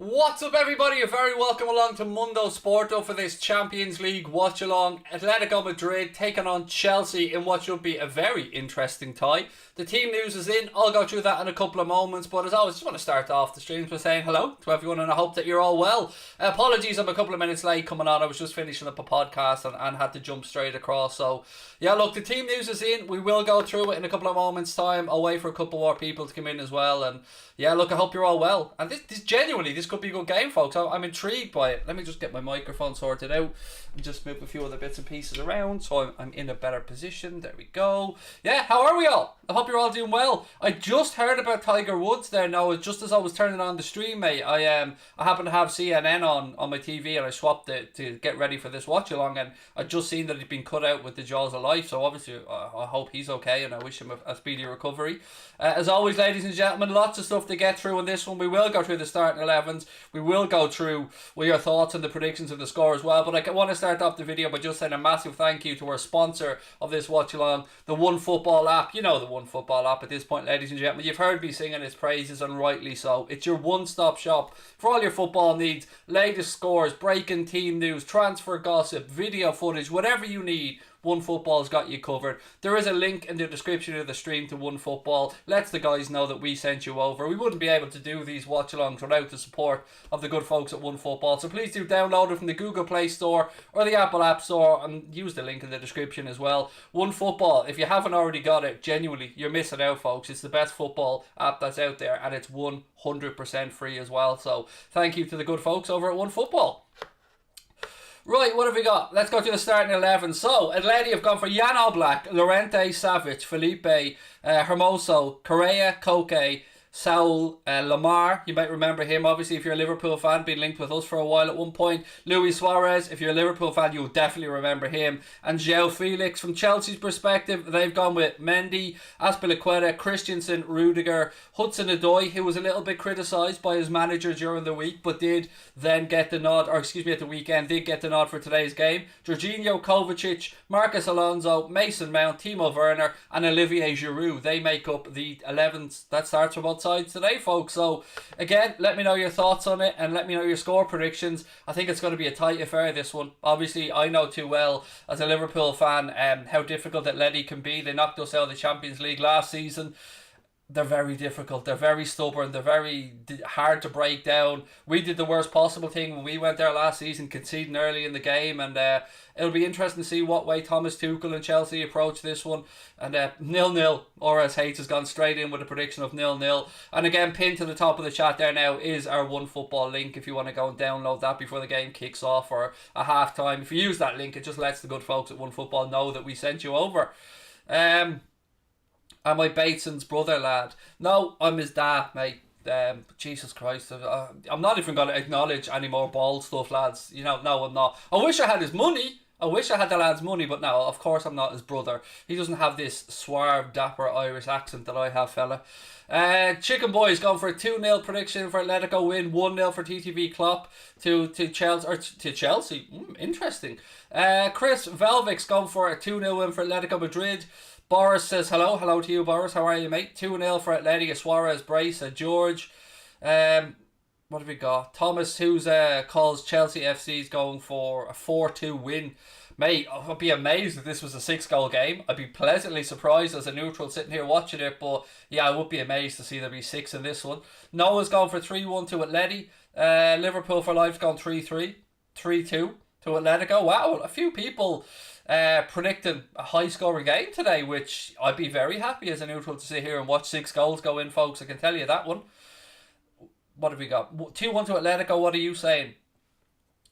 What's up, everybody? You're very welcome along to Mundo Sporto for this Champions League watch-along. Atletico Madrid taking on Chelsea in what should be a very interesting tie. The team news is in. I'll go through that in a couple of moments, but as always, just want to start off the streams by saying hello to everyone, and I hope that you're all well. Apologies, I'm a couple of minutes late coming on. I was just finishing up a podcast and had to jump straight across. So, yeah, look, the team news is in. We will go through it in a couple of moments' time. I'll wait for a couple more people to come in as well, and yeah, look, I hope you're all well. And this genuinely, this could be a good game, folks. I'm intrigued by it. Let me just get my microphone sorted out and just move a few other bits and pieces around so I'm in a better position. There we go. Yeah, how are we all? I hope you're all doing well. I just heard about Tiger Woods there now, just as I was turning on the stream, mate. I happened to have CNN on my TV, and I swapped it to get ready for this watch along, and I just seen that he'd been cut out with the jaws of life. So obviously I hope he's okay, and I wish him a speedy recovery. As always, ladies and gentlemen, lots of stuff to get through in this one. We will go through the starting 11s. We will go through your thoughts and the predictions of the score as well. But I want to start off the video by just saying a massive thank you to our sponsor of this watch along, the OneFootball app. You know the OneFootball app at this point, ladies and gentlemen. You've heard me singing its praises, and rightly so. It's your one-stop shop for all your football needs. Latest scores, breaking team news, transfer gossip, video footage, whatever you need. OneFootball's got you covered. There is a link in the description of the stream to OneFootball. Lets the guys know that we sent you over. We wouldn't be able to do these watch-alongs without the support of the good folks at OneFootball. So please do download it from the Google Play Store or the Apple App Store, and use the link in the description as well. OneFootball, if you haven't already got it, genuinely, you're missing out, folks. It's the best football app that's out there, and it's 100% free as well. So thank you to the good folks over at OneFootball. Right, what have we got? Let's go to the starting 11. So, Atleti have gone for Jan Oblak, Llorente, Savic, Felipe, Hermoso, Correa, Koke, Saul, Lamar. You might remember him, obviously, if you're a Liverpool fan, been linked with us for a while at one point. Luis Suarez, if you're a Liverpool fan, you'll definitely remember him. And João Felix. From Chelsea's perspective, they've gone with Mendy, Azpilicueta, Christensen, Rudiger, Hudson-Odoi, who was a little bit criticised by his manager during the week, but did then get the nod, or excuse me, at the weekend, did get the nod for today's game. Jorginho, Kovacic, Marcus Alonso, Mason Mount, Timo Werner, and Olivier Giroud. They make up the 11s that starts for both sides today, folks. So again, let me know your thoughts on it, and let me know your score predictions. I think it's going to be a tight affair, this one. Obviously, I know too well as a Liverpool fan how difficult Atleti can be. They knocked us out of the Champions League last season. They're very difficult. They're very stubborn. They're very hard to break down. We did the worst possible thing when we went there last season, conceding early in the game, and it'll be interesting to see what way Thomas Tuchel and Chelsea approach this one. And 0-0, or as Hayes has gone straight in with a prediction of 0-0. And again, pinned to the top of the chat there now is our OneFootball link if you want to go and download that before the game kicks off or a half time. If you use that link, it just lets the good folks at OneFootball know that we sent you over. Am I Bateson's brother, lad? No, I'm his dad, mate. Jesus Christ. I'm not even going to acknowledge any more bald stuff, lads. You know, no, I'm not. I wish I had his money. I wish I had the lad's money, but no, of course I'm not his brother. He doesn't have this suave, dapper Irish accent that I have, fella. Chicken Boy's gone for a 2-0 prediction for Atletico win, 1-0 for TTV Klopp to Chelsea, or to Chelsea. Interesting. Chris Velvik's gone for a 2-0 win for Atletico Madrid. Boris says hello. Hello to you, Boris. How are you, mate? 2-0 for Atleti. Suarez, brace, George. What have we got? Thomas, who's calls Chelsea FC's going for a 4-2 win. Mate, I'd be amazed if this was a 6-goal game. I'd be pleasantly surprised as a neutral sitting here watching it. But yeah, I would be amazed to see there be 6 in this one. Noah's gone for 3-1 to Atleti. Liverpool for Life's gone 3-3. 3-2 to Atletico. Wow, a few people predicting a high scoring game today, which I'd be very happy as a neutral to sit here and watch 6 goals go in, folks. I can tell you that one. What have we got? 2-1 to Atletico. What are you saying?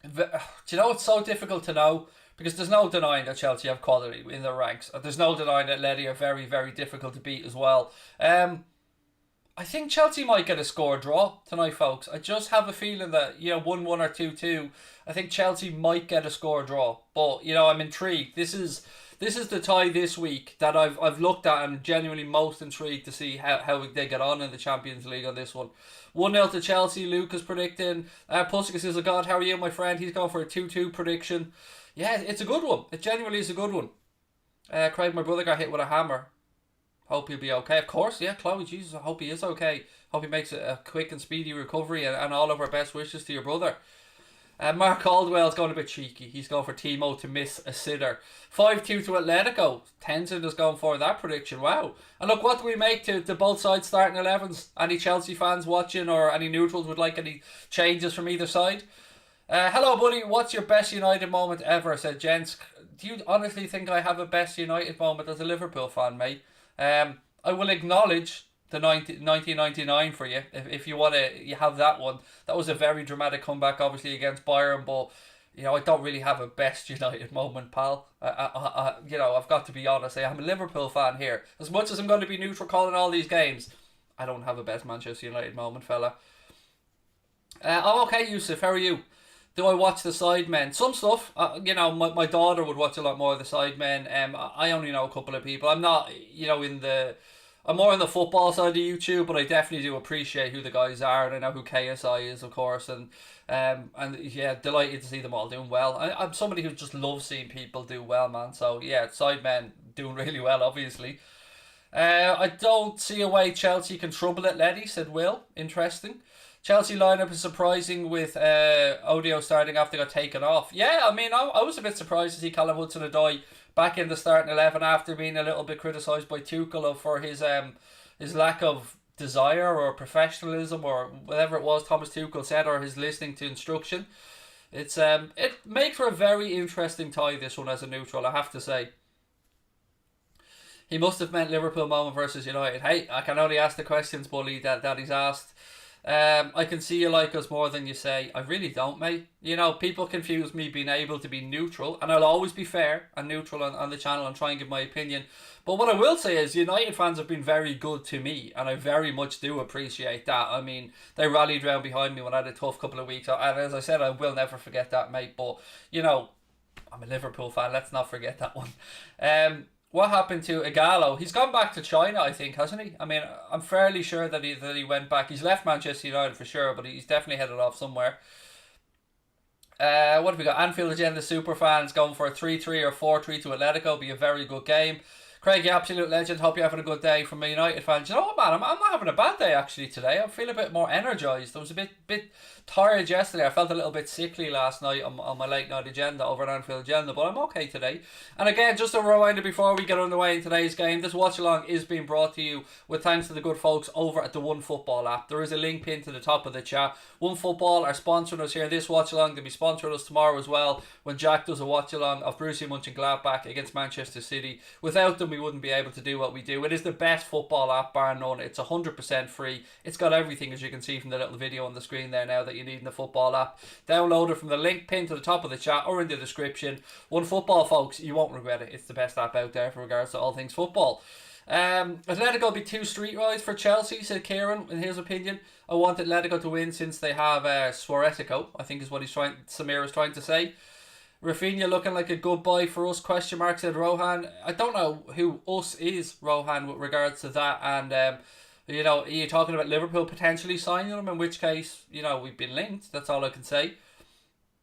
Do you know, it's so difficult to know, because there's no denying that Chelsea have quality in their ranks. There's no denying that Atleti are very, very difficult to beat as well. I think Chelsea might get a score draw tonight, folks. I just have a feeling that, 1-1 or 2-2. I think Chelsea might get a score draw. But, I'm intrigued. This is the tie this week that I've looked at and genuinely most intrigued to see how they get on in the Champions League on this one. 1-0 to Chelsea, Luke is predicting. Puskas is a god. How are you, my friend? He's going for a 2-2 prediction. Yeah, it's a good one. It genuinely is a good one. Craig, my brother, got hit with a hammer. Hope he'll be okay. Of course, yeah, Chloe, Jesus, I hope he is okay. Hope he makes a quick and speedy recovery, and all of our best wishes to your brother. Mark Caldwell's going a bit cheeky. He's going for Timo to miss a sitter. 5-2 to Atletico. Tenzin is going for that prediction. Wow. And look, what do we make to both sides starting 11s? Any Chelsea fans watching or any neutrals would like any changes from either side? Hello, buddy. What's your best United moment ever? Said Jens. Do you honestly think I have a best United moment as a Liverpool fan, mate? I will acknowledge the 1999 for you if you want to. You have that one. That was a very dramatic comeback, obviously against Bayern, but I don't really have a best United moment, pal. I've got to be honest. I'm a Liverpool fan here. As much as I'm going to be neutral calling all these games, I don't have a best Manchester United moment, fella. Okay, Yusuf. How are you? Do I watch the Sidemen? Some stuff. My daughter would watch a lot more of the Sidemen. I only know a couple of people. I'm not, I'm more on the football side of YouTube, but I definitely do appreciate who the guys are, and I know who KSI is, of course, and yeah, delighted to see them all doing well. I'm somebody who just loves seeing people do well, man. So yeah, Sidemen doing really well, obviously. I don't see a way Chelsea can trouble it, Letty, said Will. Interesting. Chelsea lineup is surprising with Odio starting after they got taken off. Yeah, I mean, I was a bit surprised to see Callum Hudson-Odoi back in the starting 11 after being a little bit criticised by Tuchel for his lack of desire or professionalism or whatever it was Thomas Tuchel said, or his listening to instruction. It makes for a very interesting tie, this one, as a neutral, I have to say. He must have meant Liverpool moment versus United. Hey, I can only ask the questions, Bully, that he's asked. I can see you like us more than you say. I really don't, mate. People confuse me being able to be neutral, and I'll always be fair and neutral on the channel and try and give my opinion. But what I will say is United fans have been very good to me, and I very much do appreciate that. I mean, they rallied round behind me when I had a tough couple of weeks, and as I said, I will never forget that, mate. But I'm a Liverpool fan, let's not forget that one. What happened to Igalo? He's gone back to China, I think, hasn't he? I mean, I'm fairly sure that he went back. He's left Manchester United for sure, but he's definitely headed off somewhere. What have we got? Anfield Agenda super fans going for a 3-3 or 4-3 to Atletico. Be a very good game. Craig, you absolute legend. Hope you're having a good day. From a United fan. You know what, man? I'm not having a bad day actually today. I feel a bit more energised. I was a bit tired yesterday. I felt a little bit sickly last night on my late night agenda over at Anfield Agenda, but I'm okay today. And again, just a reminder before we get underway in today's game, this watch along is being brought to you with thanks to the good folks over at the OneFootball app. There is a link pinned to the top of the chat. OneFootball are sponsoring us here this watch along. They'll be sponsoring us tomorrow as well when Jack does a watch along of Borussia Mönchengladbach against Manchester City. Without them, we wouldn't be able to do what we do. It is the best football app, bar none. It's 100% free. It's got everything, as you can see from the little video on the screen there now, that you need in the football app. Download it from the link pinned to the top of the chat or in the description. OneFootball, folks, you won't regret it. It's the best app out there for regards to all things football. Atletico will be 2 street rides for Chelsea, said Kieran, in his opinion. I want Atletico to win since they have Suaretico, I think is what Samir is trying to say. Rafinha looking like a good buy for us, question mark, said Rohan. I don't know who us is, Rohan, with regards to that. And, are you talking about Liverpool potentially signing him? In which case, we've been linked. That's all I can say.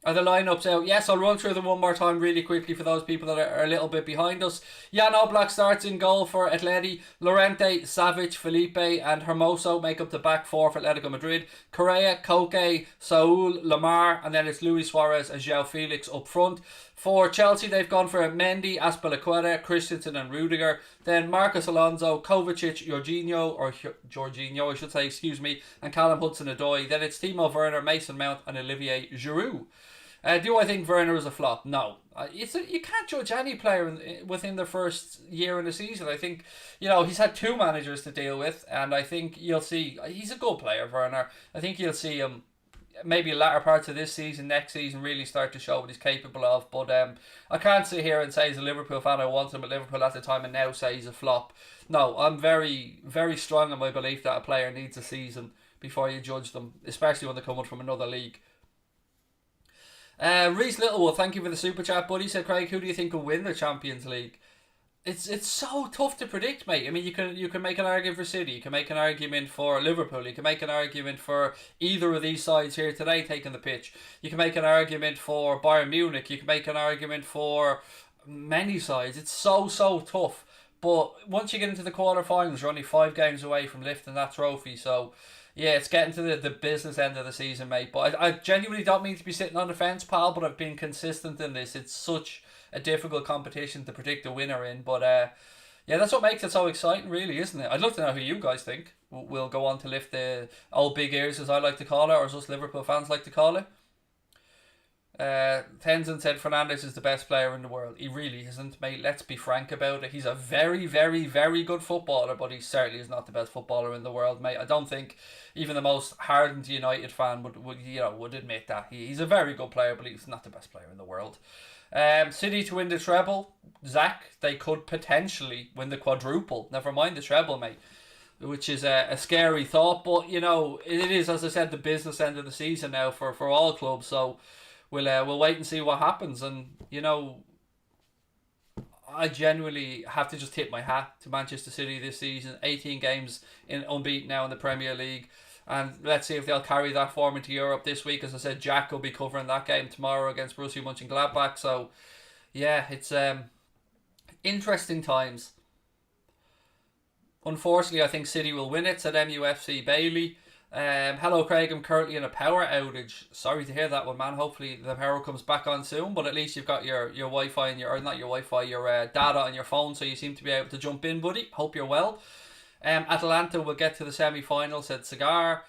Are the lineups out? Yes, I'll run through them one more time really quickly for those people that are a little bit behind us. Jan Oblak starts in goal for Atleti. Llorente, Savic, Felipe and Hermoso make up the back four for Atletico Madrid. Correa, Koke, Saul, Lamar, and then it's Luis Suarez and João Felix up front. For Chelsea, they've gone for Mendy, Azpilicueta, Christensen and Rudiger. Then Marcos Alonso, Kovacic, Jorginho, I should say, and Callum Hudson-Odoi. Then it's Timo Werner, Mason Mount and Olivier Giroud. Do I think Werner is a flop? No. You can't judge any player within their first year in the season. I think, he's had 2 managers to deal with, and I think you'll see, he's a good player, Werner. I think you'll see him maybe latter parts of this season, next season, really start to show what he's capable of. But I can't sit here and say as a Liverpool fan I want him at Liverpool at the time and now say he's a flop. No, I'm very, very strong in my belief that a player needs a season before you judge them, especially when they're coming from another league. Reese Littlewood, thank you for the super chat, buddy. Said Craig, who do you think will win the Champions League? It's so tough to predict, mate. I mean, you can make an argument for City, you can make an argument for Liverpool, you can make an argument for either of these sides here today taking the pitch. You can make an argument for Bayern Munich, you can make an argument for many sides. It's so tough. But once you get into the quarterfinals, you're only 5 games away from lifting that trophy. So, yeah, it's getting to the business end of the season, mate. But I genuinely don't mean to be sitting on the fence, pal, but I've been consistent in this. It's such a difficult competition to predict a winner in. But, yeah, that's what makes it so exciting, really, isn't it? I'd love to know who you guys think will go on to lift the old big ears, as I like to call it, or as us Liverpool fans like to call it. Tenzin said Fernandes is the best player in the world. He really isn't, mate. Let's be frank about it. He's a very, very, very good footballer, but he certainly is not the best footballer in the world, mate. I don't think even the most hardened United fan would admit that. He's a very good player, but he's not the best player in the world. City to win the treble. Zach, they could potentially win the quadruple. Never mind the treble, mate. Which is a scary thought, but it is, as I said, the business end of the season now for all clubs. So we'll wait and see what happens. And I genuinely have to just tip my hat to Manchester City this season. 18 games unbeaten now in the Premier League. And let's see if they'll carry that form into Europe this week. As I said, Jack will be covering that game tomorrow against Borussia Mönchengladbach. So, yeah, it's interesting times. Unfortunately, I think City will win it, said MUFC Bailey. Hello, Craig. I'm currently in a power outage. Sorry to hear that one, man. Hopefully the power comes back on soon. But at least you've got your Wi-Fi and your data on your phone, so you seem to be able to jump in, buddy. Hope you're well. Atalanta will get to the semi-final, said Cigar.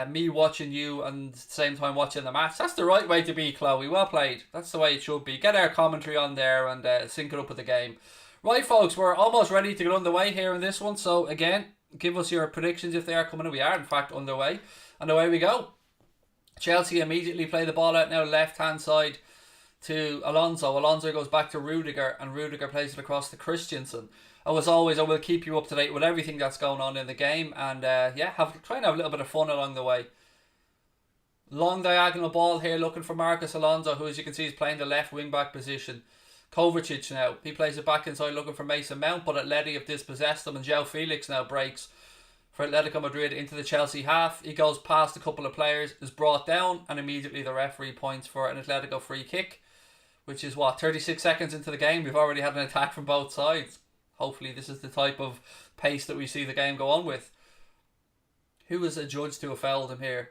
Me watching you and at the same time watching the match. That's the right way to be, Chloe. Well played. That's the way it should be. Get our commentary on there and sync it up with the game. Right, folks, we're almost ready to get underway here in this one. So, again, give us your predictions if they are coming. We are, in fact, underway. And away we go. Chelsea immediately play the ball out now left-hand side to Alonso. Alonso goes back to Rudiger, and Rudiger plays it across to Christensen. As always, I will keep you up to date with everything that's going on in the game. And, try and have a little bit of fun along the way. Long diagonal ball here looking for Marcos Alonso, who, as you can see, is playing the left wing-back position. Kovacic now, he plays it back inside looking for Mason Mount, but Atleti have dispossessed him, and João Felix now breaks for Atletico Madrid into the Chelsea half. He goes past a couple of players, is brought down, and immediately the referee points for an Atletico free kick, which is 36 seconds into the game. We've already had an attack from both sides. Hopefully this is the type of pace that we see the game go on with. Who is adjudged to have fouled him here?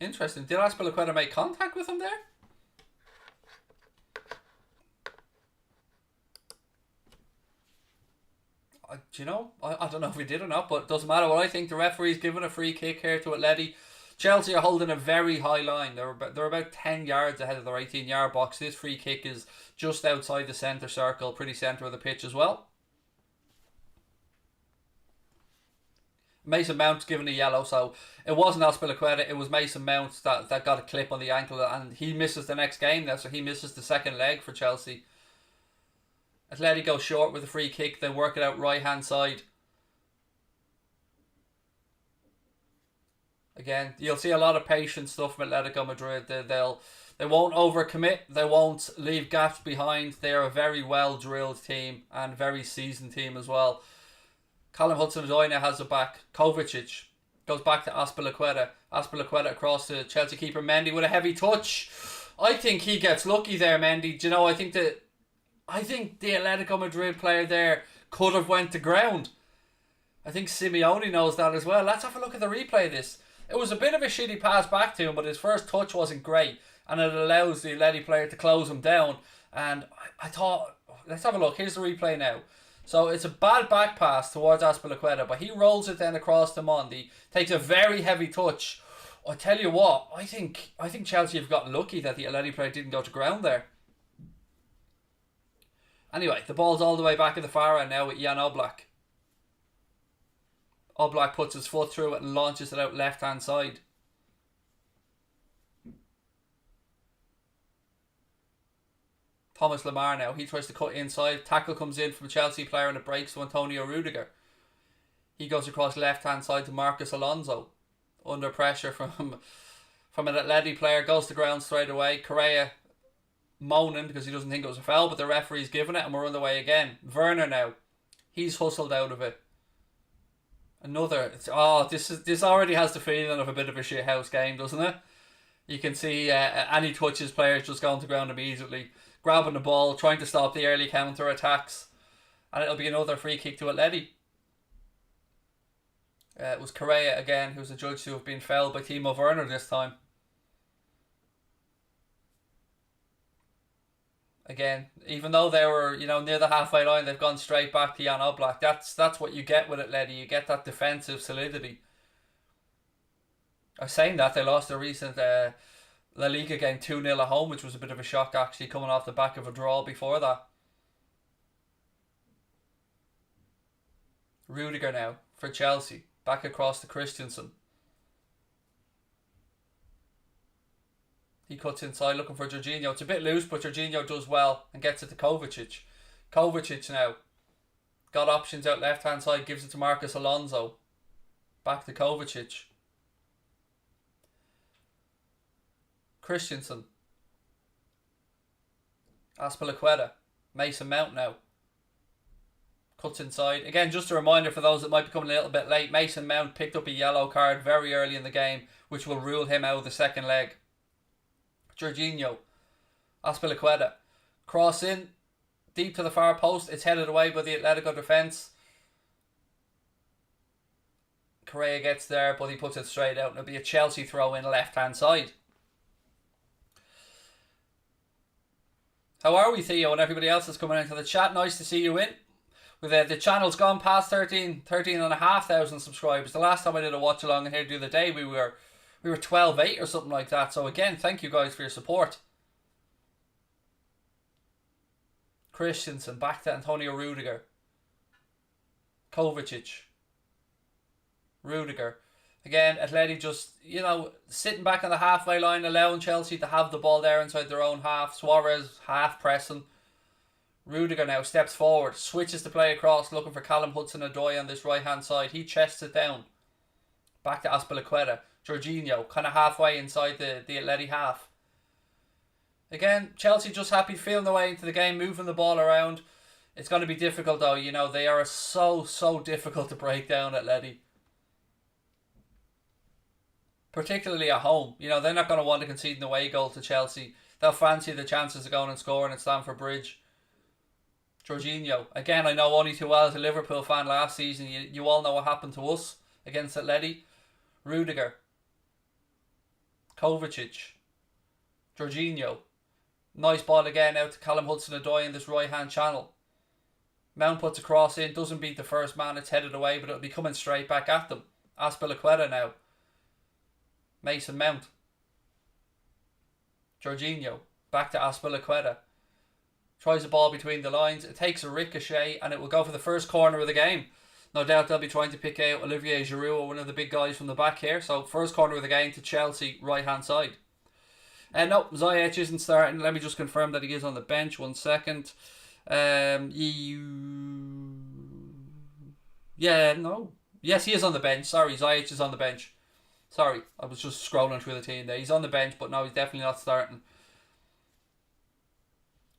Interesting. Did Azpilicueta make contact with him there? I don't know if we did or not, but it doesn't matter what I think. The referee's given a free kick here to Atleti. Chelsea are holding a very high line. They're about 10 yards ahead of their 18-yard box. This free kick is just outside the centre circle, pretty centre of the pitch as well. Mason Mount's given a yellow, so it wasn't Azpilicueta, it was Mason Mount that got a clip on the ankle, and he misses the next game now, so he misses the second leg for Chelsea. Atleti go short with a free kick. They work it out right hand side. Again, you'll see a lot of patient stuff from Atletico Madrid. They won't overcommit. They won't leave gaps behind. They are a very well drilled team and very seasoned team as well. Callum Hudson-Odoi now has it back. Kovacic goes back to Azpilicueta. Azpilicueta across to Chelsea keeper Mendy with a heavy touch. I think he gets lucky there, Mendy. Do you know, I think the Atletico Madrid player there could have went to ground. I think Simeone knows that as well. Let's have a look at the replay of this. It was a bit of a shitty pass back to him, but his first touch wasn't great, and it allows the Atleti player to close him down. And I thought, let's have a look. Here's the replay now. So it's a bad back pass towards Azpilicueta, but he rolls it then across to Mondi. Takes a very heavy touch. I tell you what, I think Chelsea have gotten lucky that the Atleti player didn't go to ground there. Anyway, the ball's all the way back in the far end now with Jan Oblak. Oblak puts his foot through it and launches it out left-hand side. Thomas Lemar now. He tries to cut inside. Tackle comes in from a Chelsea player and it breaks to Antonio Rudiger. He goes across left-hand side to Marcos Alonso. Under pressure from an Atleti player. Goes to ground straight away. Correa moaning because he doesn't think it was a foul, but the referee's given it and we're on the way again. Werner now. He's hustled out of it. This already has the feeling of a bit of a shithouse game, doesn't it? You can see any touches players just going to ground immediately, grabbing the ball, trying to stop the early counter attacks. And it'll be another free kick to Atleti. It was Correa again, who's adjudged to have been fouled by Timo Werner this time. Again, even though they were, near the halfway line, they've gone straight back to Jan Oblak. That's what you get with Atleti. You get that defensive solidity. I was saying that they lost their recent La Liga game 2-0 at home, which was a bit of a shock actually, coming off the back of a draw before that. Rudiger now for Chelsea. Back across to Christensen. He cuts inside looking for Jorginho. It's a bit loose, but Jorginho does well and gets it to Kovacic. Kovacic now. Got options out left hand side, gives it to Marcos Alonso. Back to Kovacic. Christensen. Azpilicueta. Mason Mount now. Cuts inside. Again, just a reminder for those that might be coming a little bit late. Mason Mount picked up a yellow card very early in the game, which will rule him out of the second leg. Jorginho. Azpilicueta. Cross in. Deep to the far post. It's headed away by the Atletico defence. Correa gets there, but he puts it straight out. And it'll be a Chelsea throw in left hand side. How are we, Theo, and everybody else that's coming into the chat? Nice to see you in. With the channel's gone past 13,500 subscribers. The last time I did a watch along in here to do the day, we were 12.8 or something like that. So again, thank you guys for your support. Christensen back to Antonio Rudiger. Kovacic. Rudiger. Again, Atleti just, sitting back on the halfway line, allowing Chelsea to have the ball there inside their own half. Suarez half pressing. Rudiger now steps forward, switches to play across, looking for Callum Hudson-Odoi on this right hand side. He chests it down. Back to Azpilicueta. Jorginho, kind of halfway inside the Atleti half. Again, Chelsea just happy feeling their way into the game, moving the ball around. It's going to be difficult though, they are so difficult to break down, Atleti. Particularly at home. They're not going to want to concede an away goal to Chelsea. They'll fancy the chances of going and scoring at Stamford Bridge. Jorginho. Again, I know only too well as a Liverpool fan last season. You all know what happened to us against Atleti. Rudiger. Kovacic. Jorginho. Nice ball again out to Callum Hudson-Odoi in this right hand channel. Mount puts a cross in. Doesn't beat the first man. It's headed away, but it'll be coming straight back at them. Azpilicueta now. Mason Mount. Jorginho. Back to Azpilicueta. Tries the ball between the lines. It takes a ricochet and it will go for the first corner of the game. No doubt they'll be trying to pick out Olivier Giroud, one of the big guys from the back here. So first corner of the game to Chelsea, right hand side. No, Ziyech isn't starting. Let me just confirm that he is on the bench. 1 second. Yeah, no. Yes, he is on the bench. Sorry, Ziyech is on the bench. Sorry, I was just scrolling through the team there. He's on the bench, but no, he's definitely not starting.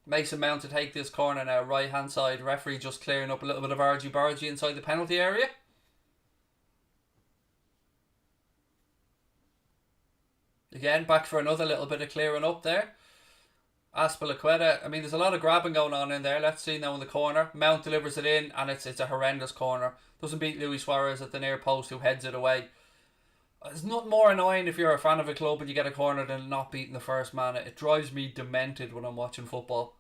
Mason Mount to take this corner now, right hand side. Referee just clearing up a little bit of argy-bargy inside the penalty area. Again, back for another little bit of clearing up there. Azpilicueta, there's a lot of grabbing going on in there. Let's see now in the corner. Mount delivers it in, and it's a horrendous corner. Doesn't beat Luis Suarez at the near post, who heads it away. There's nothing more annoying if you're a fan of a club and you get a corner than not beating the first man. It drives me demented when I'm watching football.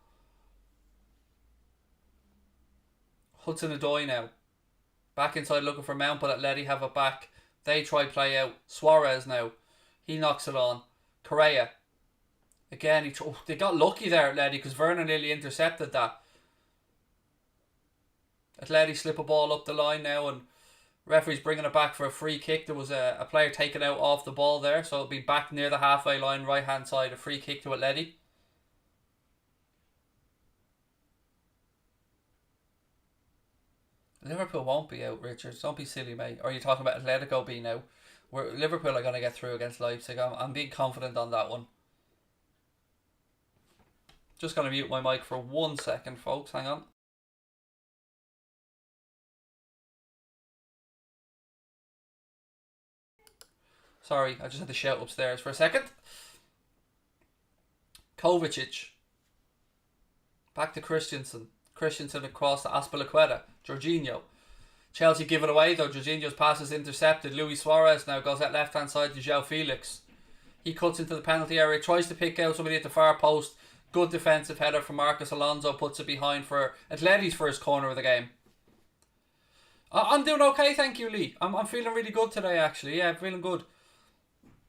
Hudson-Odoi now. Back inside looking for Mount, but Atleti have it back. They try play out. Suarez now. He knocks it on. Correa. Again, they got lucky there, Atleti, because Werner nearly intercepted that. Atleti slip a ball up the line now, and referee's bringing it back for a free kick. There was a player taken out off the ball there, so it'll be back near the halfway line, right hand side. A free kick to Atleti. Liverpool won't be out, Richard. Don't be silly, mate. Or are you talking about Atletico being out? Liverpool are going to get through against Leipzig. I'm being confident on that one. Just going to mute my mic for 1 second, folks. Hang on. Sorry, I just had to shout upstairs for a second. Kovacic. Back to Christensen. Christensen across to Azpilicueta. Jorginho. Chelsea give it away though. Jorginho's pass is intercepted. Luis Suarez now goes at left hand side to João Felix. He cuts into the penalty area, tries to pick out somebody at the far post. Good defensive header from Marcos Alonso, puts it behind for Atleti's first corner of the game. I'm doing okay, thank you, Lee. I'm feeling really good today, actually. Yeah, feeling good.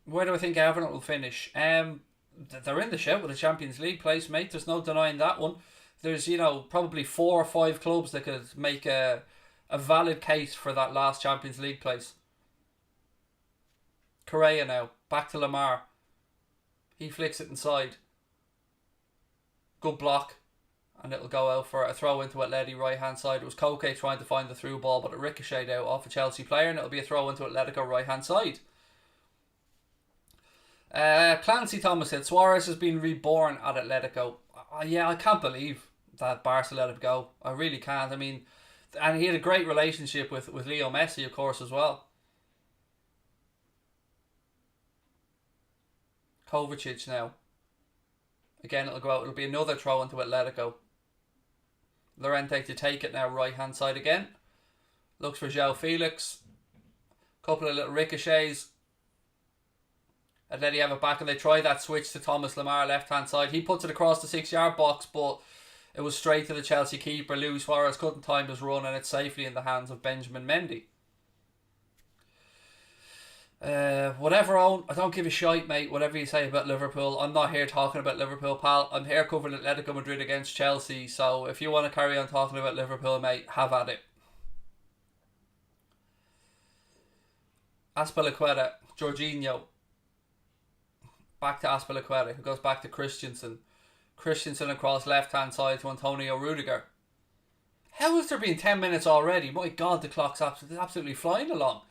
Where do I think Everton will finish? They're in the shout with the Champions League place, mate. There's no denying that one. There's, probably 4 or 5 clubs that could make a valid case for that last Champions League place. Correa now, back to Lamar. He flicks it inside. Good block. And it'll go out for a throw into Atleti right hand side. It was Koke trying to find the through ball, but it ricocheted out off a Chelsea player, and it'll be a throw into Atletico right hand side. Clancy Thomas said Suarez has been reborn at Atletico. Yeah, I can't believe that Barca let him go. I really can't. I mean, and he had a great relationship with Leo Messi, of course, as well. Kovacic now. Again, it'll go out. It'll be another throw into Atletico. Llorente to take it now, right hand side again. Looks for João Felix. Couple of little ricochets. Atleti have it back and they try that switch to Thomas Lemar left hand side. He puts it across the 6-yard box, but it was straight to the Chelsea keeper. Luis Suarez couldn't time his run, and it's safely in the hands of Benjamin Mendy. Whatever, Owen, I don't give a shite, mate. Whatever you say about Liverpool, I'm not here talking about Liverpool, pal. I'm here covering Atletico Madrid against Chelsea. So if you want to carry on talking about Liverpool, mate, have at it. Azpilicueta, Jorginho. Back to Azpilicueta, who goes back to Christensen. Christensen across left hand side to Antonio Rudiger. How has there been 10 minutes already? My God, the clock's absolutely flying along.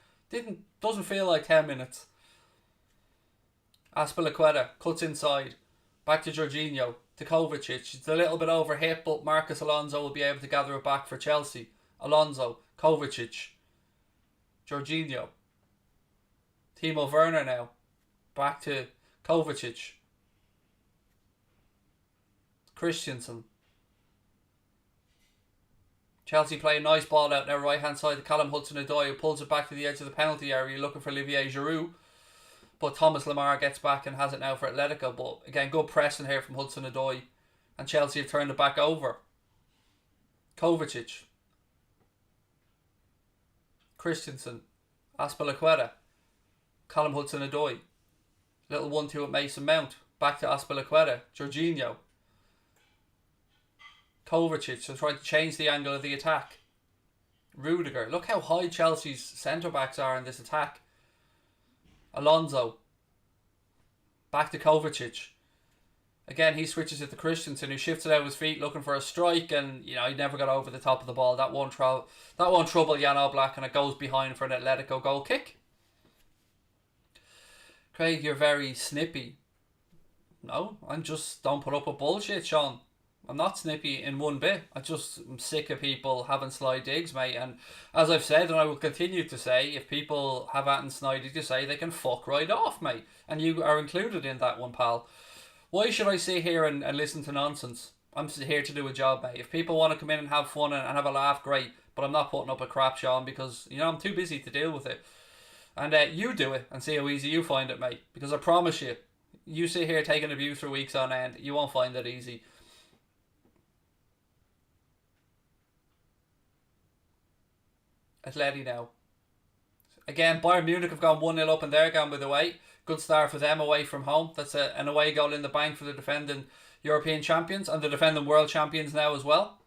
Doesn't feel like 10 minutes. Azpilicueta cuts inside. Back to Jorginho. To Kovacic. It's a little bit over hit, but Marcos Alonso will be able to gather it back for Chelsea. Alonso. Kovacic. Jorginho. Timo Werner now. Back to Kovacic. Christensen. Chelsea play a nice ball out there right hand side to Callum Hudson-Odoi, who pulls it back to the edge of the penalty area looking for Olivier Giroud, but Thomas Lemar gets back and has it now for Atletico. But again, good pressing here from Hudson-Odoi, and Chelsea have turned it back over. Kovacic, Christensen, Azpilicueta, Callum Hudson-Odoi, little 1-2 at Mason Mount, back to Azpilicueta, Jorginho, Kovacic to try to change the angle of the attack. Rudiger. Look how high Chelsea's centre-backs are in this attack. Alonso. Back to Kovacic. Again, he switches it to Christensen, who shifts it out of his feet looking for a strike, and he never got over the top of the ball. That won't trouble Jan Oblak, and it goes behind for an Atletico goal kick. Craig, you're very snippy. No, I'm just don't put up with bullshit, Sean. I'm not snippy in one bit. I'm sick of people having sly digs, mate. And as I've said, and I will continue to say, if people have anything snidey to say, they can fuck right off, mate. And you are included in that one, pal. Why should I sit here and listen to nonsense? I'm here to do a job, mate. If people want to come in and have fun and have a laugh, great. But I'm not putting up a crap, Sean, because, I'm too busy to deal with it. And you do it and see how easy you find it, mate. Because I promise you, you sit here taking abuse for weeks on end, you won't find it easy. Atleti now. Again, Bayern Munich have gone 1-0 up in their game, by the way. Good start for them away from home. That's an away goal in the bank for the defending European champions and the defending world champions now as well.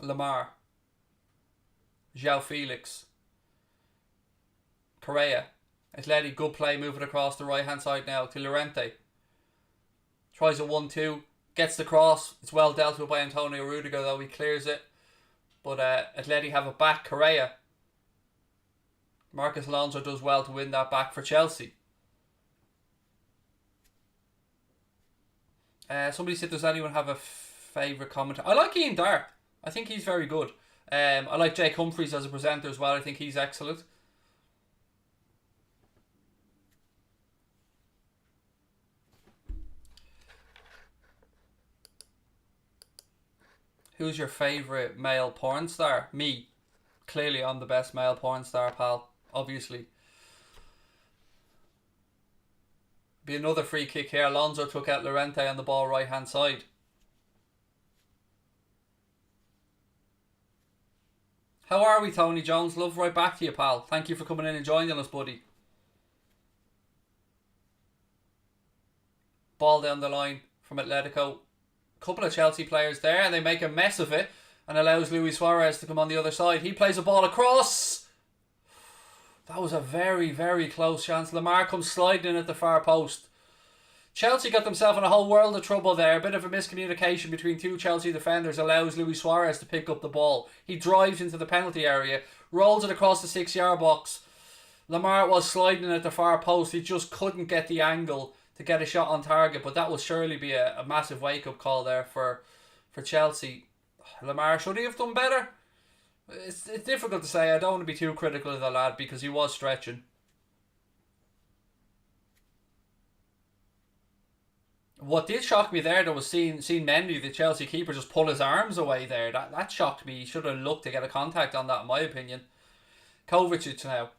Lamar. João Felix. Correa. Atleti, good play, moving across the right hand side now to Llorente. Tries a 1-2, gets the cross. It's well dealt with by Antonio Rudiger, though he clears it. But Atleti have it back. Correa. Marcos Alonso does well to win that back for Chelsea. Somebody said, does anyone have a favourite commentator? I like Ian Dart. I think he's very good. I like Jake Humphries as a presenter as well. I think he's excellent. Who's your favourite male porn star? Me. Clearly, I'm the best male porn star, pal. Obviously. Be another free kick here. Alonso took out Llorente on the ball right hand side. How are we, Tony Jones? Love right back to you, pal. Thank you for coming in and joining us, buddy. Ball down the line from Atletico. Couple of Chelsea players there, and they make a mess of it and allows Luis Suarez to come on the other side. He plays a ball across. That was a very, very close chance. Lamar comes sliding in at the far post. Chelsea got themselves in a whole world of trouble there. A bit of a miscommunication between two Chelsea defenders allows Luis Suarez to pick up the ball. He drives into the penalty area, rolls it across the 6-yard box. Lamar was sliding at the far post. He just couldn't get the angle to get a shot on target, but that will surely be a massive wake-up call there for Chelsea. Lamar, should he have done better? It's difficult to say. I don't want to be too critical of the lad because he was stretching. What did shock me there, though, was seeing Mendy, the Chelsea keeper, just pull his arms away there. That shocked me. He should have looked to get a contact on that, in my opinion. Kovacic now.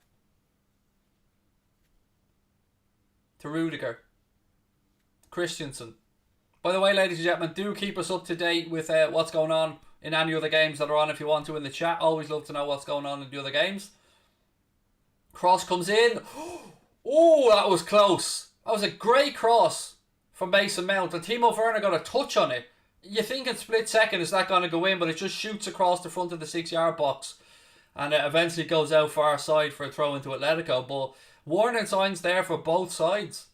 To Rudiger. Christensen. By the way, ladies and gentlemen, do keep us up to date with what's going on in any other games that are on if you want to in the chat. Always love to know what's going on in the other games. Cross comes in. Oh, that was close. That was a great cross from Mason Mount, and Timo Werner got a touch on it. You think in split second is that going to go in, but it just shoots across the front of the 6-yard box and it eventually goes out far side for a throw into Atletico. But warning signs there for both sides.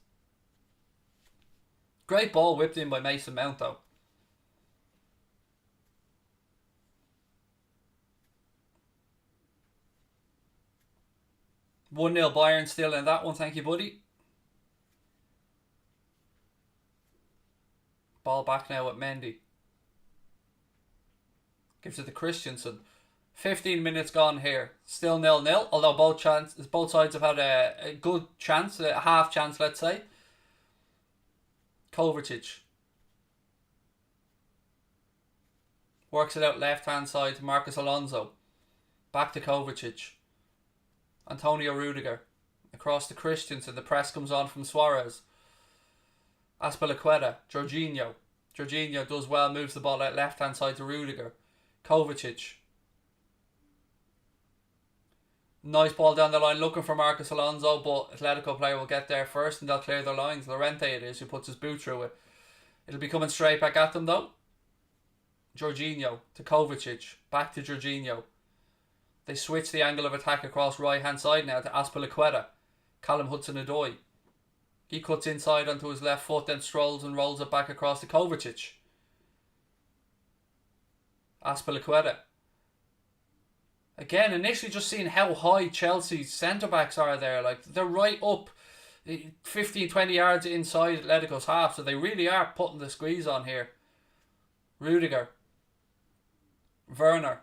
Great ball whipped in by Mason Mount though. One 0 Bayern still in that one, thank you, buddy. Ball back now at Mendy. Gives it to Christensen. 15 minutes gone here. Still 0-0. Although both sides have had a good chance, a half chance, let's say. Kovacic. Works it out left hand side to Marcos Alonso. Back to Kovacic. Antonio Rudiger. Across to Christensen. The press comes on from Suarez. Azpilicueta, Jorginho. Jorginho does well, moves the ball out left hand side to Rudiger. Kovacic. Nice ball down the line looking for Marcos Alonso, but Atletico player will get there first and they'll clear their lines. Llorente it is who puts his boot through it. It'll be coming straight back at them though. Jorginho to Kovacic. Back to Jorginho. They switch the angle of attack across right hand side now to Azpilicueta. Callum Hudson-Odoi. He cuts inside onto his left foot, then strolls and rolls it back across to Kovacic. Azpilicueta. Again, initially just seeing how high Chelsea's centre-backs are there. Like, they're right up 15-20 yards inside Atletico's half, so they really are putting the squeeze on here. Rudiger. Werner.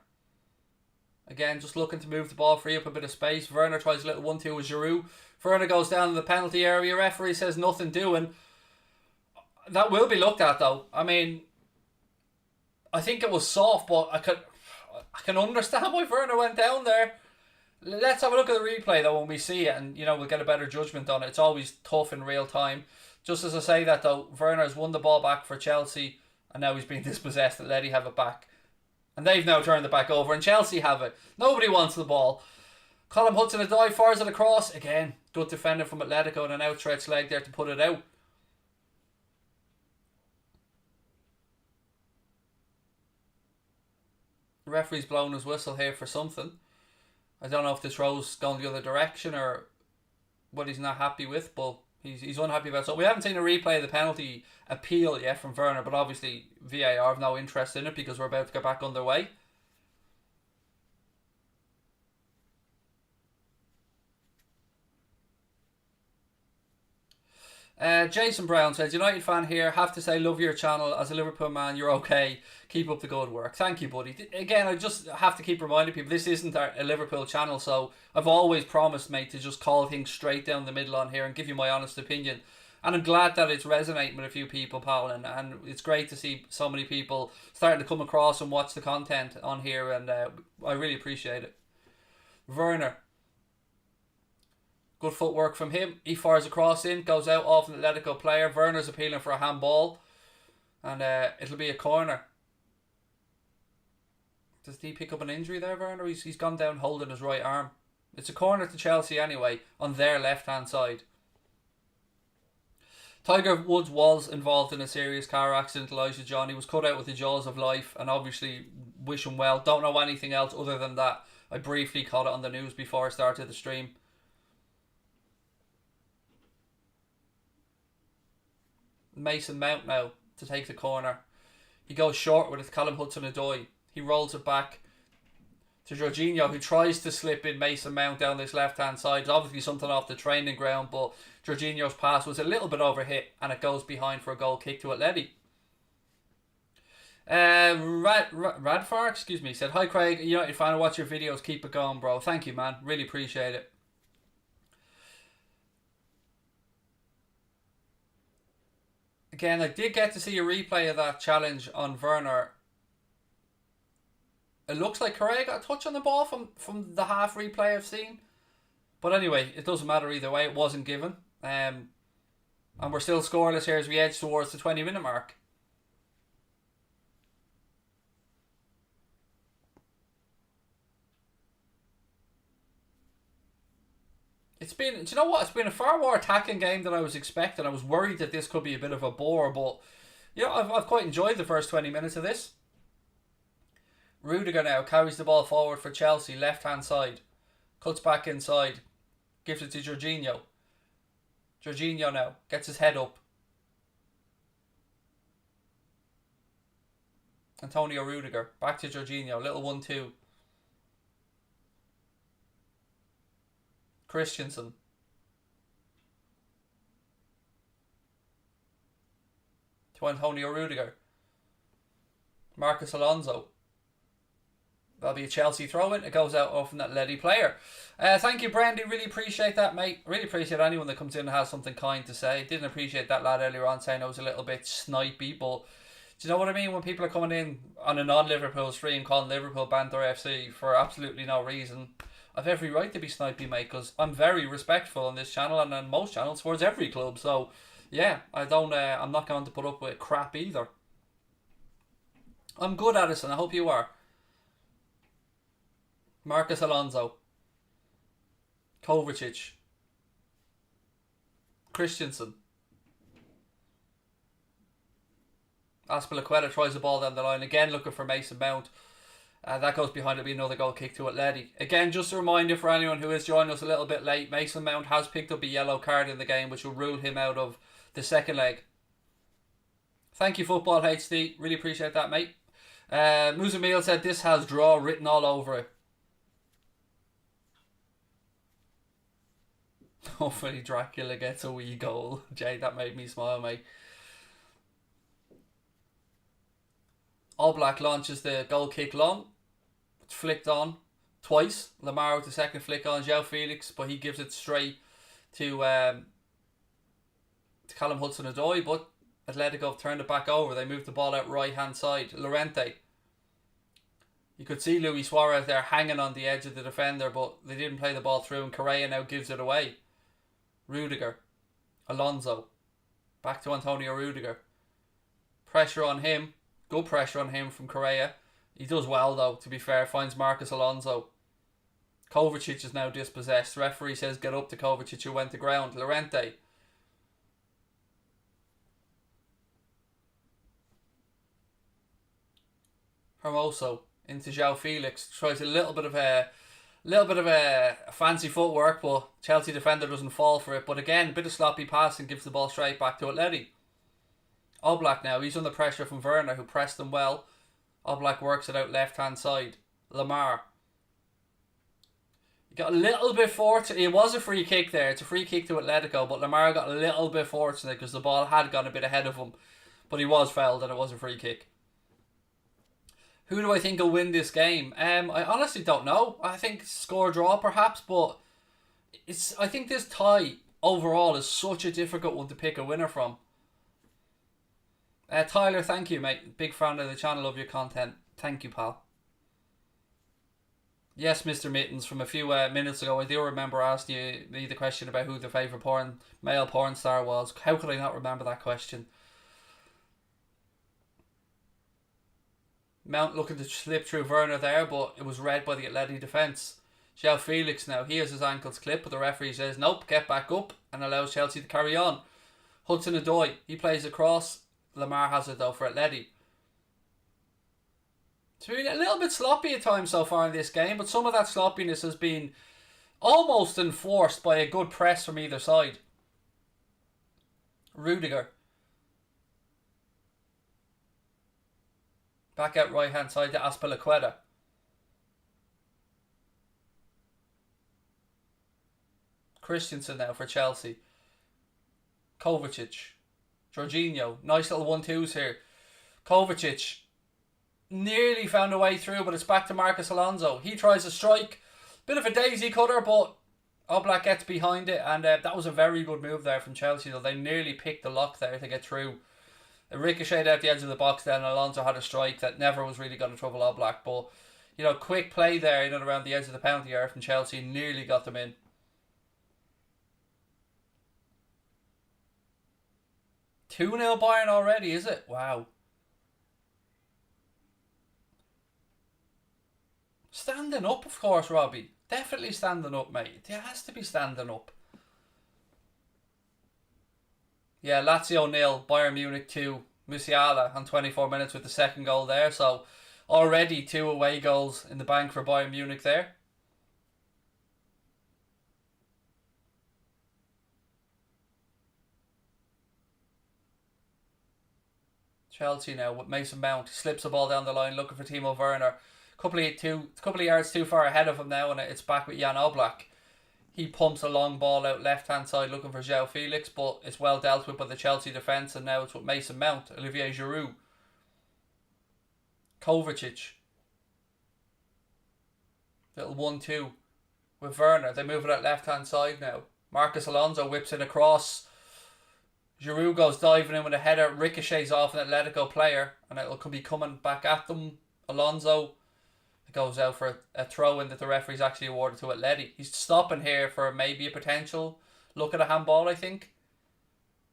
Again, just looking to move the ball, free up a bit of space. Werner tries a little 1-2 with Giroud. Werner goes down in the penalty area. Referee says nothing doing. That will be looked at though. I mean, I think it was soft, but I can understand why Werner went down there. Let's have a look at the replay though when we see it, and we'll get a better judgment on it. It's always tough in real time. Just as I say that though, Werner's won the ball back for Chelsea, and now he's being dispossessed and let have it back. And they've now turned it back over, and Chelsea have it. Nobody wants the ball. Callum Hudson-Odoi fires it across. Again, good defender from Atletico and an outstretched leg there to put it out. The referee's blowing his whistle here for something. I don't know if the throw's going the other direction or what he's not happy with, but he's unhappy about it. So we haven't seen a replay of the penalty appeal yet from Werner, but obviously VAR have no interest in it because we're about to get back underway. Jason Brown says, United fan here, have to say love your channel. As a Liverpool man, you're okay. Keep up the good work. Thank you, buddy. Again, I just have to keep reminding people this isn't a Liverpool channel, so I've always promised, mate, to just call things straight down the middle on here and give you my honest opinion. And I'm glad that it's resonating with a few people, Paul, and it's great to see so many people starting to come across and watch the content on here, and I really appreciate it. Werner. Good footwork from him. He fires across in, goes out off an Atletico player. Werner's appealing for a handball, and it'll be a corner. Does he pick up an injury there, Werner? He's gone down holding his right arm. It's a corner to Chelsea anyway, on their left-hand side. Tiger Woods was involved in a serious car accident, Elijah John. He was cut out with the jaws of life, and obviously wish him well. Don't know anything else other than that. I briefly caught it on the news before I started the stream. Mason Mount now to take the corner. He goes short with it, Callum Hudson-Odoi. He rolls it back to Jorginho, who tries to slip in Mason Mount down this left-hand side. It's obviously something off the training ground, but Jorginho's pass was a little bit overhit, and it goes behind for a goal kick to Atleti. Radfar, excuse me, said, "Hi Craig, United fan, I watch your videos, keep it going, bro." Thank you, man, really appreciate it. Again, I did get to see a replay of that challenge on Werner. It looks like Correa got a touch on the ball from the half replay I've seen. But anyway, it doesn't matter either way. It wasn't given. And we're still scoreless here as we edge towards the 20-minute mark. It's been, do you know what? It's been a far more attacking game than I was expecting. I was worried that this could be a bit of a bore, but I've quite enjoyed the first 20 minutes of this. Rudiger now carries the ball forward for Chelsea, left-hand side. Cuts back inside. Gives it to Jorginho. Jorginho now gets his head up. Antonio Rudiger. Back to Jorginho. Little 1-2. Christensen. To Antonio Rudiger. Marcus Alonso. That'll be a Chelsea throw-in. It goes out off an Atleti player. Thank you, Brandy. Really appreciate that, mate. Really appreciate anyone that comes in and has something kind to say. Didn't appreciate that lad earlier on saying I was a little bit snipey, but do you know what I mean? When people are coming in on a non-Liverpool stream calling Liverpool Banter FC for absolutely no reason, I've every right to be snipey, mate, because I'm very respectful on this channel and on most channels towards every club. So, yeah, I'm not going to put up with crap either. I'm good, Addison. I hope you are. Marcus Alonso. Kovacic. Christensen. Azpilicueta tries the ball down the line. Again looking for Mason Mount. That goes behind. It'll be another goal kick to Atleti. Again, just a reminder for anyone who is joining us a little bit late, Mason Mount has picked up a yellow card in the game, which will rule him out of the second leg. Thank you, Football HD. Really appreciate that, mate. Muzamil said this has draw written all over it. Hopefully Dracula gets a wee goal. Jay, that made me smile, mate. All Black launches the goal kick long. It's flicked on twice. Lamar with the second flick on João Felix, but he gives it straight to Callum Hudson-Odoi, but Atletico have turned it back over. They moved the ball out right hand side. Llorente. You could see Luis Suarez there hanging on the edge of the defender, but they didn't play the ball through, and Correa now gives it away. Rudiger. Alonso. Back to Antonio Rudiger. Pressure on him. Good pressure on him from Correa. He does well though, to be fair. Finds Marcus Alonso. Kovacic is now dispossessed. Referee says get up to Kovacic, who went to ground. Llorente. Hermoso into João Felix. Tries a little bit of a fancy footwork, but Chelsea defender doesn't fall for it. But again, a bit of sloppy passing gives the ball straight back to Atleti. Oblak now, he's under pressure from Werner, who pressed him well. Oblak works it out left hand side. Lamar. He got a little bit fortunate. It was a free kick there. It's a free kick to Atletico, but Lamar got a little bit fortunate because the ball had gone a bit ahead of him. But he was fouled and it was a free kick. Who do I think will win this game? I honestly don't know. I think score draw perhaps, but I think this tie overall is such a difficult one to pick a winner from. Tyler, thank you, mate. Big fan of the channel, love your content. Thank you, pal. Yes, Mr. Mittens, from a few minutes ago, I do remember asking me the question about who the favourite male porn star was. How could I not remember that question? Mount looking to slip through Werner there, but it was read by the Atleti defence. João Felix now, he has his ankles clipped, but the referee says nope, get back up, and allows Chelsea to carry on. Hudson-Odoi, he plays across. Lamar has it though for Atleti. It's been a little bit sloppy at times so far in this game, but some of that sloppiness has been almost enforced by a good press from either side. Rudiger. Back out right hand side to Azpilicueta. Christensen now for Chelsea. Kovacic. Jorginho. Nice little 1-2s here. Kovacic nearly found a way through, but it's back to Marcos Alonso. He tries a strike. Bit of a daisy cutter, but Oblak gets behind it, and that was a very good move there from Chelsea, though. They nearly picked the lock there to get through. It ricocheted out the edge of the box then, and Alonso had a strike that never was really going to trouble Oblak, but quick play there in and around the edge of the penalty area from Chelsea, nearly got them in. 2-0 Bayern already, is it? Wow. Standing up, of course, Robbie. Definitely standing up, mate. There has to be standing up. Yeah, Lazio 0, Bayern Munich 2. Musiala on 24 minutes with the second goal there. So already 2 away goals in the bank for Bayern Munich there. Chelsea now with Mason Mount. Slips the ball down the line looking for Timo Werner. Couple of yards too far ahead of him now, and it's back with Jan Oblak. He pumps a long ball out left hand side looking for João Felix, but it's well dealt with by the Chelsea defence, and now it's with Mason Mount. Olivier Giroud. Kovacic. Little 1-2 with Werner. They move it out left hand side now. Marcos Alonso whips it across. Giroud goes diving in with a header, ricochets off an Atletico player, and it'll be coming back at them. Alonso goes out for a throw-in that the referee's actually awarded to Atleti. He's stopping here for maybe a potential look at a handball, I think.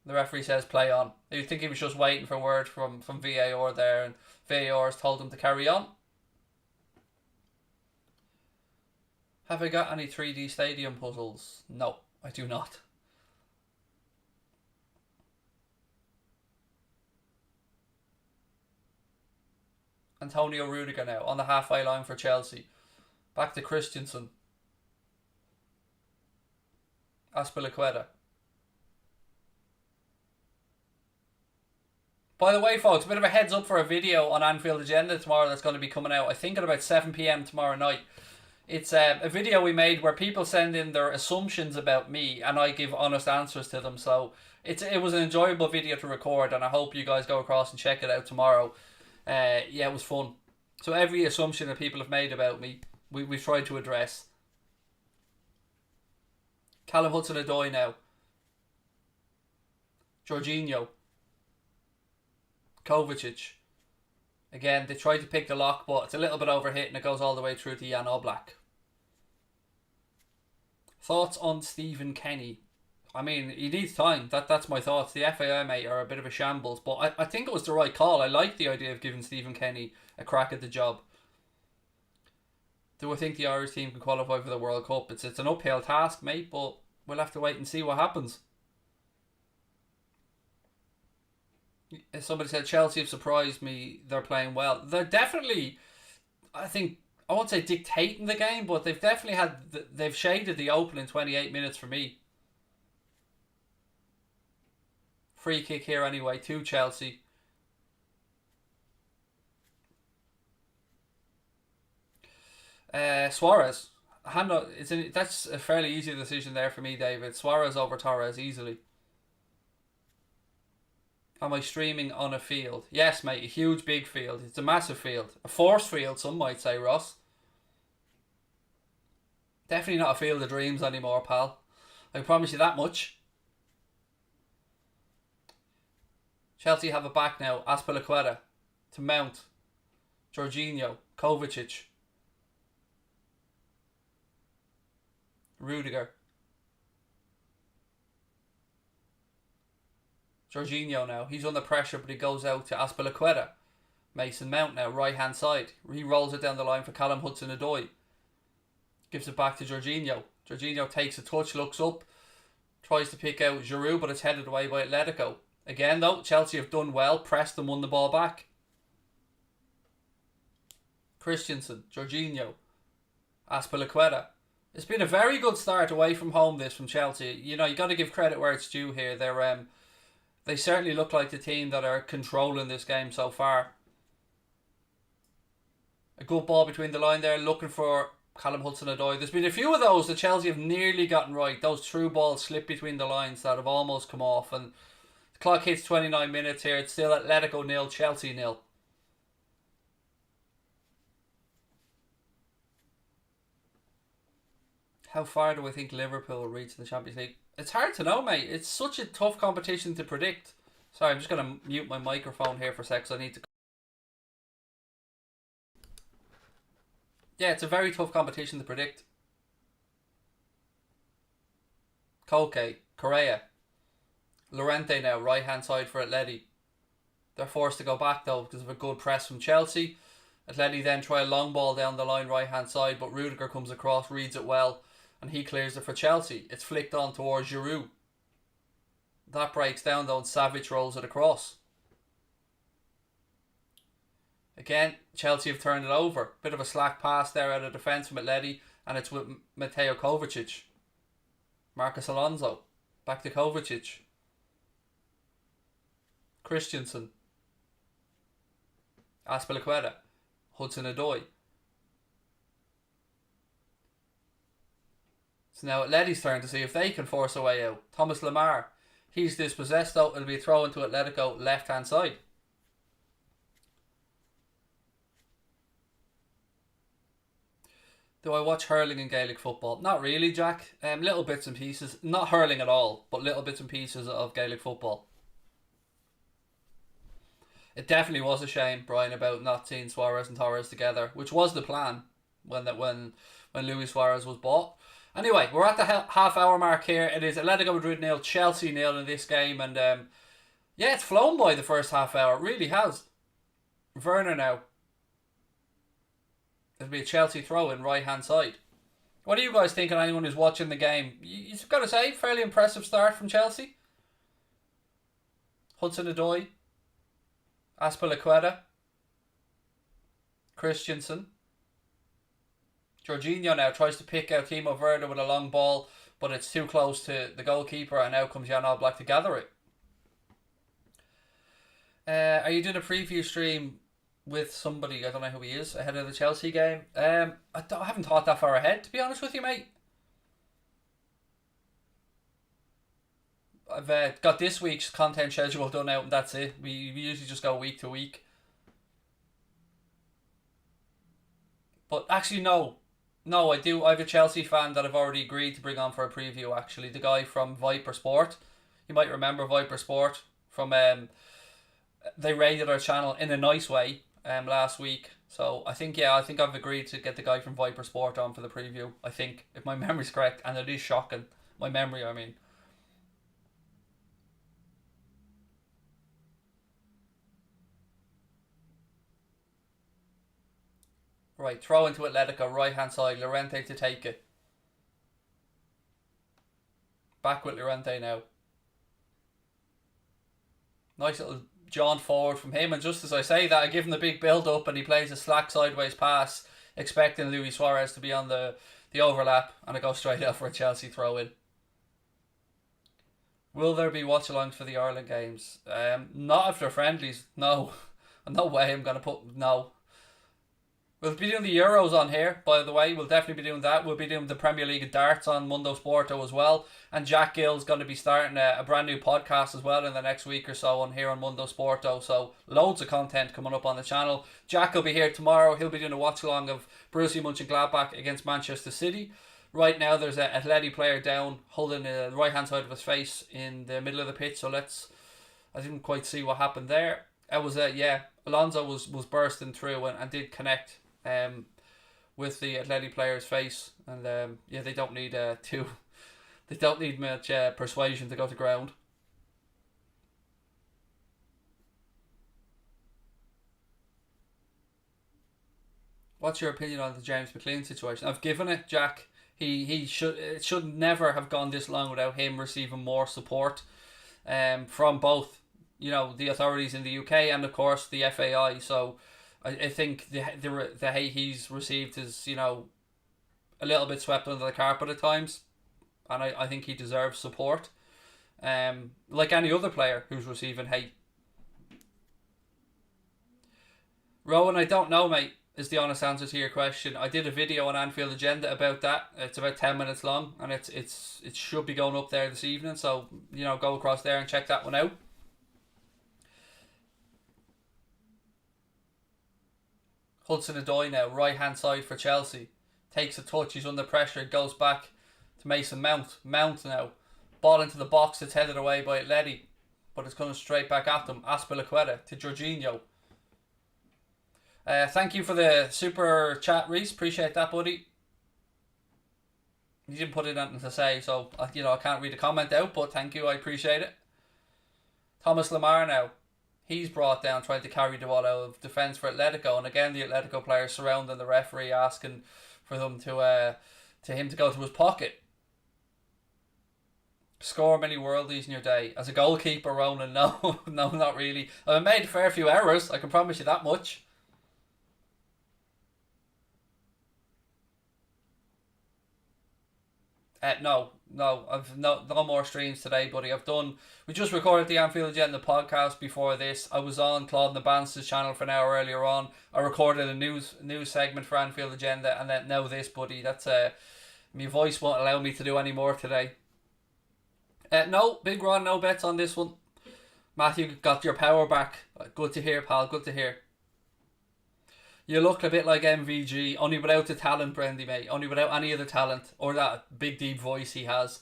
The referee says play on. You think he was just waiting for word from VAR there, and VAR has told him to carry on. Have I got any 3D stadium puzzles? No, I do not. Antonio Rudiger now on the halfway line for Chelsea. Back to Christensen. Azpilicueta. By the way, folks, a bit of a heads up for a video on Anfield Agenda tomorrow that's going to be coming out, I think, at about 7 PM tomorrow night. It's a video we made where people send in their assumptions about me and I give honest answers to them. So it was an enjoyable video to record, and I hope you guys go across and check it out tomorrow. Yeah, it was fun. So every assumption that people have made about me, we've tried to address. Callum Hudson-Odoi now. Jorginho. Kovacic. Again, they tried to pick the lock, but it's a little bit overhit and it goes all the way through to Jan Oblak. Thoughts on Stephen Kenny? I mean, he needs time. That's my thoughts. The FAI, mate, are a bit of a shambles, but I think it was the right call. I like the idea of giving Stephen Kenny a crack at the job. Do I think the Irish team can qualify for the World Cup? It's an uphill task, mate, but we'll have to wait and see what happens. Somebody said Chelsea have surprised me. They're playing well. They're definitely, I think, I won't say dictating the game, but they've definitely they've shaded the opening 28 minutes for me. Free kick here anyway to Chelsea. Suarez. That's a fairly easy decision there for me, David. Suarez over Torres easily. Am I streaming on a field? Yes, mate. A huge, big field. It's a massive field. A force field, some might say, Ross. Definitely not a field of dreams anymore, pal. I can promise you that much. Chelsea have it back now. Azpilicueta to Mount. Jorginho. Kovacic. Rudiger. Jorginho now. He's under pressure, but he goes out to Azpilicueta. Mason Mount now, right hand side. He rolls it down the line for Callum Hudson-Odoi. Gives it back to Jorginho. Jorginho takes a touch, looks up, tries to pick out Giroud, but it's headed away by Atletico. Again though, Chelsea have done well, pressed and won the ball back. Christensen, Jorginho, Azpilicueta. It's been a very good start away from home, this, from Chelsea. You know, you got to give credit where it's due here. They certainly look like the team that are controlling this game so far. A good ball between the line there, looking for Callum Hudson-Odoi. There's been a few of those that Chelsea have nearly gotten right. Those through balls slip between the lines that have almost come off. And the clock hits 29 minutes here. It's still Atletico 0, Chelsea 0. How far do I think Liverpool will reach in the Champions League? It's hard to know, mate. It's such a tough competition to predict. Sorry, I'm just going to mute my microphone here for a sec, so I need to... Yeah, it's a very tough competition to predict. Koke, Correa. Llorente now, right hand side for Atleti. They're forced to go back though because of a good press from Chelsea. Atleti then try a long ball down the line right hand side, but Rudiger comes across, reads it well, and he clears it for Chelsea. It's flicked on towards Giroud. That breaks down though and Savic rolls it across. Again, Chelsea have turned it over. Bit of a slack pass there out of defence from Atleti, and it's with Mateo Kovacic. Marcus Alonso. Back to Kovacic. Christensen. Azpilicueta. Hudson-Odoi. So now Atleti's turn to see if they can force a way out. Thomas Lemar. He's dispossessed though. It'll be a throw into Atletico left hand side. Do I watch hurling in Gaelic football? Not really, Jack. Little bits and pieces. Not hurling at all, but little bits and pieces of Gaelic football. It definitely was a shame, Brian, about not seeing Suarez and Torres together, which was the plan when Luis Suarez was bought. Anyway, we're at the half hour mark here. It is Atletico Madrid 0, Chelsea 0 in this game, and yeah, it's flown by the first half hour. It really has. Werner now. It'll be a Chelsea throw in right hand side. What do you guys think? And anyone who's watching the game, you've got to say, fairly impressive start from Chelsea. Hudson-Odoi, Azpilicueta, Christensen. Jorginho now tries to pick out Timo Werner with a long ball, but it's too close to the goalkeeper, and now comes Jan Oblak to gather it. Are you doing a preview stream with somebody, I don't know who he is, ahead of the Chelsea game? I haven't thought that far ahead, to be honest with you, mate. I've got this week's content schedule done out, and that's it. We usually just go week to week. But actually, no, I do. I have a Chelsea fan that I've already agreed to bring on for a preview, actually. The guy from Viper Sport. You might remember Viper Sport from... they raided our channel in a nice way last week. So I think I've agreed to get the guy from Viper Sport on for the preview. I think, if my memory's correct, and it is shocking. My memory, I mean. Right, throw into Atletico, right hand side, Llorente to take it. Back with Llorente now. Nice little jaunt forward from him, and just as I say that, I give him the big build up and he plays a slack sideways pass, expecting Luis Suarez to be on the overlap, and I go straight out for a Chelsea throw in. Will there be watch-alongs for the Ireland games? Not if they're friendlies, no. No way I'm going to put... No. We'll be doing the Euros on here, by the way. We'll definitely be doing that. We'll be doing the Premier League of Darts on Mundo Sporto as well. And Jack Gill's going to be starting a brand new podcast as well in the next week or so on here on Mundo Sporto. So loads of content coming up on the channel. Jack will be here tomorrow. He'll be doing a watch-along of Borussia Mönchengladbach against Manchester City. Right now there's an Atleti player down, holding the right-hand side of his face in the middle of the pitch. So let's I didn't quite see what happened there. It was Alonso was bursting through and did connect with the Atleti player's face, and they don't need they don't need much persuasion to go to ground. What's your opinion on the James McLean situation? I've given it, Jack. He should it should never have gone this long without him receiving more support from both the authorities in the UK and of course the FAI. So I think the hate he's received is a little bit swept under the carpet at times, and I think he deserves support. Like any other player who's receiving hate. Rowan, I don't know, mate, is the honest answer to your question. I did a video on Anfield Agenda about that. It's about 10 minutes long, and it should be going up there this evening. So go across there and check that one out. Hudson-Odoi now, right hand side for Chelsea, takes a touch. He's under pressure. Goes back to Mason Mount. Mount now, ball into the box. It's headed away by Atleti, but it's coming straight back at them. Azpilicueta to Jorginho. Thank you for the super chat, Reese. Appreciate that, buddy. You didn't put in anything to say, so I can't read the comment out, but thank you, I appreciate it. Thomas Lemar now. He's brought down trying to carry the ball out of defence for Atletico, and again the Atletico players surrounding the referee asking for them to him to go to his pocket. Score many worldies in your day. As a goalkeeper, Ronan, no, not really. I've made a fair few errors, I can promise you that much. No, I've no more streams today, buddy. We just recorded the Anfield Agenda podcast before this. I was on Claude Nabance's channel for an hour earlier on. I recorded a news segment for Anfield Agenda, and then now this, buddy. That's my voice won't allow me to do any more today. No, Big Ron, no bets on this one. Matthew, got your power back. Good to hear, pal. Good to hear. You look a bit like MVG, only without the talent, Brendy, mate. Only without any other talent or that big deep voice he has.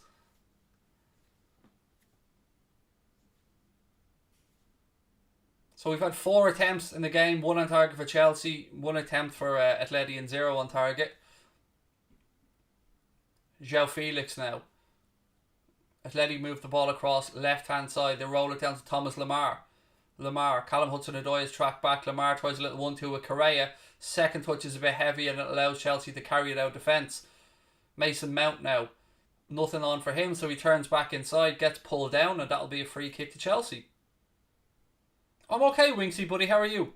So we've had 4 attempts in the game, 1 on target for Chelsea, 1 attempt for Atleti and 0 on target. João Felix now. Atleti move the ball across left hand side. They roll it down to Thomas Lemar. Callum Hudson-Odoi is tracked back. Lemar tries a little 1-2 with Correa. Second touch is a bit heavy and it allows Chelsea to carry it out defence. Mason Mount now. Nothing on for him, so he turns back inside, gets pulled down, and that'll be a free kick to Chelsea. I'm okay, Winksy, buddy. How are you?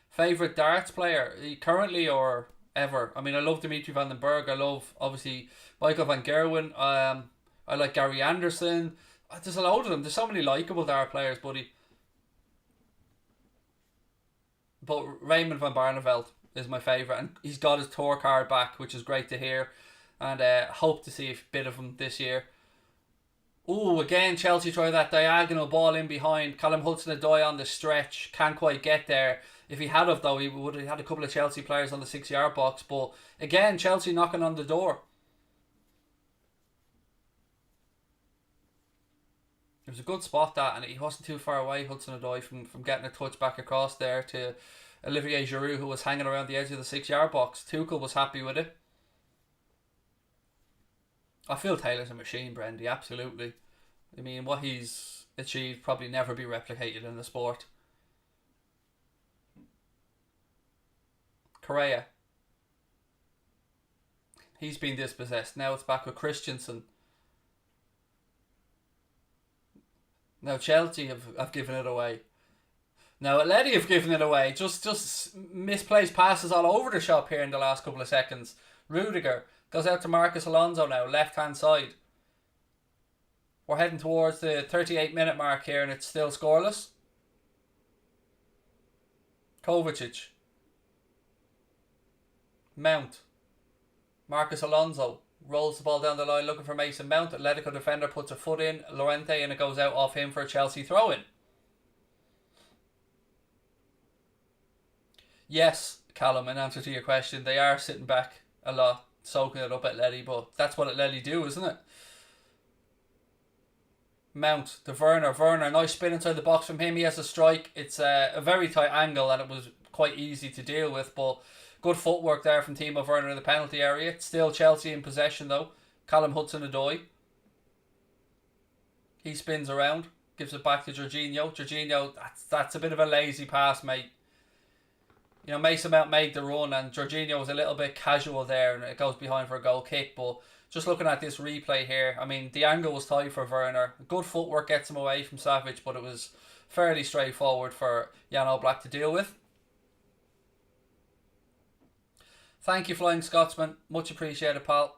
Favourite darts player? Currently or ever? I mean, I love Dimitri van den Berg. I love, obviously, Michael van Gerwen. I like Gary Anderson. There's a load of them. There's so many likeable dart players, buddy. But Raymond van Barneveld is my favourite, and he's got his tour card back, which is great to hear, and hope to see a bit of him this year. Ooh, again Chelsea try that diagonal ball in behind. Callum Hudson-Odoi on the stretch, can't quite get there. If he had have though, he would have had a couple of Chelsea players on the 6-yard box, but again Chelsea knocking on the door. It was a good spot that, and he wasn't too far away, Hudson-Odoi, from getting a touch back across there to Olivier Giroud, who was hanging around the edge of the 6-yard box. Tuchel was happy with it. I feel Taylor's a machine, Brendy, absolutely. I mean, what he's achieved probably never be replicated in the sport. Correa. He's been dispossessed. Now it's back with Christensen. Now Chelsea have given it away. Now Atleti have given it away. Just misplaced passes all over the shop here in the last couple of seconds. Rudiger goes out to Marcus Alonso now, left hand side. We're heading towards the 38-minute mark here and it's still scoreless. Kovacic. Mount. Marcus Alonso rolls the ball down the line looking for Mason Mount. Atletico defender puts a foot in. Llorente, and it goes out off him for a Chelsea throw-in. Yes, Callum, in answer to your question, they are sitting back a lot, soaking it up at Atleti, but that's what Atleti do, isn't it? Mount to Werner. Werner, nice spin inside the box from him. He has a strike. It's a very tight angle and it was quite easy to deal with, but good footwork there from Timo Werner in the penalty area. It's still Chelsea in possession though. Callum Hudson-Odoi. He spins around, gives it back to Jorginho. Jorginho, that's a bit of a lazy pass, mate. You know, Mason Mount made the run and Jorginho was a little bit casual there and it goes behind for a goal kick. But just looking at this replay here, I mean, the angle was tight for Werner. Good footwork gets him away from Savic, but it was fairly straightforward for Jan Oblak to deal with. Thank you, Flying Scotsman. Much appreciated, pal.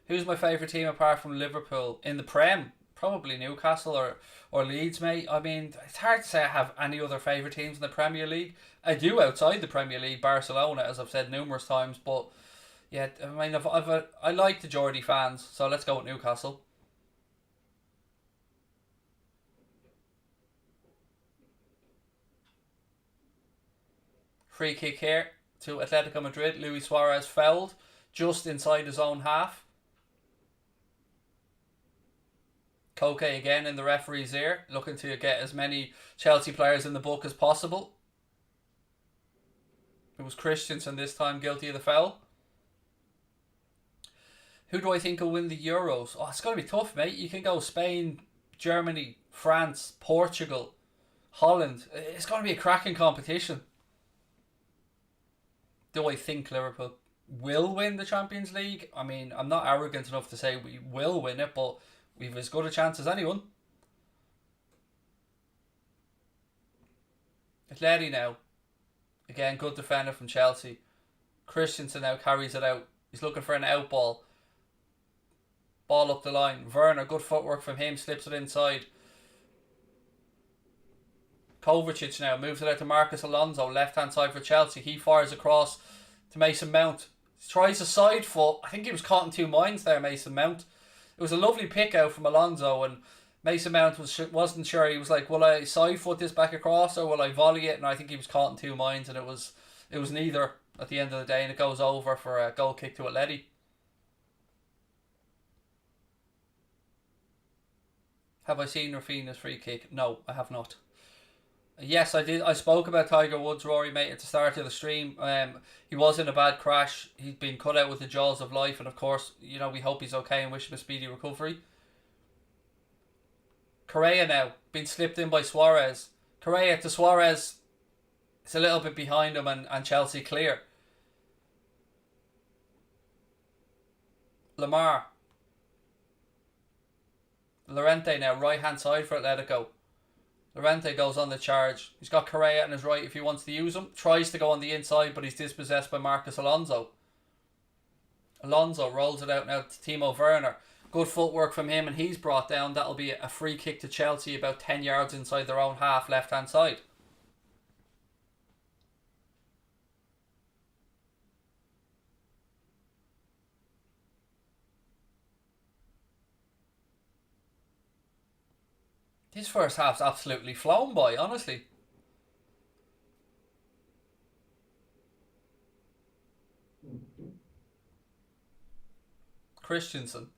Who's my favourite team apart from Liverpool? In the Prem? Probably Newcastle or Leeds, mate. I mean, it's hard to say I have any other favourite teams in the Premier League. I do outside the Premier League, Barcelona, as I've said numerous times. But, yeah, I mean, I like the Geordie fans, so let's go with Newcastle. Free kick here to Atletico Madrid. Luis Suarez fouled just inside his own half. Koke again in the referee's ear, looking to get as many Chelsea players in the book as possible. It was Christensen this time guilty of the foul. Who do I think will win the Euros? Oh, it's going to be tough, mate. You can go Spain, Germany, France, Portugal, Holland. It's going to be a cracking competition. Do I think Liverpool will win the Champions League? I mean, I'm not arrogant enough to say we will win it, but we've as good a chance as anyone. Atleti now. Again, good defender from Chelsea. Christensen now carries it out. He's looking for an out ball. Ball up the line. Werner, good footwork from him. Slips it inside. Kovacic now moves it out to Marcus Alonso. Left hand side for Chelsea. He fires across to Mason Mount. Tries a side foot. I think he was caught in two minds there, Mason Mount. It was a lovely pick out from Alonso and Mason Mount wasn't sure. He was like, will I side foot this back across or will I volley it? And I think he was caught in two minds and it was neither at the end of the day and it goes over for a goal kick to Atleti. Have I seen Rafinha's free kick? No, I have not. Yes, I did. I spoke about Tiger Woods, Rory, mate, at the start of the stream. He was in a bad crash. He's been cut out with the jaws of life, and of course, you know, we hope he's okay and wish him a speedy recovery. Correa now, been slipped in by Suarez. Correa to Suarez. It's a little bit behind him and Chelsea clear. Lamar. Llorente now, right hand side for Atletico. Llorente goes on the charge. He's got Correa on his right if he wants to use him. Tries to go on the inside, but he's dispossessed by Marcus Alonso. Alonso rolls it out now to Timo Werner. Good footwork from him and he's brought down. That'll be a free kick to Chelsea about 10 yards inside their own half, left hand side. This first half's absolutely flown by, honestly. Christensen.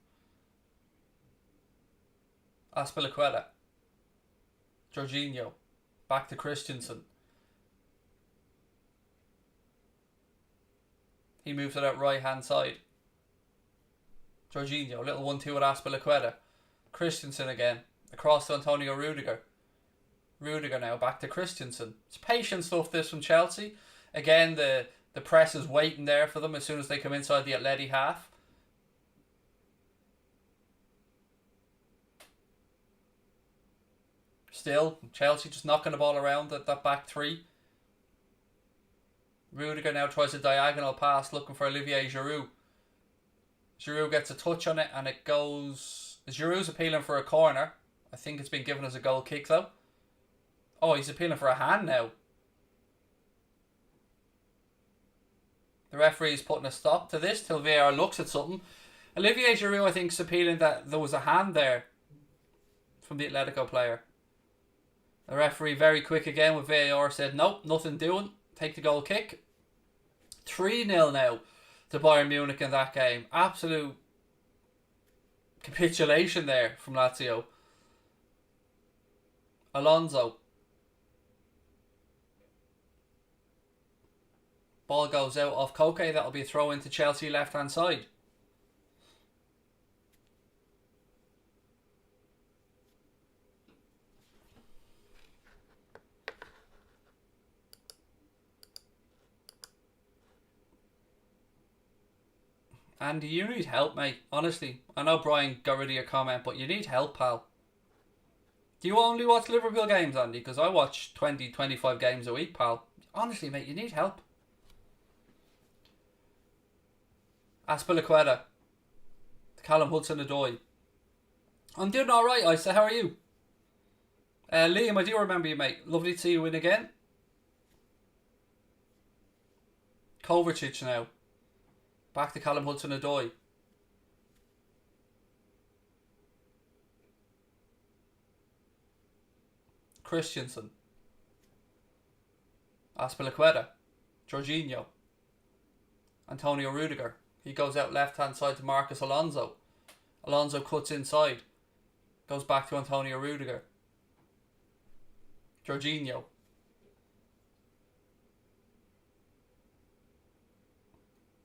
Azpilicueta. Jorginho. Back to Christensen. He moves it out right hand side. Jorginho, little 1-2 with Azpilicueta. Christensen again. Across to Antonio Rudiger. Rudiger now back to Christensen. It's patient stuff this from Chelsea. Again, the press is waiting there for them as soon as they come inside the Atleti half. Still, Chelsea just knocking the ball around at that back three. Rudiger now tries a diagonal pass looking for Olivier Giroud. Giroud gets a touch on it and it goes... Giroud's appealing for a corner. I think it's been given as a goal kick though. Oh, he's appealing for a hand now. The referee's putting a stop to this till VAR looks at something. Olivier Giroud, I think, is appealing that there was a hand there from the Atletico player. The referee, very quick again with VAR, said nope, nothing doing. Take the goal kick. 3-0 now to Bayern Munich in that game. Absolute Capitulation there from Lazio. Alonso. Ball goes out off Koke. That'll be a throw into Chelsea left hand side. Andy, you need help, mate. Honestly, I know Brian got rid of your comment, but you need help, pal. Do you only watch Liverpool games, Andy? Because I watch 20, 25 games a week, pal. Honestly, mate, you need help. Aspilicueta. Callum Hudson-Odoi. I'm doing alright, I say. How are you? Liam, I do remember you, mate. Lovely to see you win again. Kovacic now. Back to Callum Hudson-Odoi. Christensen. Aspilicueta. Jorginho. Antonio Rudiger. He goes out left hand side to Marcus Alonso. Alonso cuts inside. Goes back to Antonio Rudiger. Jorginho.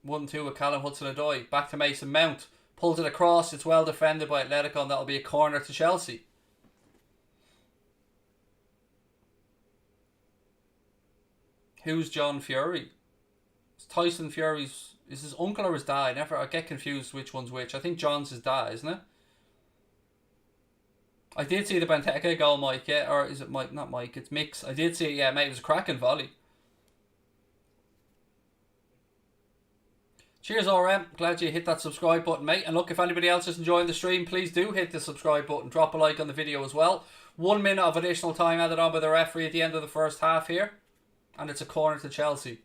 1-2 with Callum Hudson-Odoi. Back to Mason Mount. Pulls it across. It's well defended by Atletico, and that'll be a corner to Chelsea. Who's John Fury? It's Tyson Fury's... Is his uncle or his dad? I get confused which one's which. I think John's his dad, isn't it? I did see the Benteke goal, Mike, yeah. Or is it Mike? Not Mike, it's Mix. I did see it, yeah, mate. It was a cracking volley. Cheers, RM. Glad you hit that subscribe button, mate. And look, if anybody else is enjoying the stream, please do hit the subscribe button. Drop a like on the video as well. 1 minute of additional time added on by the referee at the end of the first half here. And it's a corner to Chelsea.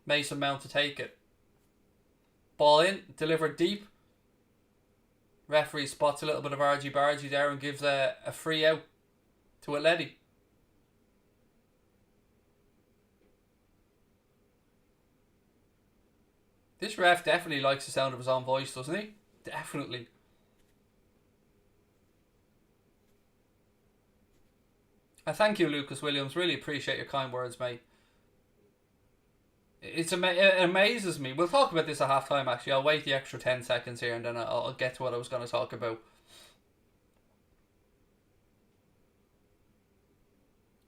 Mason Mount to take it. Ball in, delivered deep. Referee spots a little bit of argy-bargy there and gives a free out to Atleti. This ref definitely likes the sound of his own voice, doesn't he? Definitely. Thank you, Lucas Williams. Really appreciate your kind words, mate. It amazes me. We'll talk about this at half time, actually. I'll wait the extra 10 seconds here and then I'll get to what I was going to talk about.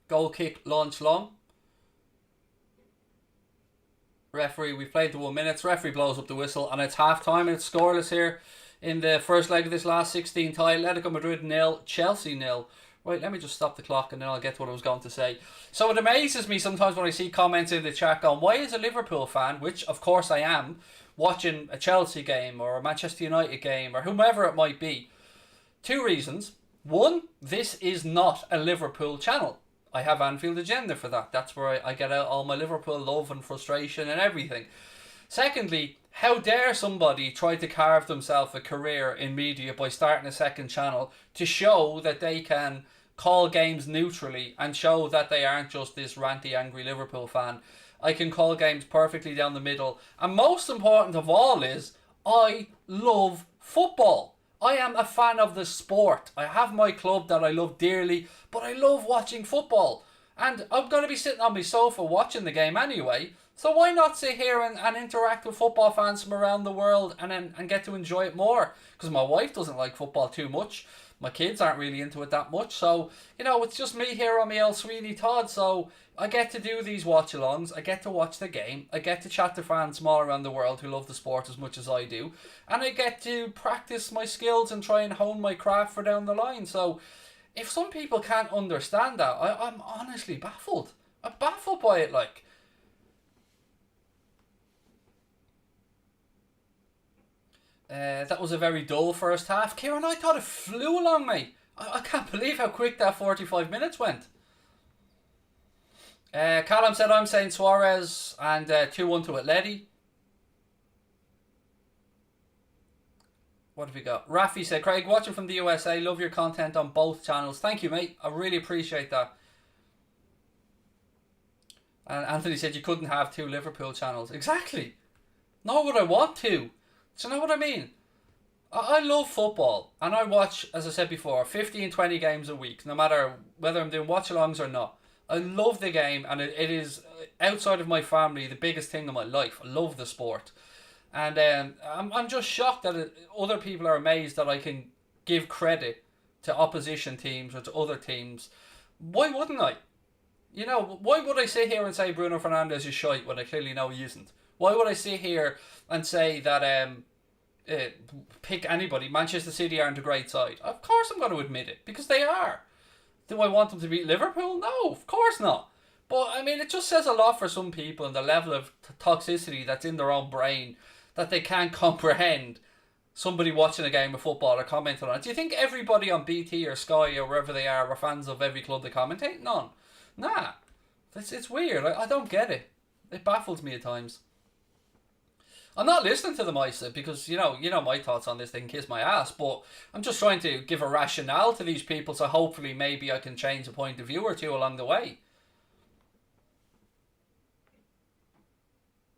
Goal kick, launch long. Referee, we've played the 1 minute. Referee blows up the whistle and it's half time and it's scoreless here in the first leg of this last 16 tie. Atletico Madrid 0, Chelsea 0. Right, let me just stop the clock and then I'll get to what I was going to say. So it amazes me sometimes when I see comments in the chat going, why is a Liverpool fan, which of course I am, watching a Chelsea game or a Manchester United game or whomever it might be? 2 reasons. 1, this is not a Liverpool channel. I have Anfield Agenda for that. That's where I get out all my Liverpool love and frustration and everything. Secondly, how dare somebody try to carve themselves a career in media by starting a second channel to show that they can call games neutrally and show that they aren't just this ranty, angry Liverpool fan. I can call games perfectly down the middle. And most important of all is, I love football. I am a fan of the sport. I have my club that I love dearly, but I love watching football. And I'm going to be sitting on my sofa watching the game anyway. So why not sit here and interact with football fans from around the world and get to enjoy it more? Because my wife doesn't like football too much. My kids aren't really into it that much. So, you know, it's just me here on my old Sweeney Todd. So I get to do these watch-alongs. I get to watch the game. I get to chat to fans from all around the world who love the sport as much as I do. And I get to practice my skills and try and hone my craft for down the line. So if some people can't understand that, I'm honestly baffled. I'm baffled by it, like. That was a very dull first half. Kieran, I thought it flew along, mate. I can't believe how quick that 45 minutes went. Callum said I'm saying Suarez and 2-1 to Atleti. What have we got? Rafi said, Craig, watching from the USA. Love your content on both channels. Thank you, mate. I really appreciate that. And Anthony said you couldn't have 2 Liverpool channels. Exactly. Nor would I want to. Do you know what I mean? I love football, and I watch, as I said before, 15, 20 games a week, no matter whether I'm doing watch-alongs or not. I love the game, and it is, outside of my family, the biggest thing in my life. I love the sport. And I'm just shocked that other people are amazed that I can give credit to opposition teams or to other teams. Why wouldn't I? Why would I sit here and say Bruno Fernandes is shite when I clearly know he isn't? Why would I sit here and say that uh, pick anybody? Manchester City aren't a great side. Of course I'm going to admit it, because they are. Do I want them to beat Liverpool? No, of course not. But I mean, it just says a lot for some people and the level of toxicity that's in their own brain that they can't comprehend somebody watching a game of football or commenting on it. Do you think everybody on BT or Sky or wherever they are fans of every club they commentate? None. Nah. It's weird. I don't get it. It baffles me at times. I'm not listening to them, I said, because you know my thoughts on this. They can kiss my ass, but I'm just trying to give a rationale to these people, so hopefully maybe I can change a point of view or two along the way.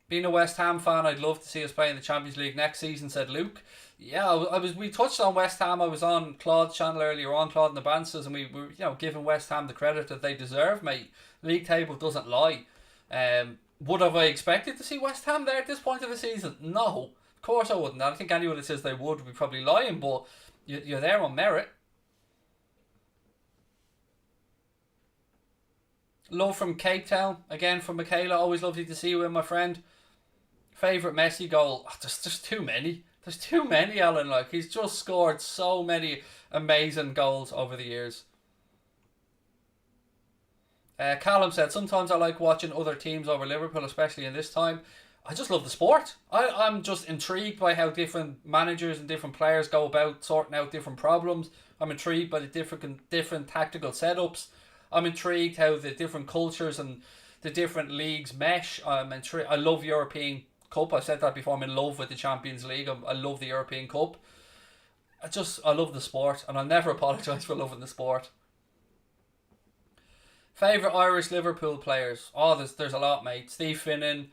Being a West Ham fan, I'd love to see us play in the Champions League next season, said Luke. Yeah, I was. We touched on West Ham. I was on Claude's channel earlier on, Claude and the Bansas, and we were, giving West Ham the credit that they deserve, mate. League table doesn't lie. Would have I expected to see West Ham there at this point of the season? No, of course I wouldn't. I think anyone that says they would be probably lying, but you're there on merit. Love from Cape Town, again from Michaela. Always lovely to see you in, my friend. Favourite Messi goal? Oh, there's too many. There's too many, Alan. Like, he's just scored so many amazing goals over the years. Callum said, sometimes I like watching other teams over Liverpool, especially in this time. I just love the sport. I'm just intrigued by how different managers and different players go about sorting out different problems. I'm intrigued by the different tactical setups. I'm intrigued how the different cultures and the different leagues mesh. I love European Cup. I said that before. I'm in love with the Champions League. I love the European Cup. I love the sport, and I'll never apologise for loving the sport. Favourite Irish Liverpool players? Oh, there's a lot, mate. Steve Finnan,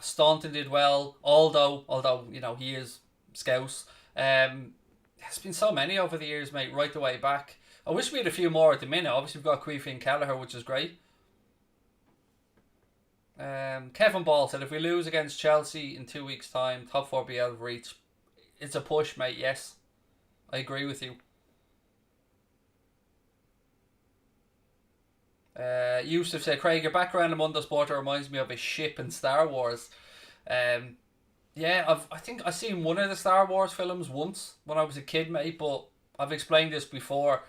Staunton did well. Although he is Scouse. There's been so many over the years, mate. Right the way back. I wish we had a few more at the minute. Obviously, we've got Queefy and Kelleher, which is great. Kevin Ball said, if we lose against Chelsea in 2 weeks' time, top four be out of reach. It's a push, mate. Yes, I agree with you. Yusuf said, Craig, your background in Mundo Sport reminds me of a ship in Star Wars. Yeah, I think I seen one of the Star Wars films once when I was a kid, mate. But I've explained this before.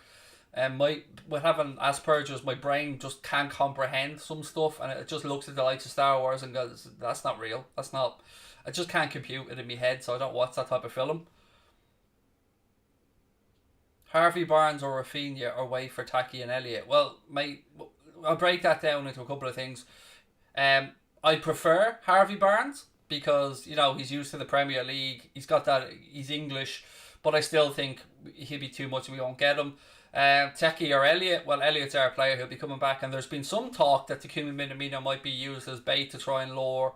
With having Asperger's, my brain just can't comprehend some stuff, and it just looks at the likes of Star Wars and goes, "That's not real. That's not." I just can't compute it in my head, so I don't watch that type of film. Harvey Barnes or Rafinha, or wait for Taki and Elliott. Well, mate, I'll break that down into a couple of things. I prefer Harvey Barnes because he's used to the Premier League. He's got that. He's English, but I still think he'll be too much and we won't get him. Teki or Elliott? Well, Elliott's our player. He'll be coming back, and there's been some talk that Takumi Minamino might be used as bait to try and lure.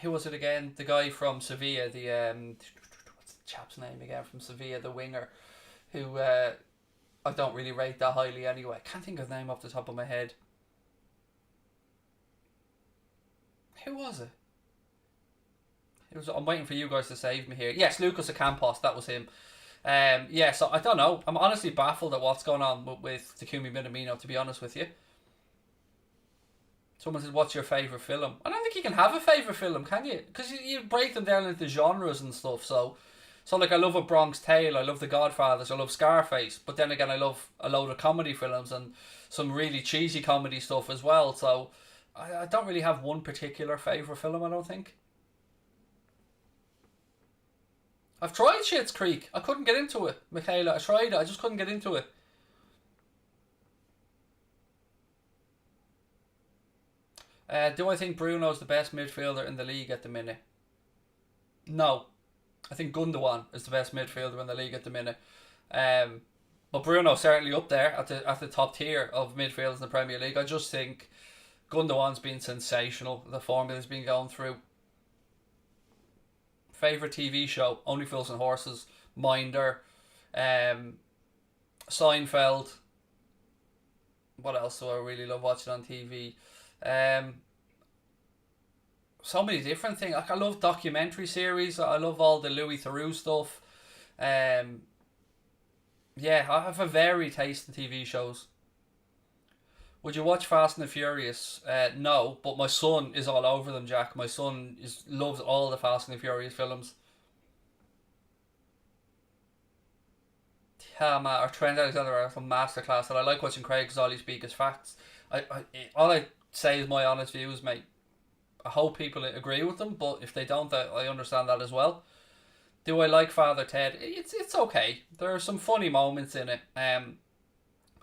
Who was it again? The guy from Sevilla. What's the chap's name again from Sevilla? The winger, who I don't really rate that highly anyway. I can't think of his name off the top of my head. Who was it? I'm waiting for you guys to save me here. Yes, Lucas Ocampos. That was him. Yeah, so I don't know. I'm honestly baffled at what's going on with Takumi Minamino, to be honest with you. Someone says, what's your favourite film? I don't think you can have a favourite film, can you? Because you break them down into genres and stuff. So like, I love A Bronx Tale, I love The Godfathers, I love Scarface. But then again, I love a load of comedy films and some really cheesy comedy stuff as well. So I don't really have one particular favourite film, I don't think. I've tried Schitt's Creek. I couldn't get into it, Michaela. I tried it. I just couldn't get into it. Do I think Bruno's the best midfielder in the league at the minute? No. I think Gundogan is the best midfielder in the league at the minute. But Bruno's certainly up there at the top tier of midfielders in the Premier League. I just think Gundogan's been sensational. The form that he's been going through. Favorite TV show? Only Fools and Horses, Minder, Seinfeld. What else do I really love watching on TV? Um, so many different things. Like I love documentary series. I love all the Louis Theroux stuff. Um, yeah, I have a varied taste in TV shows. Would you watch Fast and the Furious? No, but my son is all over them, Jack. My son loves all the Fast and the Furious films. Yeah, man, or Trent Alexander are from masterclass, and I like watching Craig because all he speaks is facts. All I say is my honest views, mate. I hope people agree with them, but if they don't, I understand that as well. Do I like Father Ted? It's okay. There are some funny moments in it.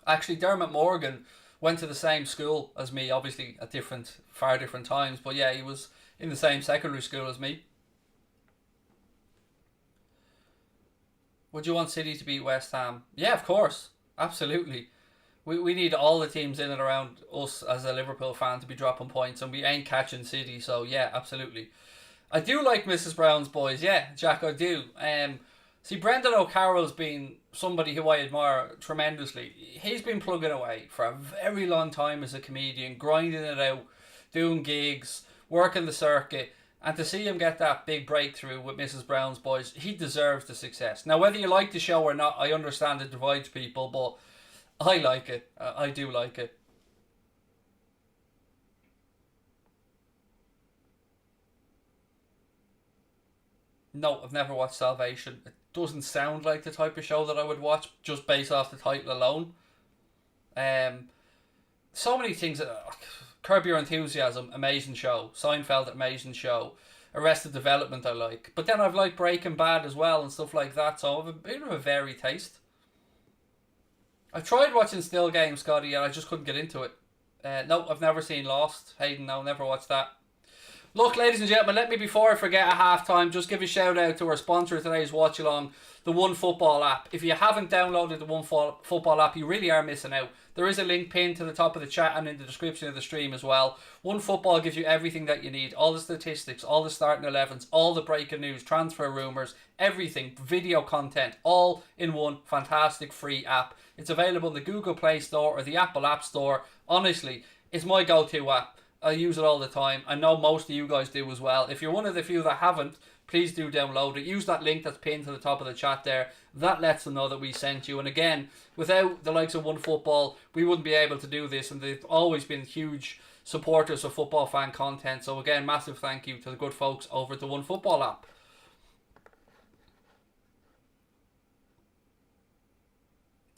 Actually, Dermot Morgan went to the same school as me, obviously at far different times, but yeah, he was in the same secondary school as me. Would you want City to beat West Ham? Yeah, of course. Absolutely. We need all the teams in and around us as a Liverpool fan to be dropping points, and we ain't catching City, so yeah, absolutely. I do like Mrs. Brown's Boys, yeah, Jack, I do. See, Brendan O'Carroll's been somebody who I admire tremendously. He's been plugging away for a very long time as a comedian, grinding it out, doing gigs, working the circuit, and to see him get that big breakthrough with Mrs. Brown's Boys, he deserves the success. Now, whether you like the show or not, I understand it divides people, but I like it. I do like it. No, I've never watched Salvation. It doesn't sound like the type of show that I would watch just based off the title alone. Um, so many things. Curb Your Enthusiasm, amazing show. Seinfeld, amazing show. Arrested Development, I like. But then I've liked Breaking Bad as well and stuff like that. So I've a bit of a varied taste. I tried watching Still Game, Scotty, and I just couldn't get into it. No, I've never seen Lost. Hayden, no, never watched that. Look, ladies and gentlemen, let me, before I forget at half time, just give a shout out to our sponsor of today's watch along, the One Football app. If you haven't downloaded the One Football app, you really are missing out. There is a link pinned to the top of the chat and in the description of the stream as well. One Football gives you everything that you need. All the statistics, all the starting 11s, all the breaking news, transfer rumours, everything, video content, all in one fantastic free app. It's available in the Google Play Store or the Apple App Store. Honestly, it's my go-to app. I use it all the time. I know most of you guys do as well. If you're one of the few that haven't, please do download it. Use that link that's pinned to the top of the chat there. That lets them know that we sent you. And again, without the likes of One Football, we wouldn't be able to do this. And they've always been huge supporters of football fan content. So again, massive thank you to the good folks over at the One Football app.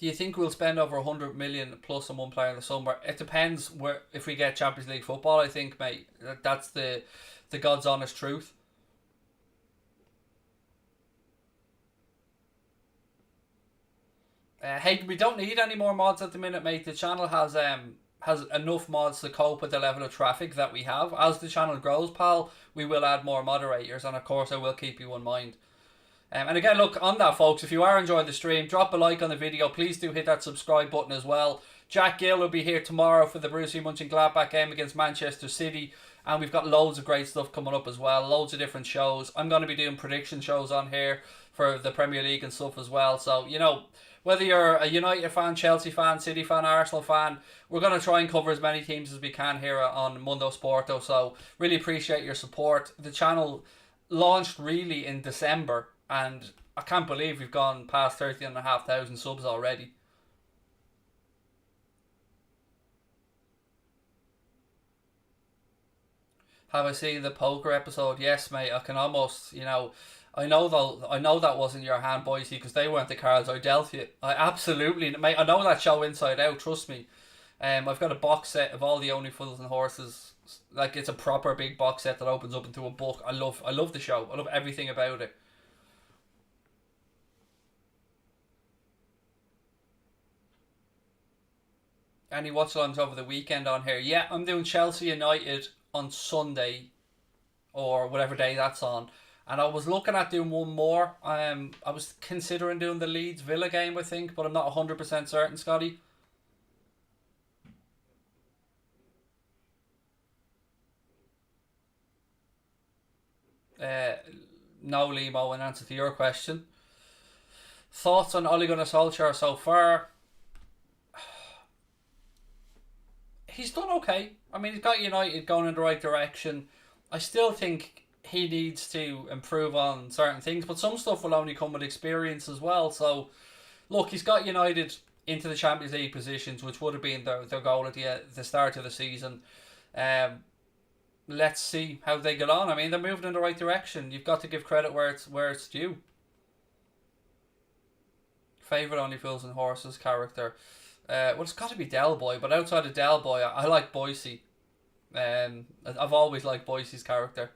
Do you think we'll spend over 100 million plus on one player in the summer? It depends where if we get Champions League football. I think, mate, that's the God's honest truth. Hey, we don't need any more mods at the minute, mate. The channel has enough mods to cope with the level of traffic that we have. As the channel grows, pal, we will add more moderators, and of course, I will keep you in mind. And again, look, on that, folks, if you are enjoying the stream, drop a like on the video. Please do hit that subscribe button as well. Jack Gill will be here tomorrow for the Borussia Mönchengladbach game against Manchester City. And we've got loads of great stuff coming up as well. Loads of different shows. I'm going to be doing prediction shows on here for the Premier League and stuff as well. So, you know, whether you're a United fan, Chelsea fan, City fan, Arsenal fan, we're going to try and cover as many teams as we can here on Mundo Sporto. So, really appreciate your support. The channel launched really in December. And I can't believe we've gone past 30,500 subs already. Have I seen the poker episode? Yes, mate. I can almost, I know though. I know that wasn't your hand, Boise, because they weren't the cards I dealt you. I absolutely, mate. I know that show inside out. Trust me. I've got a box set of all the Only Fools and Horses. Like it's a proper big box set that opens up into a book. I love the show. I love everything about it. Any watch alongs over the weekend on here? Yeah, I'm doing Chelsea United on Sunday or whatever day that's on. And I was looking at doing one more. I was considering doing the Leeds Villa game, I think, but I'm not 100% certain, Scotty. Uh, No, Limo, in answer to your question. Thoughts on Ole Gunnar Solskjaer so far? He's done okay. I mean, he's got United going in the right direction. I still think he needs to improve on certain things, but some stuff will only come with experience as well. So, look, he's got United into the Champions League positions, which would have been their goal at the start of the season. Let's see how they get on. I mean, they're moving in the right direction. You've got to give credit where it's due. Favourite Only Fools and Horses character. Well, it's got to be Del Boy, but outside of Del Boy, I like Boise. I've always liked Boise's character.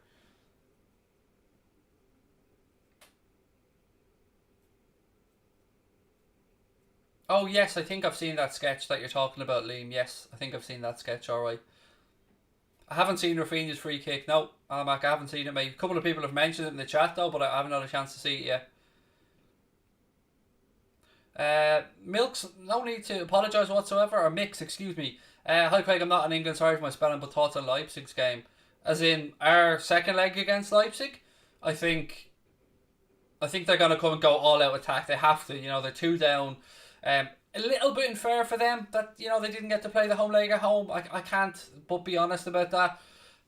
Oh yes, I think I've seen that sketch that you're talking about, Liam. Yes, I think I've seen that sketch. All right. I haven't seen Rafinha's free kick. No, Mac, I haven't seen it, mate. A couple of people have mentioned it in the chat though, but I haven't had a chance to see it yet. Milks, no need to apologise whatsoever, or Mix, excuse me. Hi Craig, I'm not in England, sorry for my spelling, but thoughts on Leipzig's game. As in, our second leg against Leipzig, I think they're going to come and go all out attack. They have to, they're 2 down. A little bit unfair for them that, they didn't get to play the home leg at home. I can't but be honest about that.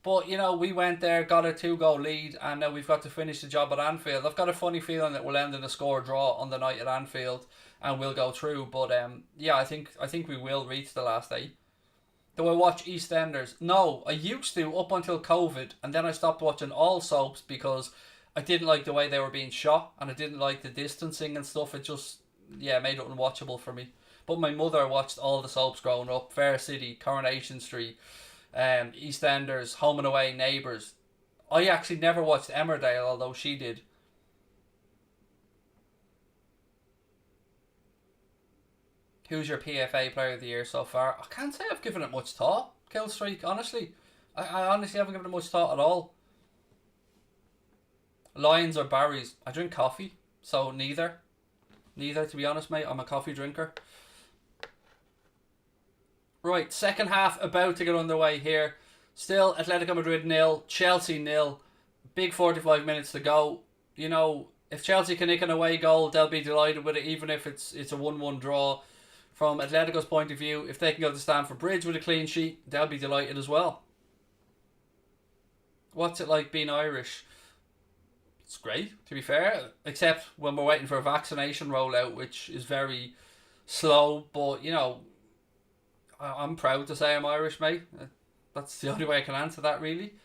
But, we went there, got a 2-goal lead, and now we've got to finish the job at Anfield. I've got a funny feeling that we'll end in a score draw on the night at Anfield, and we'll go through. But, yeah, I think we will reach the last 8. Do I watch EastEnders? No, I used to up until COVID, and then I stopped watching all soaps because I didn't like the way they were being shot, and I didn't like the distancing and stuff. It just, made it unwatchable for me. But my mother watched all the soaps growing up. Fair City, Coronation Street, EastEnders, Home and Away, Neighbours. I actually never watched Emmerdale, although she did. Who's your PFA player of the year so far? I can't say I've given it much thought, Killstreak, honestly. I honestly haven't given it much thought at all. Lions or Barry's? I drink coffee, so neither. Neither, to be honest, mate. I'm a coffee drinker. Right, second half about to get underway here. Still Atletico Madrid 0, Chelsea 0. Big 45 minutes to go. If Chelsea can nick an away goal, they'll be delighted with it, even if it's a 1-1 draw. From Atletico's point of view, if they can go to Stamford Bridge with a clean sheet, they'll be delighted as well. What's it like being Irish? It's great, to be fair, except when we're waiting for a vaccination rollout, which is very slow. But, I'm proud to say I'm Irish, mate. That's the only way I can answer that, really.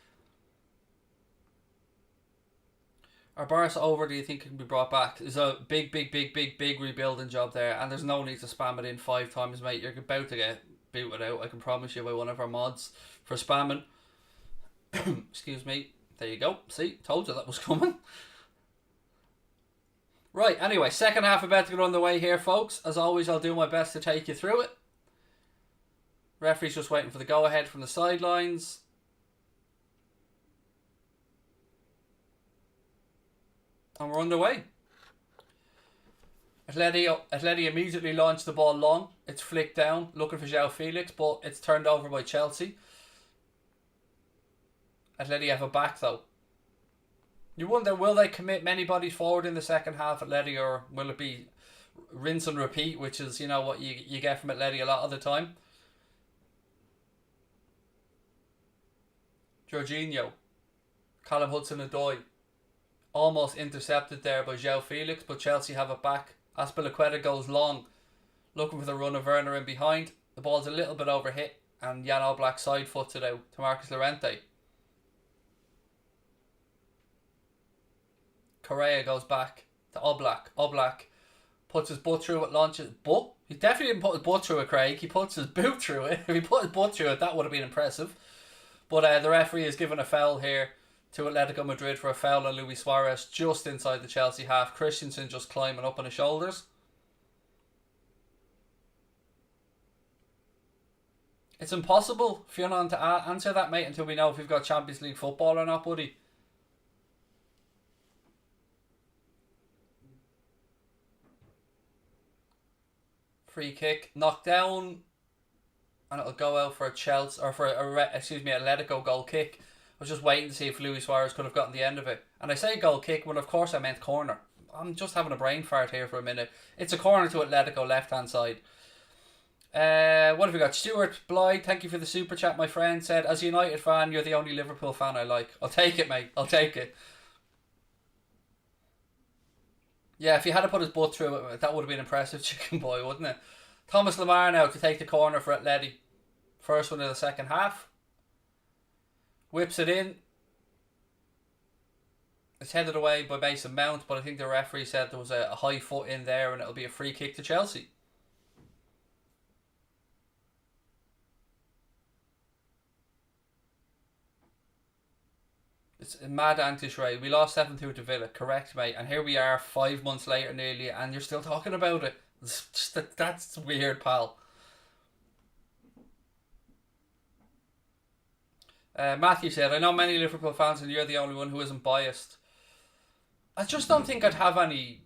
Are Barca over, do you think it can be brought back? There's a big rebuilding job there, and there's no need to spam it in 5 times, mate. You're about to get booted out, I can promise you, by one of our mods for spamming. Excuse me. There you go. See, told you that was coming. Right, anyway, second half about to get on the way here, folks. As always, I'll do my best to take you through it. Referee's just waiting for the go-ahead from the sidelines. And we're underway. Atleti immediately launched the ball long. It's flicked down, looking for João Felix, but it's turned over by Chelsea. Atleti have a back though. You wonder, will they commit many bodies forward in the second half, Atleti, or will it be rinse and repeat, which is, what you get from Atleti a lot of the time? Jorginho, Callum Hudson-Odoi, almost intercepted there by João Felix, but Chelsea have it back. Azpilicueta goes long, looking for the run of Werner in behind. The ball's a little bit overhit, and Jan Oblak side-foots it out to Marcus Llorente. Correa goes back to Oblak. Oblak puts his butt through it, launches. But he definitely didn't put his butt through it, Craig. He puts his boot through it. If he put his butt through it, that would have been impressive. But the referee has given a foul here to Atletico Madrid for a foul on Luis Suarez just inside the Chelsea half. Christensen just climbing up on his shoulders. It's impossible, Fionn, to answer that, mate, until we know if we've got Champions League football or not, buddy. Free kick, knocked down, and it'll go out for a Chelsea, or for a Atletico goal kick. I was just waiting to see if Luis Suarez could have gotten the end of it. And I say goal kick, but of course I meant corner. I'm just having a brain fart here for a minute. It's a corner to Atletico, left-hand side. What have we got? Stuart Blythe, thank you for the super chat, my friend. Said, as a United fan, you're the only Liverpool fan I like. I'll take it, mate. I'll take it. Yeah, if he had to put his butt through it, that would have been impressive, chicken boy, wouldn't it? Thomas Lemar now to take the corner for Atleti. First one of the second half. Whips it in. It's headed away by Mason Mount, but I think the referee said there was a high foot in there and it'll be a free kick to Chelsea. It's a mad antish, Ray. We lost 7-2 to Villa, correct, mate? And here we are 5 months later nearly, and you're still talking about it. It's just, that's weird, pal. Matthew said, I know many Liverpool fans and you're the only one who isn't biased. I just don't think I'd have any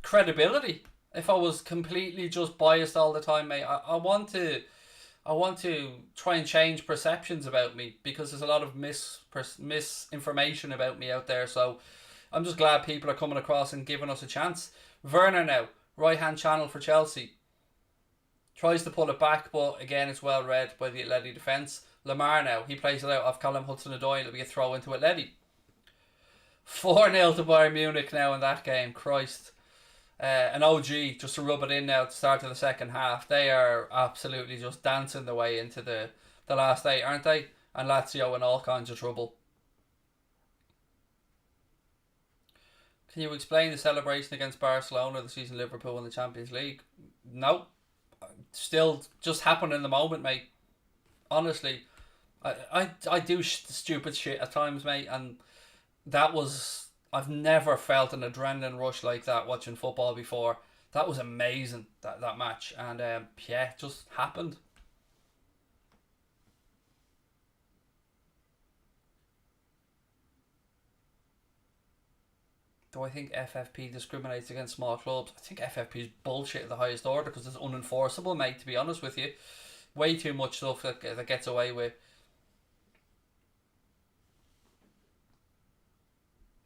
credibility if I was completely just biased all the time, mate. I want to try and change perceptions about me because there's a lot of misinformation about me out there. So I'm just glad people are coming across and giving us a chance. Werner now, right hand channel for Chelsea. Tries to pull it back, but again it's well read by the Atleti defence. Lamar now, he plays it out off Callum Hudson-Odoi. It'll be a throw into Atleti. 4-0 to Bayern Munich now in that game. Christ. An OG, just to rub it in now at the start of the second half. They are absolutely just dancing their way into the last 8, aren't they? And Lazio in all kinds of trouble. Can you explain the celebration against Barcelona the season Liverpool won the Champions League? No. Still just happened in the moment, mate. Honestly, I do stupid shit at times, mate, and that was, I've never felt an adrenaline rush like that watching football before. That was amazing, that match, and yeah, it just happened. Do I think FFP discriminates against small clubs? I think FFP is bullshit at the highest order because it's unenforceable, mate, to be honest with you. Way too much stuff that gets away with.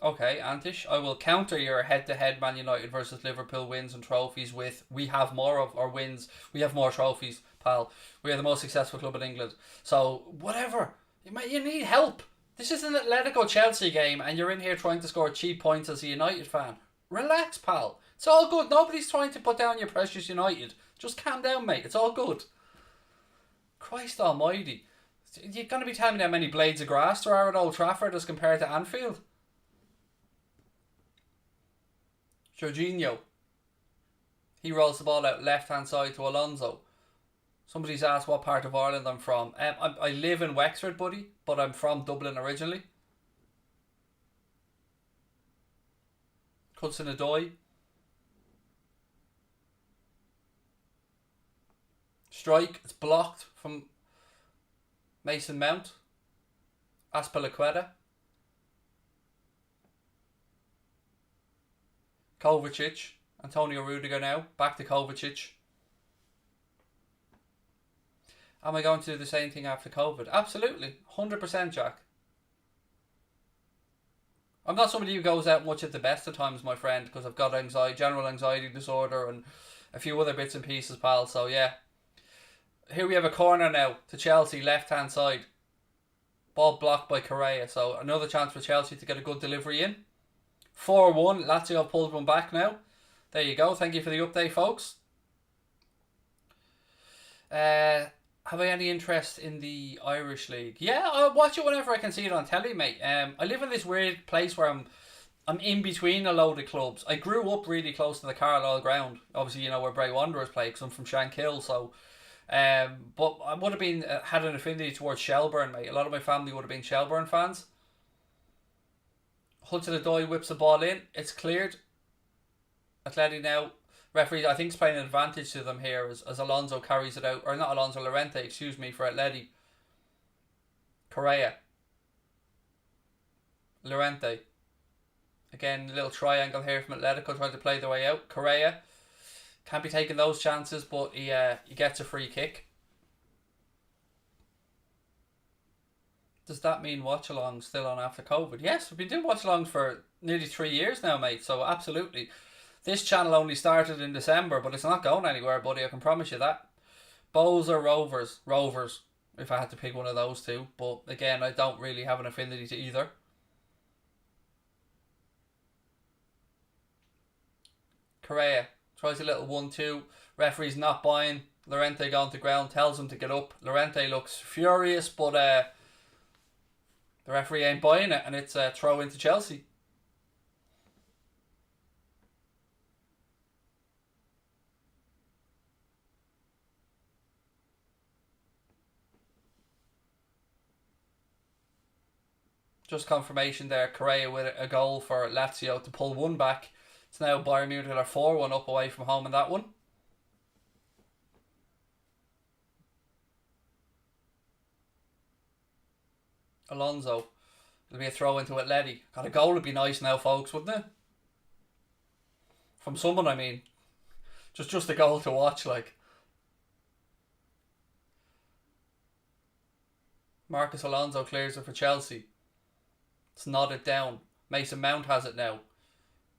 Okay, Antish, I will counter your head-to-head Man United versus Liverpool wins and trophies with we have more of our wins, we have more trophies, pal. We are the most successful club in England. So, whatever. You need help. This is an Atletico Chelsea game and you're in here trying to score cheap points as a United fan. Relax, pal. It's all good. Nobody's trying to put down your precious United. Just calm down, mate. It's all good. Christ almighty. You're going to be telling me how many blades of grass there are at Old Trafford as compared to Anfield? Jorginho. He rolls the ball out left-hand side to Alonso. Somebody's asked what part of Ireland I'm from. I live in Wexford, buddy, but I'm from Dublin originally. Hudson-Odoi. Strike. It's blocked from Mason Mount. Azpilicueta. Kovacic. Antonio Rudiger now. Back to Kovacic. Am I going to do the same thing after COVID? Absolutely. 100%, Jack. I'm not somebody who goes out much at the best of times, my friend, because I've got general anxiety disorder and a few other bits and pieces, pal. So, yeah. Here we have a corner now to Chelsea, left-hand side. Ball blocked by Correa. So, another chance for Chelsea to get a good delivery in. 4-1. Lazio pulled one back now. There you go. Thank you for the update, folks. Have I any interest in the Irish League? Yeah, I'll watch it whenever I can see it on telly, mate. I live in this weird place where I'm in between a load of clubs. I grew up really close to the Carlisle ground. Obviously, you know where Bray Wanderers play because I'm from Shankill. So, but I would have been had an affinity towards Shelbourne, mate. A lot of my family would have been Shelbourne fans. Hudson-Odoi whips the ball in. It's cleared. Atleti now. Referee, I think, is playing an advantage to them here as Alonso carries it out. Or not Alonso, Llorente, excuse me, for Atleti. Correa. Llorente. Again, a little triangle here from Atletico trying to play their way out. Correa. Can't be taking those chances, but he gets a free kick. Does that mean watch-alongs still on after COVID? Yes, we've been doing watch-alongs for nearly 3 years now, mate. So absolutely. This channel only started in December, but it's not going anywhere, buddy. I can promise you that. Bowls or Rovers? Rovers, if I had to pick one of those two. But again, I don't really have an affinity to either. Correa tries a little 1-2. Referee's not buying. Llorente going to ground, tells him to get up. Llorente looks furious, but the referee ain't buying it, and it's a throw into Chelsea. Just confirmation there. Correa with a goal for Lazio to pull one back. It's now Bayern Munich are 4-1 up away from home in that one. Alonso. It'll be a throw into Atleti. Got a goal would be nice now, folks, wouldn't it? From someone, I mean. Just a goal to watch, like. Marcus Alonso clears it for Chelsea. It's nodded down. Mason Mount has it now.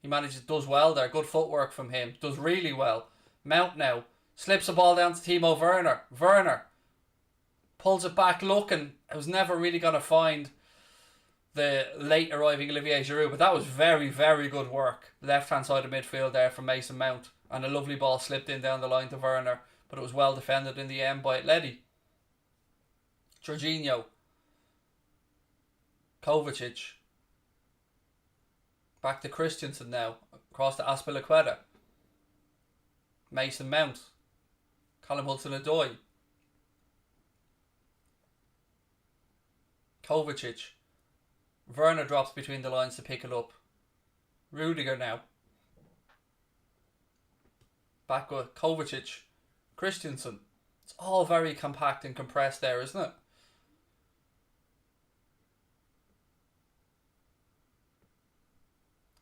He does well there. Good footwork from him. Does really well. Mount now. Slips the ball down to Timo Werner. Werner pulls it back looking. I was never really going to find the late arriving Olivier Giroud, but that was very, very good work. Left hand side of midfield there from Mason Mount. And a lovely ball slipped in down the line to Werner, but it was well defended in the end by Atleti. Jorginho. Kovacic. Back to Christensen now. Across to Azpilicueta. Mason Mount. Callum Hudson-Odoi. Kovacic. Werner drops between the lines to pick it up. Rudiger now. Back with Kovacic. Christensen. It's all very compact and compressed there, isn't it?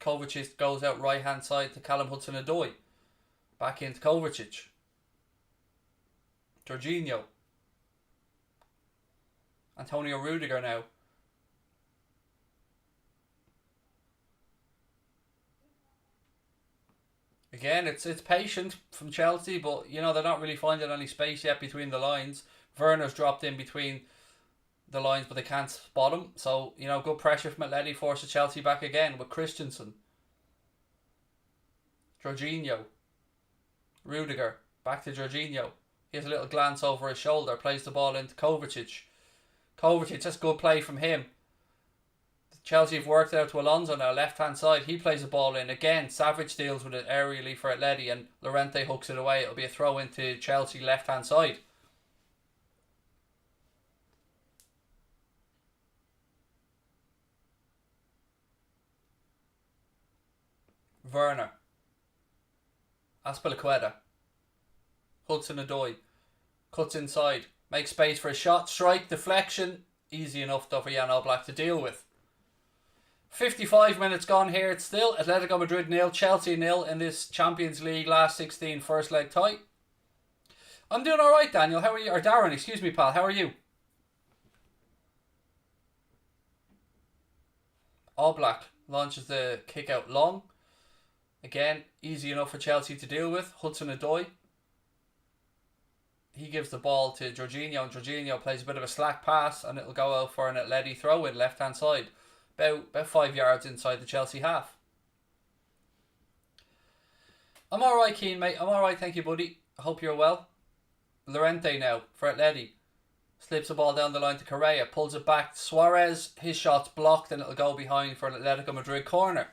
Kovacic goes out right hand side to Callum Hudson-Odoi. Back into Kovacic. Jorginho. Antonio Rudiger now. Again, it's patient from Chelsea, but you know they're not really finding any space yet between the lines. Werner's dropped in between the lines, but they can't spot him. So, you know, good pressure from Atleti forces Chelsea back again with Christensen. Jorginho. Rudiger. Back to Jorginho. He has a little glance over his shoulder. Plays the ball into Kovacic. Kovacic, that's good play from him. Chelsea have worked out to Alonso now, left hand side. He plays the ball in. Again, Savage deals with it aerially for Atleti and Llorente hooks it away. It'll be a throw into Chelsea left hand side. Werner. Azpilicueta. Hudson-Odoi. Cuts inside. Makes space for a shot. Strike. Deflection. Easy enough though for Jan Oblak to deal with. 55 minutes gone here. It's still Atletico Madrid 0, Chelsea 0 in this Champions League last 16 first leg tie. I'm doing alright, Daniel. How are you? Or Darren, excuse me, pal. How are you? Oblak launches the kick out long. Again, easy enough for Chelsea to deal with. Hudson-Odoi. He gives the ball to Jorginho, and Jorginho plays a bit of a slack pass, and it'll go out for an Atleti throw in left hand side. About 5 yards inside the Chelsea half. I'm alright, Keane, mate. I'm alright, thank you, buddy. I hope you're well. Llorente now for Atleti. Slips the ball down the line to Correa. Pulls it back. Suarez, his shot's blocked, and it'll go behind for an Atletico Madrid corner.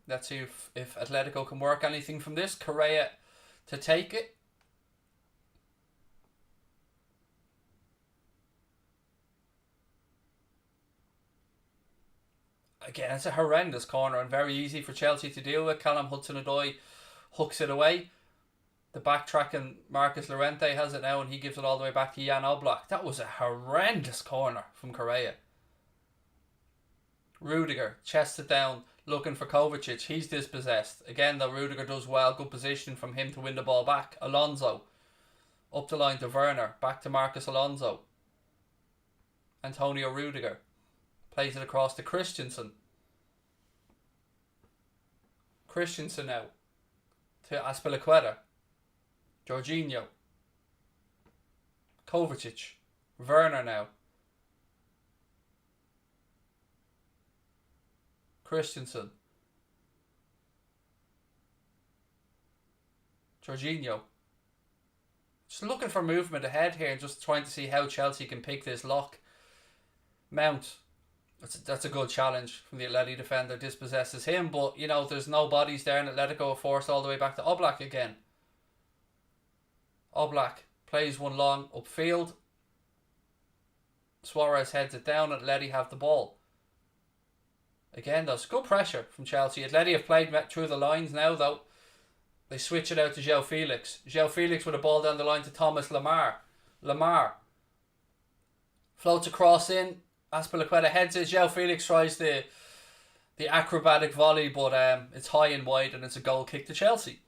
Let's see if Atletico can work anything from this. Correa to take it. Again, it's a horrendous corner and very easy for Chelsea to deal with. Callum Hudson-Odoi hooks it away. The backtracking Marcus Llorente has it now, and he gives it all the way back to Jan Oblak. That was a horrendous corner from Correa. Rudiger chests it down, looking for Kovacic. He's dispossessed. Again, though, Rudiger does well. Good position from him to win the ball back. Alonso. Up the line to Werner. Back to Marcus Alonso. Antonio Rudiger. Plays it across to Christensen. Christensen now. To Azpilicueta. Jorginho. Kovacic. Werner now. Christensen. Jorginho. Just looking for movement ahead here and just trying to see how Chelsea can pick this lock. Mount. That's a good challenge from the Atleti defender. Dispossesses him, but you know there's no bodies there, and Atletico are forced all the way back to Oblak again. Oblak plays one long upfield. Suarez heads it down, and Atleti have the ball. Again, there's good pressure from Chelsea. Atleti have played through the lines now, though. They switch it out to João Felix. João Felix with a ball down the line to Thomas Lemar. Lemar floats across in. Azpilicueta heads it. João Felix tries the acrobatic volley, but it's high and wide, and it's a goal kick to Chelsea.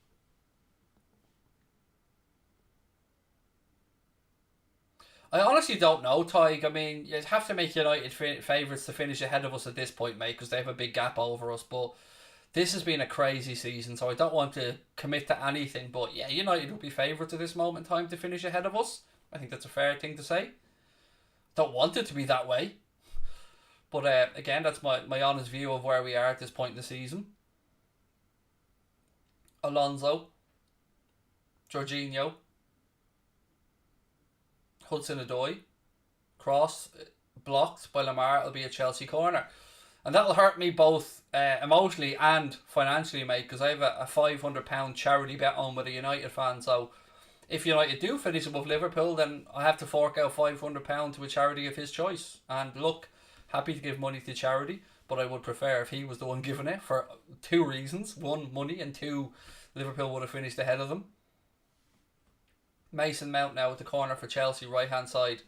I honestly don't know, Tig. I mean, you'd have to make United favourites to finish ahead of us at this point, mate, because they have a big gap over us. But this has been a crazy season, so I don't want to commit to anything. But yeah, United will be favourites at this moment in time to finish ahead of us. I think that's a fair thing to say. Don't want it to be that way. But again, that's my honest view of where we are at this point in the season. Alonso. Jorginho. Hudson-Odoi. Cross. Blocked by Lemar. It'll be a Chelsea corner. And that'll hurt me both emotionally and financially, mate, because I have a £500 charity bet on with a United fan. So if United do finish above Liverpool, then I have to fork out £500 to a charity of his choice. And look, happy to give money to charity, but I would prefer if he was the one giving it for two reasons. One, money, and two, Liverpool would have finished ahead of them. Mason Mount now at the corner for Chelsea, right hand side.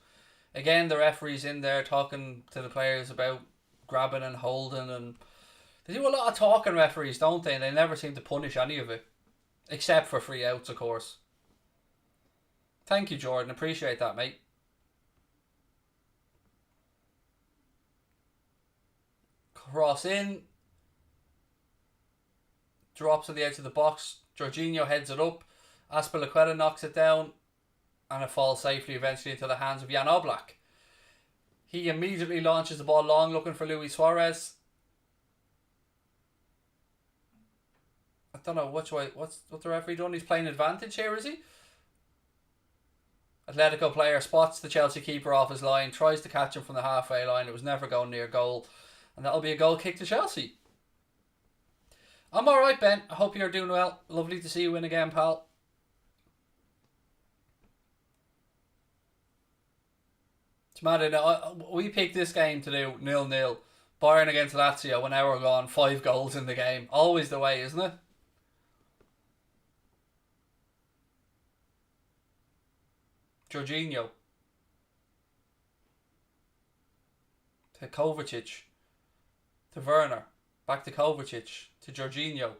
Again, the referee's in there talking to the players about grabbing and holding, and they do a lot of talking, referees, don't they? And they never seem to punish any of it, except for free outs, of course. Thank you, Jordan. Appreciate that, mate. Cross in. Drops on the edge of the box. Jorginho heads it up. Azpilicueta knocks it down. And it falls safely eventually into the hands of Jan Oblak. He immediately launches the ball long, looking for Luis Suarez. I don't know what's the referee done. He's playing advantage here, is he? Atletico player spots the Chelsea keeper off his line, tries to catch him from the halfway line. It was never going near goal. And that'll be a goal kick to Chelsea. I'm alright, Ben. I hope you're doing well. Lovely to see you win again, pal. It's mad. We picked this game to do 0-0. Bayern against Lazio, an hour gone, 5 goals in the game. Always the way, isn't it? Jorginho. To Kovacic. To Werner. Back to Kovacic. To Jorginho.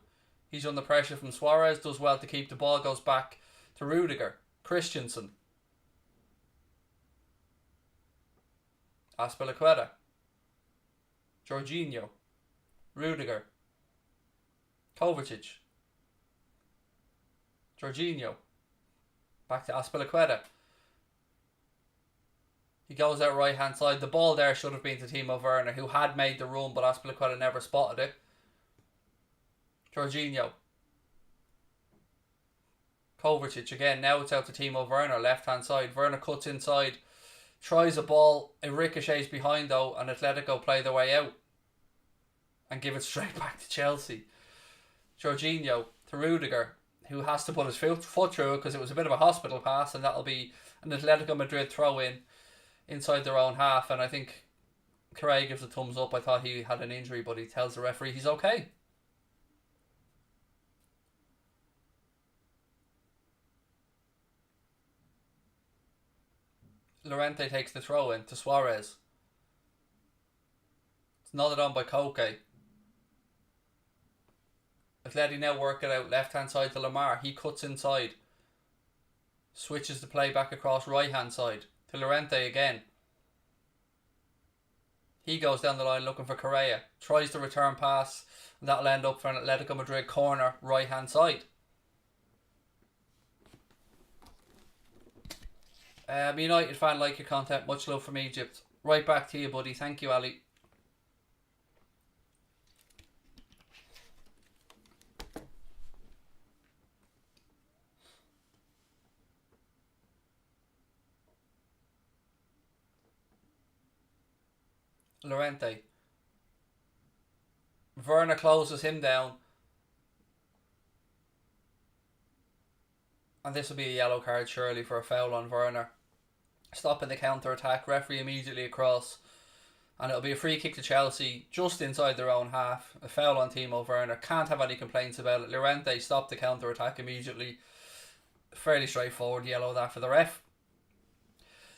He's under pressure from Suarez. Does well to keep the ball. Goes back to Rudiger. Christensen. Azpilicueta. Jorginho. Rudiger. Kovacic. Jorginho. Back to Azpilicueta. He goes out right hand side. The ball there should have been to Timo Werner, who had made the run, but Azpilicueta never spotted it. Jorginho. Kovacic again. Now it's out to Timo Werner, left hand side. Werner cuts inside. Tries a ball. It ricochets behind though, and Atletico play their way out. And give it straight back to Chelsea. Jorginho to Rudiger, who has to put his foot through it because it was a bit of a hospital pass, and that'll be an Atletico Madrid throw in inside their own half. And I think Correa gives a thumbs up. I thought he had an injury, but he tells the referee he's okay. Llorente takes the throw in to Suarez. It's nodded on by Koke. Atleti now work it out left hand side to Lamar. He cuts inside. Switches the play back across right hand side to Llorente again. He goes down the line looking for Correa. Tries the return pass. And that'll end up for an Atletico Madrid corner right hand side. United fan, like your content. Much love from Egypt. Right back to you, buddy. Thank you, Ali. Llorente. Werner closes him down. And this will be a yellow card surely for a foul on Werner. Stopping the counter attack. Referee immediately across. And it'll be a free kick to Chelsea just inside their own half. A foul on Timo Werner. Can't have any complaints about it. Llorente stopped the counter attack immediately. Fairly straightforward yellow that for the ref.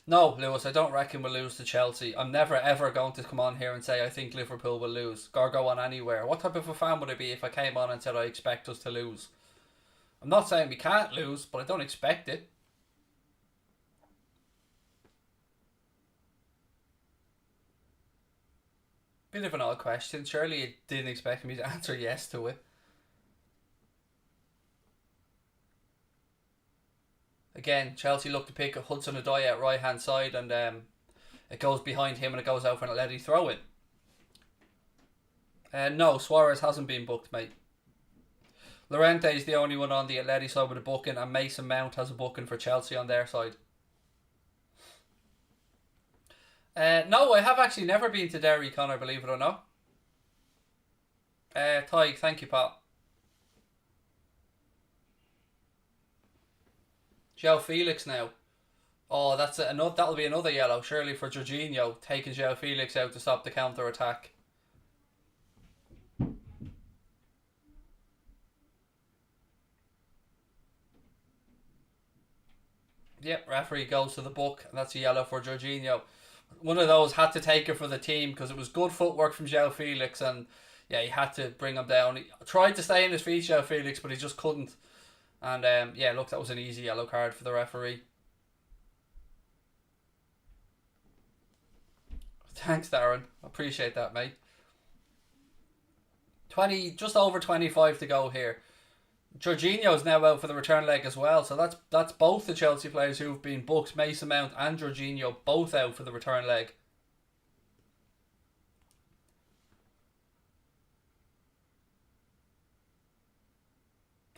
No, Lewis, I don't reckon we'll lose to Chelsea. I'm never ever going to come on here and say I think Liverpool will lose. Or go on anywhere. What type of a fan would I be if I came on and said I expect us to lose? I'm not saying we can't lose, but I don't expect it. Bit of an odd question. Surely you didn't expect me to answer yes to it. Again, Chelsea look to pick Hudson-Odoi at right hand side, and it goes behind him and it goes out for an Atleti throw in. No, Suarez hasn't been booked, mate. Llorente is the only one on the Atleti side with a booking, and Mason Mount has a booking for Chelsea on their side. No, I have actually never been to Derry, Connor, believe it or not. Ty, thank you, Pat. João Felix now. Oh, that's another. That'll be another yellow, surely, for Jorginho, taking João Felix out to stop the counter attack. Yep, referee goes to the book, and that's a yellow for Jorginho. One of those had to take it for the team because it was good footwork from João Felix, and yeah, he had to bring him down. He tried to stay in his feet, João Felix, but he just couldn't. And yeah, look, that was an easy yellow card for the referee. Thanks, Darren. Appreciate that, mate. 20, just over 25 to go here. Jorginho's now out for the return leg as well, so that's both the Chelsea players who've been booked, Mason Mount and Jorginho, both out for the return leg.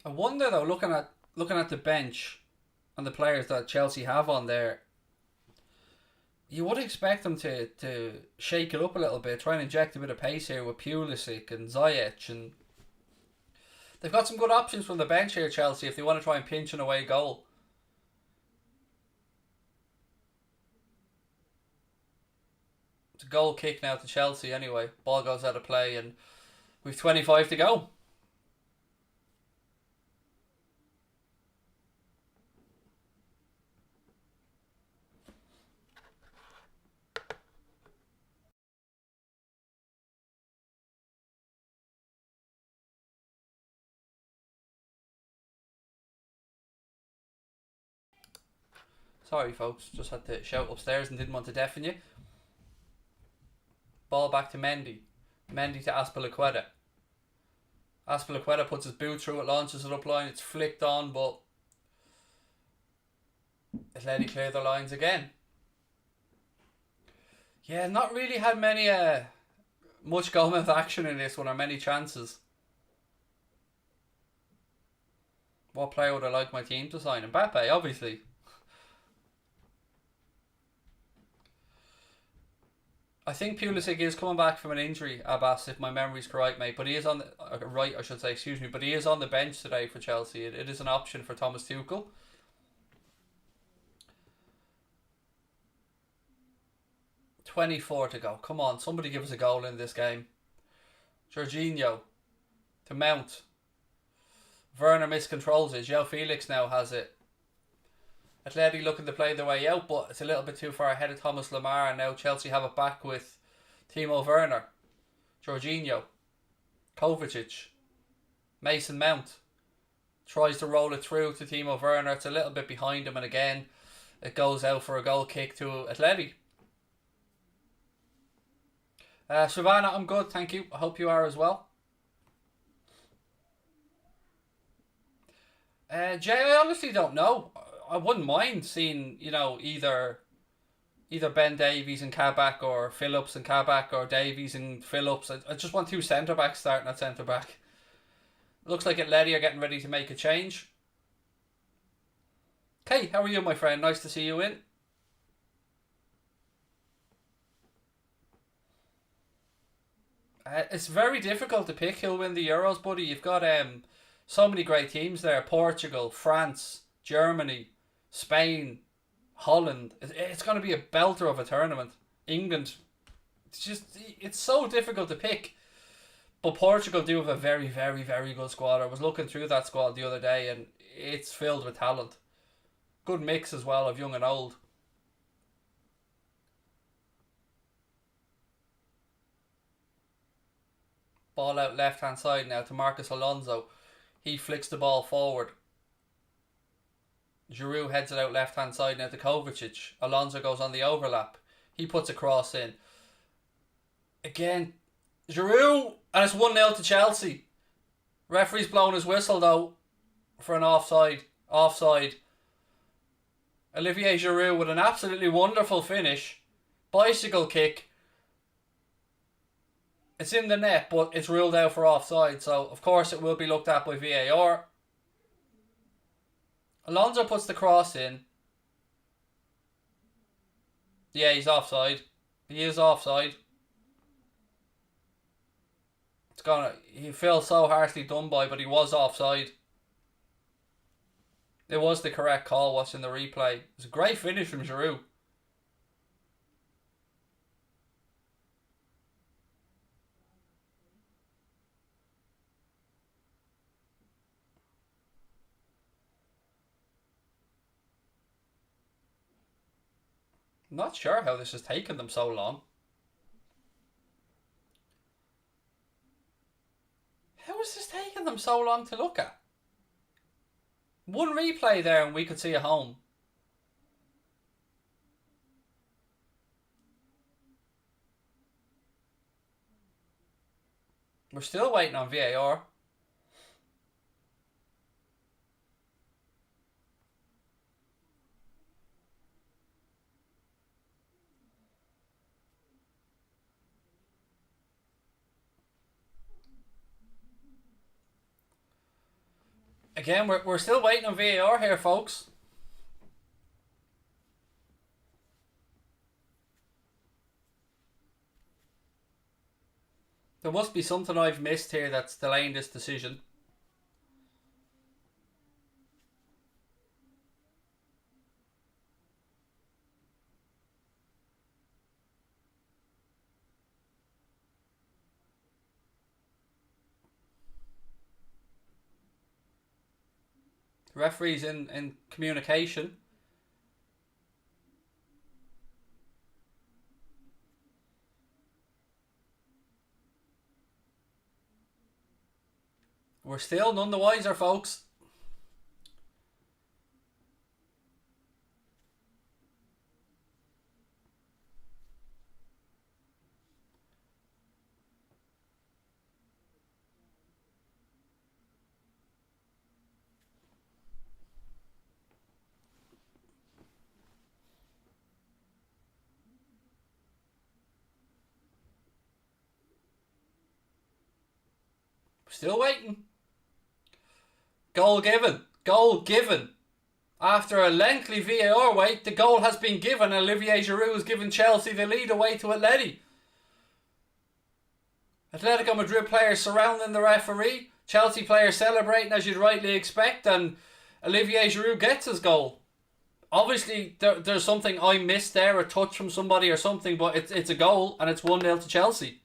I wonder though, looking at the bench and the players that Chelsea have on there, you would expect them to shake it up a little bit, try and inject a bit of pace here with Pulisic and Ziyech, and they've got some good options from the bench here, Chelsea, if they want to try and pinch an away goal. It's a goal kick now to Chelsea anyway. Ball goes out of play and we've 25 to go. Sorry folks, just had to shout upstairs and didn't want to deafen you. Ball back to Mendy. Mendy to Azpilicueta. Azpilicueta puts his boot through it, launches it up line, it's flicked on, but Atleti clear their lines again. Yeah, not really had many much goal-mouth action in this one, or many chances. What player would I like my team to sign? Mbappe, obviously. I think Pulisic is coming back from an injury, Abbas, if my memory's correct, mate. But he is on the right, I should say. Excuse me. But he is on the bench today for Chelsea. It is an option for Thomas Tuchel. $24 to go. Come on, somebody give us a goal in this game. Jorginho to Mount. Werner miscontrols it. João Felix now has it. Atleti looking to play their way out, but it's a little bit too far ahead of Thomas Lemar, and now Chelsea have it back with Timo Werner. Jorginho, Kovacic, Mason Mount. Tries to roll it through to Timo Werner. It's a little bit behind him, and again, it goes out for a goal kick to Atleti. Savannah, I'm good, thank you. I hope you are as well. Jay, I honestly don't know. I wouldn't mind seeing, either Ben Davies and Kabak, or Phillips and Kabak, or Davies and Phillips. I just want two centre backs starting at centre back. Looks like Atleti are getting ready to make a change. Okay, how are you, my friend? Nice to see you in. It's very difficult to pick who'll win the Euros, buddy. You've got so many great teams there. Portugal, France, Germany, Spain, Holland. It's going to be a belter of a tournament. England. It's so difficult to pick. But Portugal do have a very, very, very good squad. I was looking through that squad the other day, and it's filled with talent. Good mix as well of young and old. Ball out left hand side now to Marcos Alonso. He flicks the ball forward. Giroud heads it out left hand side now to Kovacic. Alonso goes on the overlap. He puts a cross in. Again, Giroud, and it's 1-0 to Chelsea. Referee's blown his whistle though for an offside. Offside. Olivier Giroud with an absolutely wonderful finish. Bicycle kick. It's in the net, but it's ruled out for offside, so of course it will be looked at by VAR. Alonso puts the cross in. Yeah, he's offside. He is offside. He feels so harshly done by, but he was offside. It was the correct call watching the replay. It was a great finish from Giroud. I'm not sure how this has taken them so long. How is this taking them so long to look at? One replay there and we could see a home. We're still waiting on VAR. Again, we're still waiting on VAR here, folks. There must be something I've missed here that's delaying this decision. Referees in communication. We're still none the wiser, folks. Still waiting. Goal given. Goal given. After a lengthy VAR wait, the goal has been given. Olivier Giroud has given Chelsea the lead away to Atleti. Atletico Madrid players surrounding the referee. Chelsea players celebrating as you'd rightly expect. And Olivier Giroud gets his goal. Obviously, there's something I missed there. A touch from somebody or something. But it's a goal and it's 1-0 to Chelsea.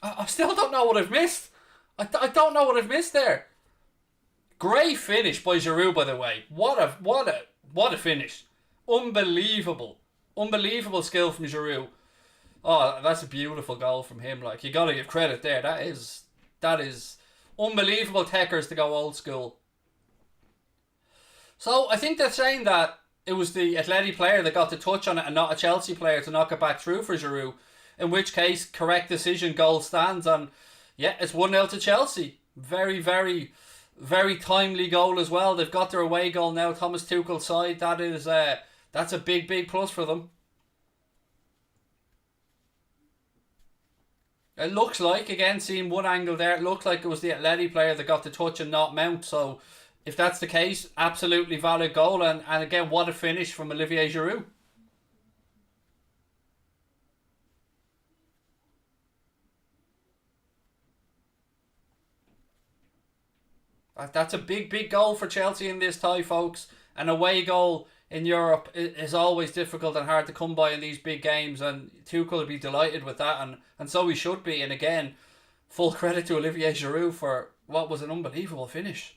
I still don't know what I've missed. I don't know what I've missed there. Great finish by Giroud, by the way. What a finish. Unbelievable. Unbelievable skill from Giroud. Oh, that's a beautiful goal from him. Like, you gotta give credit there. That is unbelievable techers to go old school. So I think they're saying that it was the Atleti player that got the touch on it and not a Chelsea player to knock it back through for Giroud. In which case, correct decision, goal stands, and yeah, it's 1-0 to Chelsea. Very, very, very timely goal as well. They've got their away goal now. Thomas Tuchel's side. That's a big, big plus for them. It looks like, again, seeing one angle there, it looked like it was the Atleti player that got the touch and not Mount. So if that's the case, absolutely valid goal. And again, what a finish from Olivier Giroud. That's a big, big goal for Chelsea in this tie, folks. An away goal in Europe is always difficult and hard to come by in these big games, and Tuchel will be delighted with that, and so he should be. And again, full credit to Olivier Giroud for what was an unbelievable finish.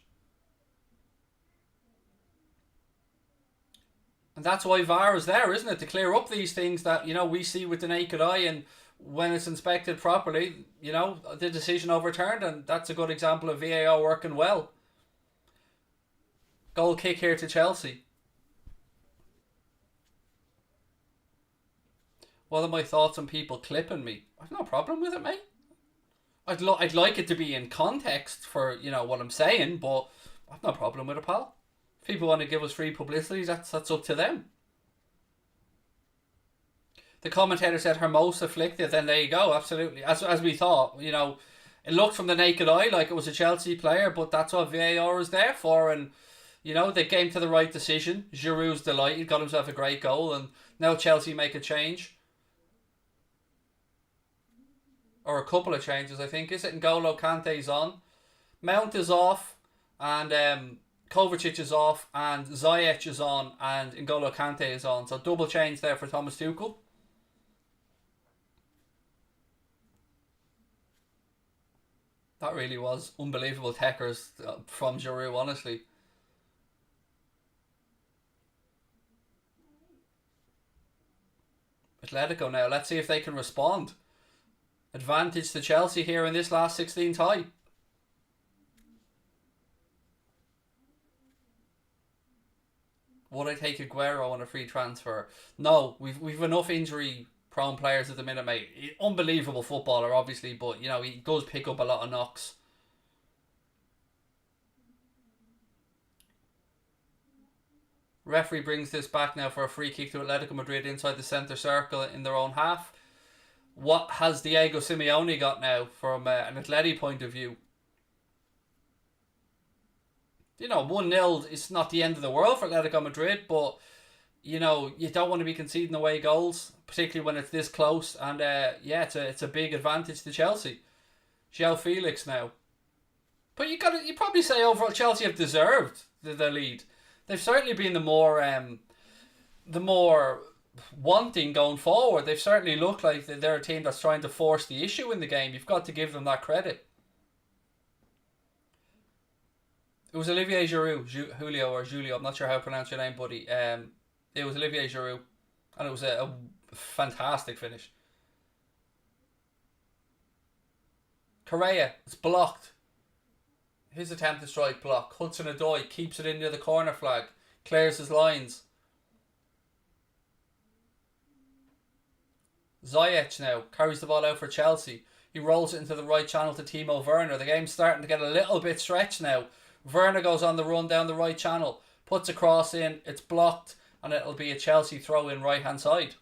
And that's why VAR is there, isn't it? To clear up these things that, we see with the naked eye, and when it's inspected properly, the decision overturned, and that's a good example of VAR working well. Goal kick here to Chelsea. What are my thoughts on people clipping me? I've no problem with it, mate. I'd like it to be in context for, what I'm saying, but I've no problem with it, pal. If people want to give us free publicity, that's up to them. The commentator said Hermosa flicked it, then there you go, absolutely. As we thought, it looked from the naked eye like it was a Chelsea player, but that's what VAR is there for, and, they came to the right decision. Giroud's delighted, got himself a great goal, and now Chelsea make a change. Or a couple of changes, I think. Is it? N'Golo Kante's on. Mount is off, and Kovacic is off, and Ziyech is on, and N'Golo Kante is on. So double change there for Thomas Tuchel. That really was unbelievable techers from Giroud, honestly. Atletico now. Let's see if they can respond. Advantage to Chelsea here in this last 16 tie. Would I take Aguero on a free transfer? No, we've enough injury prone players at the minute, mate. Unbelievable footballer, obviously, but he does pick up a lot of knocks. Referee brings this back now for a free kick to Atletico Madrid inside the centre circle in their own half. What has Diego Simeone got now from an Atleti point of view? 1-0 is not the end of the world for Atletico Madrid, but you don't want to be conceding away goals, particularly when it's this close. And it's a big advantage to Chelsea. João Felix now, but you probably say overall Chelsea have deserved the lead. They've certainly been the more wanting going forward. They've certainly looked like they're a team that's trying to force the issue in the game. You've got to give them that credit. It was Olivier Giroud, Julio. I'm not sure how to pronounce your name, buddy. It was Olivier Giroud, and it was a fantastic finish. Correa, it's blocked. His attempt to strike block. Hudson-Odoi keeps it in near the corner flag, clears his lines. Ziyech now carries the ball out for Chelsea. He rolls it into the right channel to Timo Werner. The game's starting to get a little bit stretched now. Werner goes on the run down the right channel, puts a cross in, it's blocked, and it'll be a Chelsea throw in right hand side.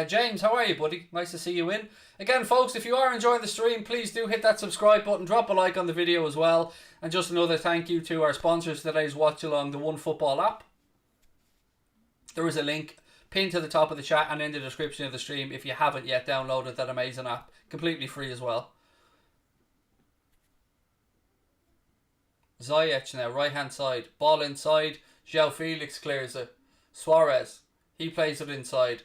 James, how are you, buddy? Nice to see you in. Again, folks, if you are enjoying the stream, please do hit that subscribe button, drop a like on the video as well, and just another thank you to our sponsors for today's Watch Along, the OneFootball app. There is a link pinned to the top of the chat and in the description of the stream if you haven't yet downloaded that amazing app. Completely free as well. Ziyech now, right hand side. Ball inside. João Felix clears it. Suarez, he plays it inside.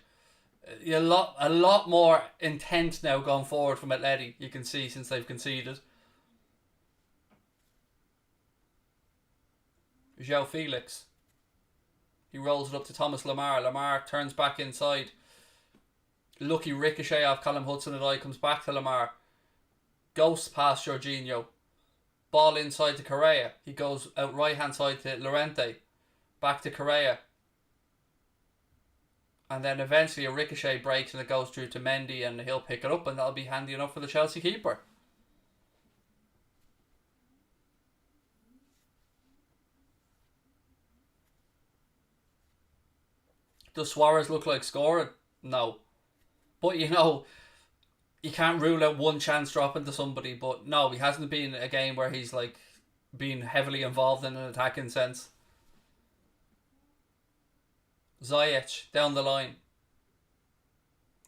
A lot more intent now going forward from Atleti, you can see, since they've conceded. João Felix. He rolls it up to Thomas Lemar. Lemar turns back inside. Lucky ricochet off Callum Hudson-Odoi, comes back to Lemar. Ghosts past Jorginho. Ball inside to Correa. He goes out right hand side to Llorente. Back to Correa. And then eventually a ricochet breaks and it goes through to Mendy and he'll pick it up and that'll be handy enough for the Chelsea keeper. Does Suarez look like scoring? No. But you know, you can't rule out one chance dropping to somebody, but no, he hasn't been a game where he's like been heavily involved in an attacking sense. Ziyech down the line.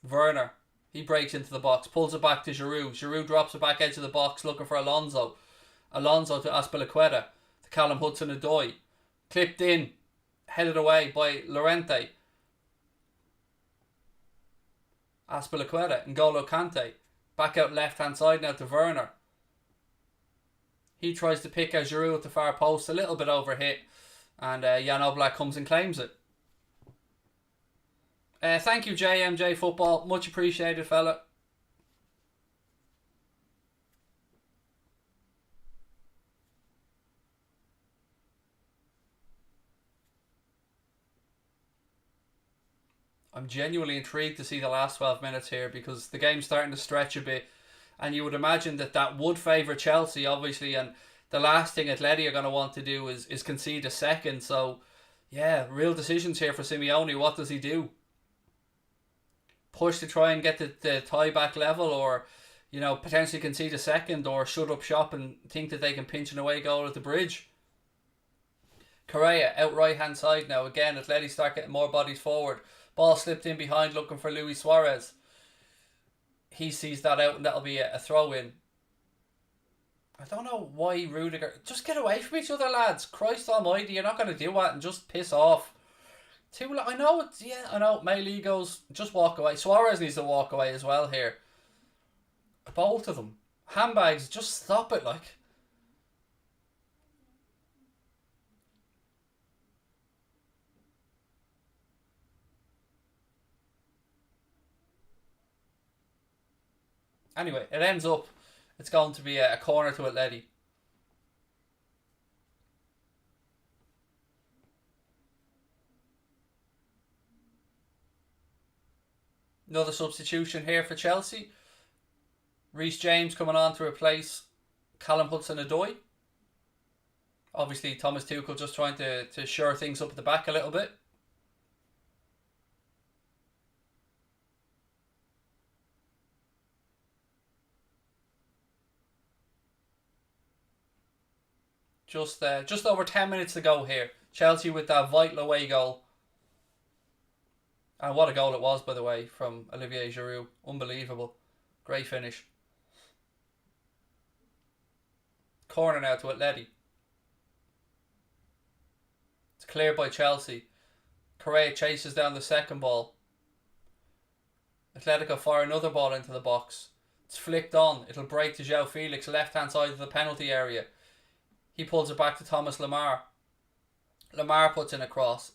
Werner, he breaks into the box, pulls it back to Giroud. Giroud drops it back edge of the box looking for Alonso. Alonso to Azpilicueta, to Callum Hudson-Odoi. Clipped in, headed away by Llorente. Azpilicueta, N'Golo Kante. Back out left hand side now to Werner. He tries to pick out Giroud at the far post, a little bit overhit. And Jan Oblak comes and claims it. Thank you, JMJ Football. Much appreciated, fella. I'm genuinely intrigued to see the last 12 minutes here because the game's starting to stretch a bit. And you would imagine that would favour Chelsea, obviously. And the last thing Atleti are going to want to do is concede a second. So, yeah, real decisions here for Simeone. What does he do? Push to try and get the tie back level, or potentially concede a second, or shut up shop and think that they can pinch an away goal at the bridge. Correa out right hand side now. Again, Atleti start getting more bodies forward. Ball slipped in behind looking for Luis Suarez. He sees that out and that'll be a throw in. I don't know why Rudiger... Just get away from each other, lads. Christ almighty, you're not going to do that and just piss off. I know it's... Yeah, I know. Male egos. Just walk away. Suarez needs to walk away as well here. Both of them. Handbags. Just stop it, like. Anyway, it ends up... It's going to be a corner to Atleti. Another substitution here for Chelsea. Reece James coming on to replace Callum Hudson-Odoi. Obviously, Thomas Tuchel just trying to shore things up at the back a little bit. Just over 10 minutes to go here. Chelsea with that vital away goal. And what a goal it was, by the way, from Olivier Giroud. Unbelievable. Great finish. Corner now to Atleti. It's cleared by Chelsea. Correa chases down the second ball. Atletico fire another ball into the box. It's flicked on. It'll break to João Felix, left hand side of the penalty area. He pulls it back to Thomas Lemar. Lemar puts in a cross.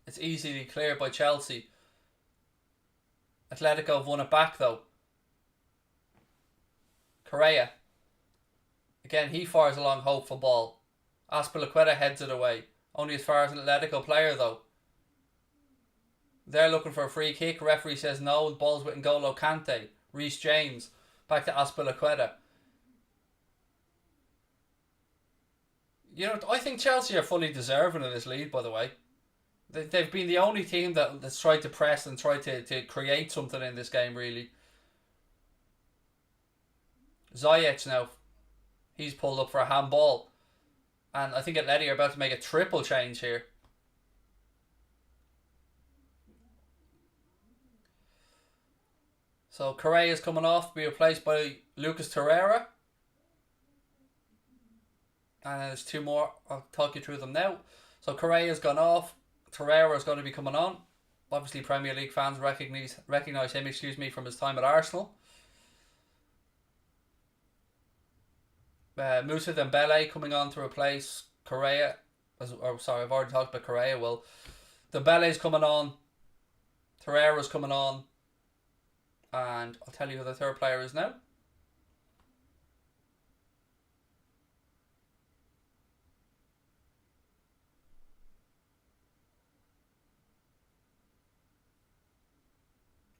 It's easily cleared by Chelsea. Atletico have won it back though. Correa. Again, he fires a long hopeful ball. Azpilicueta heads it away. Only as far as an Atletico player though. They're looking for a free kick. Referee says no. The ball's with N'Golo Kante. Reece James. Back to Azpilicueta. I think Chelsea are fully deserving of this lead, by the way. They've been the only team that's tried to press and tried to create something in this game, really. Ziyech now. He's pulled up for a handball. And I think Atleti are about to make a triple change here. So Correa is coming off to be replaced by Lucas Torreira. And there's two more. I'll talk you through them now. So Correa's gone off. Torreira is going to be coming on. Obviously, Premier League fans recognise him, from his time at Arsenal. Moussa Dembele coming on to replace Correa Sorry, I've already talked about Correa. Well, Dembele's coming on, Torreira's coming on, and I'll tell you who the third player is now.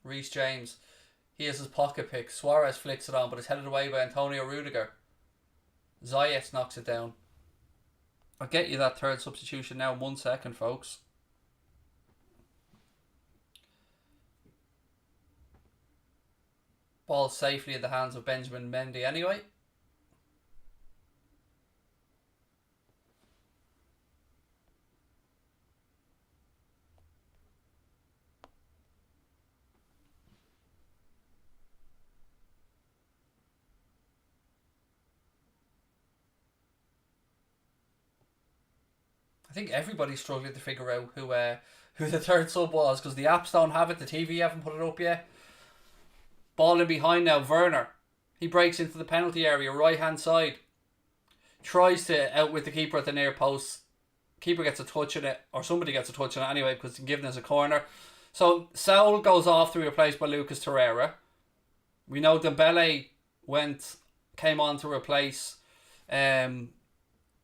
Reece James. He has his pocket pick. Suarez flicks it on, but it's headed away by Antonio Rudiger. Zayet knocks it down. I'll get you that third substitution now in 1 second, folks. Ball safely in the hands of Benjamin Mendy anyway. I think everybody's struggling to figure out who the third sub was, because the apps don't have it, the TV haven't put it up yet. Ball in behind now, Werner. He breaks into the penalty area, right hand side. Tries to outwit the keeper at the near post. Keeper gets a touch on it, or somebody gets a touch on it anyway, because it's given as a corner. So Saul goes off to be replaced by Lucas Torreira. We know Dembele came on to replace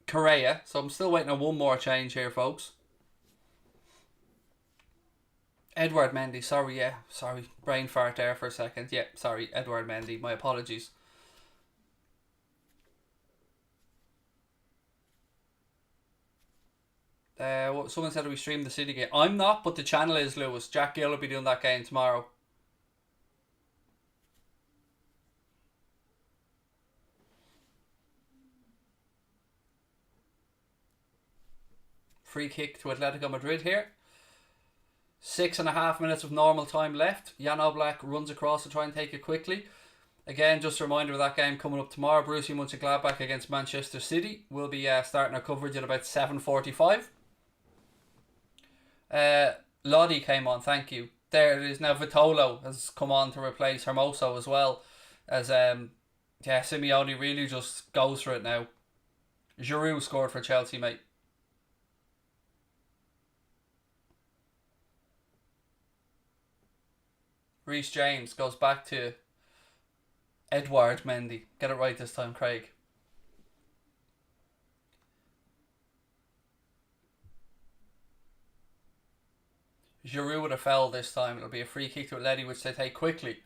Correa. So I'm still waiting on one more change here, folks. Edouard Mendy, sorry, brain fart there for a second. Yeah, sorry, Edouard Mendy, my apologies. Someone said we stream the City game. I'm not, but the channel is, Lewis. Jack Gill will be doing that game tomorrow. Free kick to Atletico Madrid here. 6.5 minutes of normal time left. Jan Oblak runs across to try and take it quickly. Again, just a reminder of that game coming up tomorrow. Borussia Mönchengladbach against Manchester City. We'll be starting our coverage at about 7:45. Lodi came on, thank you. There it is now. Vitolo has come on to replace Hermoso as well. As Simeone really just goes for it now. Giroud scored for Chelsea, mate. Reece James goes back to Edouard Mendy. Get it right this time, Craig. Giroud with a foul this time. It'll be a free kick to Atleti, which they take quickly.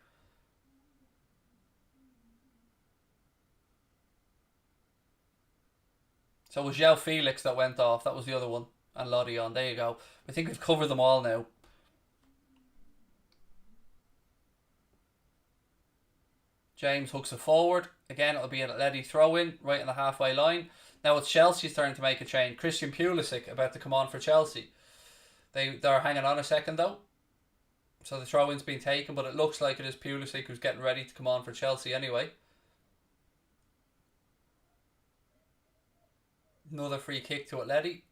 So it was João Felix that went off. That was the other one. And Lodi on. There you go. I think we've covered them all now. James hooks it forward. Again, it'll be an Atleti throw-in right in the halfway line. Now it's Chelsea's turn to make a change. Christian Pulisic about to come on for Chelsea. They're hanging on a second though. So the throw-in's been taken, but it looks like it is Pulisic who's getting ready to come on for Chelsea anyway. Another free kick to Atleti.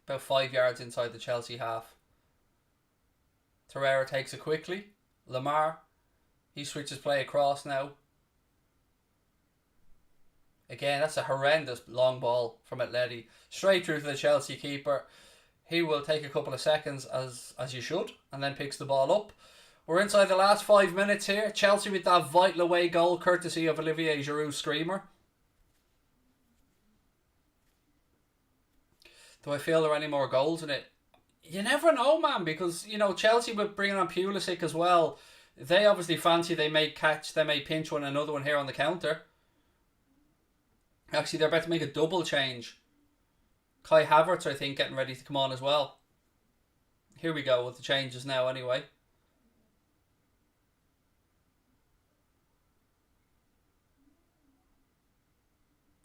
About 5 yards inside the Chelsea half. Torreira takes it quickly. Lamar. He switches play across now. Again, that's a horrendous long ball from Atleti. Straight through to the Chelsea keeper. He will take a couple of seconds, as you should, and then picks the ball up. We're inside the last 5 minutes here. Chelsea with that vital away goal, courtesy of Olivier Giroud's screamer. Do I feel there are any more goals in it? You never know, man, because, you know, Chelsea were bringing on Pulisic as well. They obviously fancy they may pinch one, another one here on the counter. Actually, they're about to make a double change. Kai Havertz, I think, getting ready to come on as well. Here we go with the changes now anyway.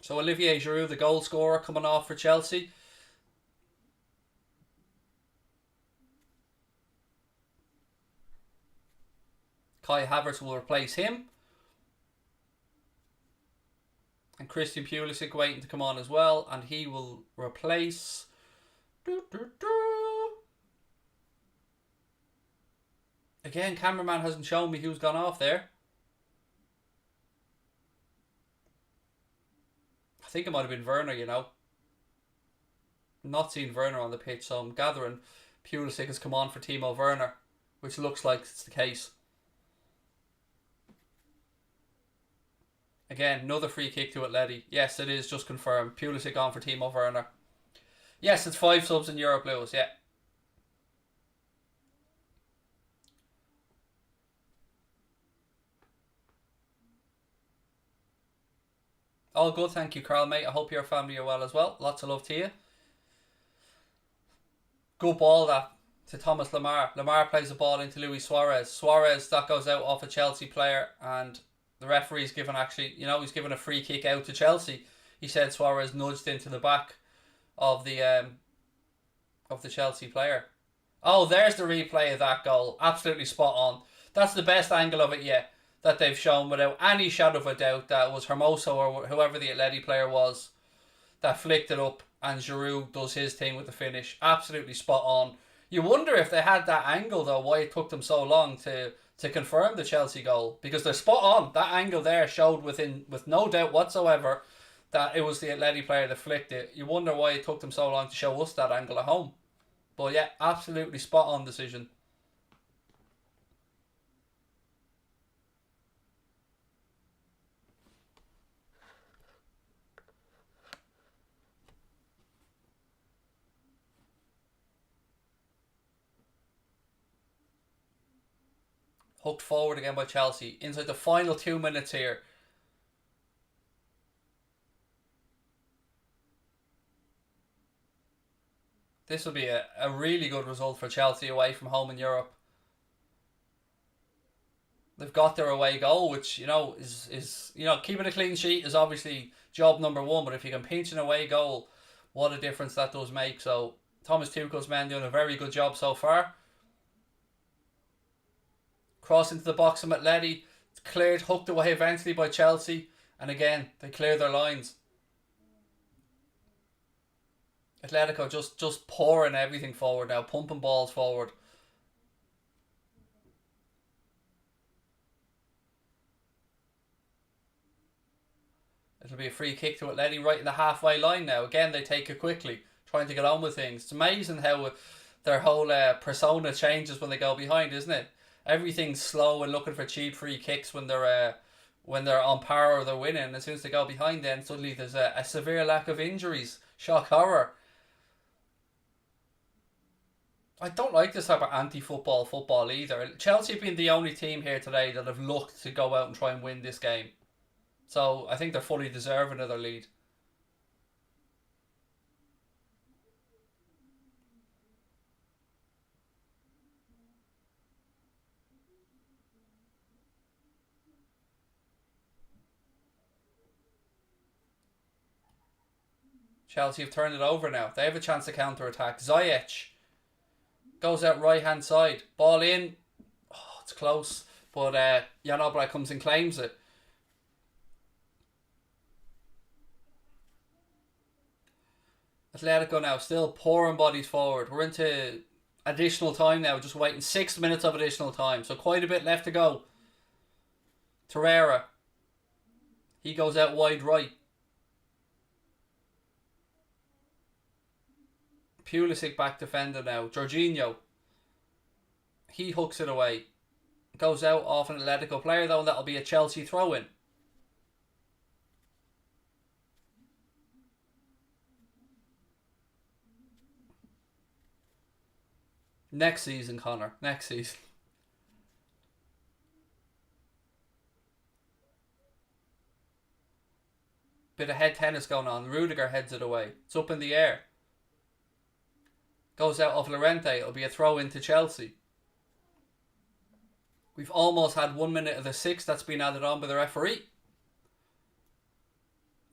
So Olivier Giroud, the goal scorer, coming off for Chelsea. Kai Havertz will replace him. And Christian Pulisic waiting to come on as well. And he will replace... Again, cameraman hasn't shown me who's gone off there. I think it might have been Werner, you know. Not seen Werner on the pitch, so I'm gathering Pulisic has come on for Timo Werner, which looks like it's the case. Again, another free kick to Atleti. Yes, it is just confirmed. Pulisic on for Timo Werner. Yes, it's 5 subs in Europe, Lewis. Yeah. All good, thank you, Carl, mate. I hope your family are well as well. Lots of love to you. Good ball that to Thomas Lemar. Lemar plays the ball into Luis Suarez. Suarez, that goes out off a Chelsea player, and the referee's given he's given a free kick out to Chelsea. He said Suarez nudged into the back of the Chelsea player. Oh, there's the replay of that goal. Absolutely spot on. That's the best angle of it yet that they've shown without any shadow of a doubt. That was Hermoso or whoever the Atleti player was that flicked it up, and Giroud does his thing with the finish. Absolutely spot on. You wonder if they had that angle though, why it took them so long to confirm the Chelsea goal, because they're spot on. That angle there showed with no doubt whatsoever that it was the Atleti player that flicked it. You wonder why it took them so long to show us that angle at home. But yeah, absolutely spot on decision. Hooked forward again by Chelsea. Inside the final 2 minutes here. This will be a really good result for Chelsea away from home in Europe. They've got their away goal, which is keeping a clean sheet is obviously job number one. But if you can pinch an away goal, what a difference that does make. So Thomas Tuchel's men doing a very good job so far. Cross into the box from Atleti, cleared, hooked away eventually by Chelsea, and again they clear their lines. Atletico just pouring everything forward now, pumping balls forward. It'll be a free kick to Atleti right in the halfway line now. Again, they take it quickly, trying to get on with things. It's amazing how their whole persona changes when they go behind, isn't it? Everything's slow and looking for cheap free kicks when they're on par or they're winning. As soon as they go behind, then suddenly there's a severe lack of injuries. Shock horror. I don't like this type of football either. Chelsea have been the only team here today that have looked to go out and try and win this game. So I think they're fully deserving of their lead. Chelsea have turned it over now. They have a chance to counter-attack. Ziyech goes out right-hand side. Ball in. Oh, it's close. But Jan Oblak comes and claims it. Atletico now still pouring bodies forward. We're into additional time now. Just waiting 6 minutes of additional time. So quite a bit left to go. Torreira. He goes out wide right. Pulisic back defender now. Jorginho. He hooks it away. Goes out off an Atletico player though, and that'll be a Chelsea throw-in. Next season, Connor. Next season. Bit of head tennis going on. Rudiger heads it away. It's up in the air. Goes out off Llorente. It'll be a throw into Chelsea. We've almost had 1 minute of the 6 that's been added on by the referee.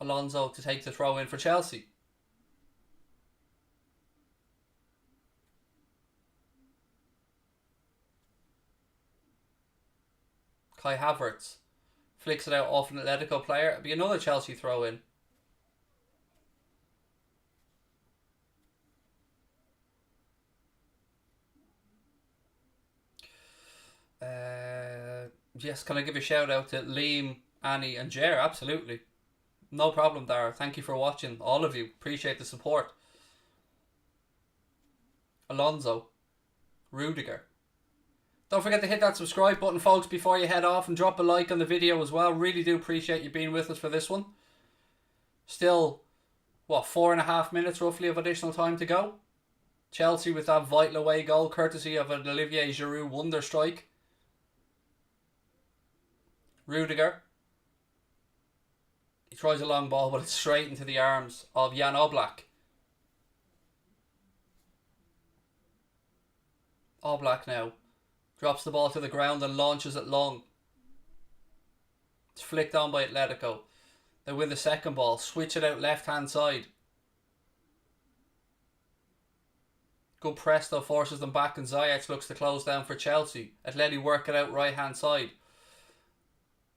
Alonso to take the throw in for Chelsea. Kai Havertz flicks it out off an Atletico player. It'll be another Chelsea throw in. Yes, can I give a shout out to Liam, Annie and Jer? Absolutely. No problem, Dara. Thank you for watching, all of you. Appreciate the support. Alonso. Rudiger. Don't forget to hit that subscribe button, folks, before you head off, and drop a like on the video as well. Really do appreciate you being with us for this one. Still, what, 4.5 minutes roughly of additional time to go. Chelsea with that vital away goal, courtesy of an Olivier Giroud wonder strike. Rudiger. He tries a long ball, but it's straight into the arms of Jan Oblak. Oblak now drops the ball to the ground and launches it long. It's flicked on by Atletico. They win the second ball. Switch it out left hand side. Good press though, forces them back, and Ziyech looks to close down for Chelsea. Atleti work it out right hand side.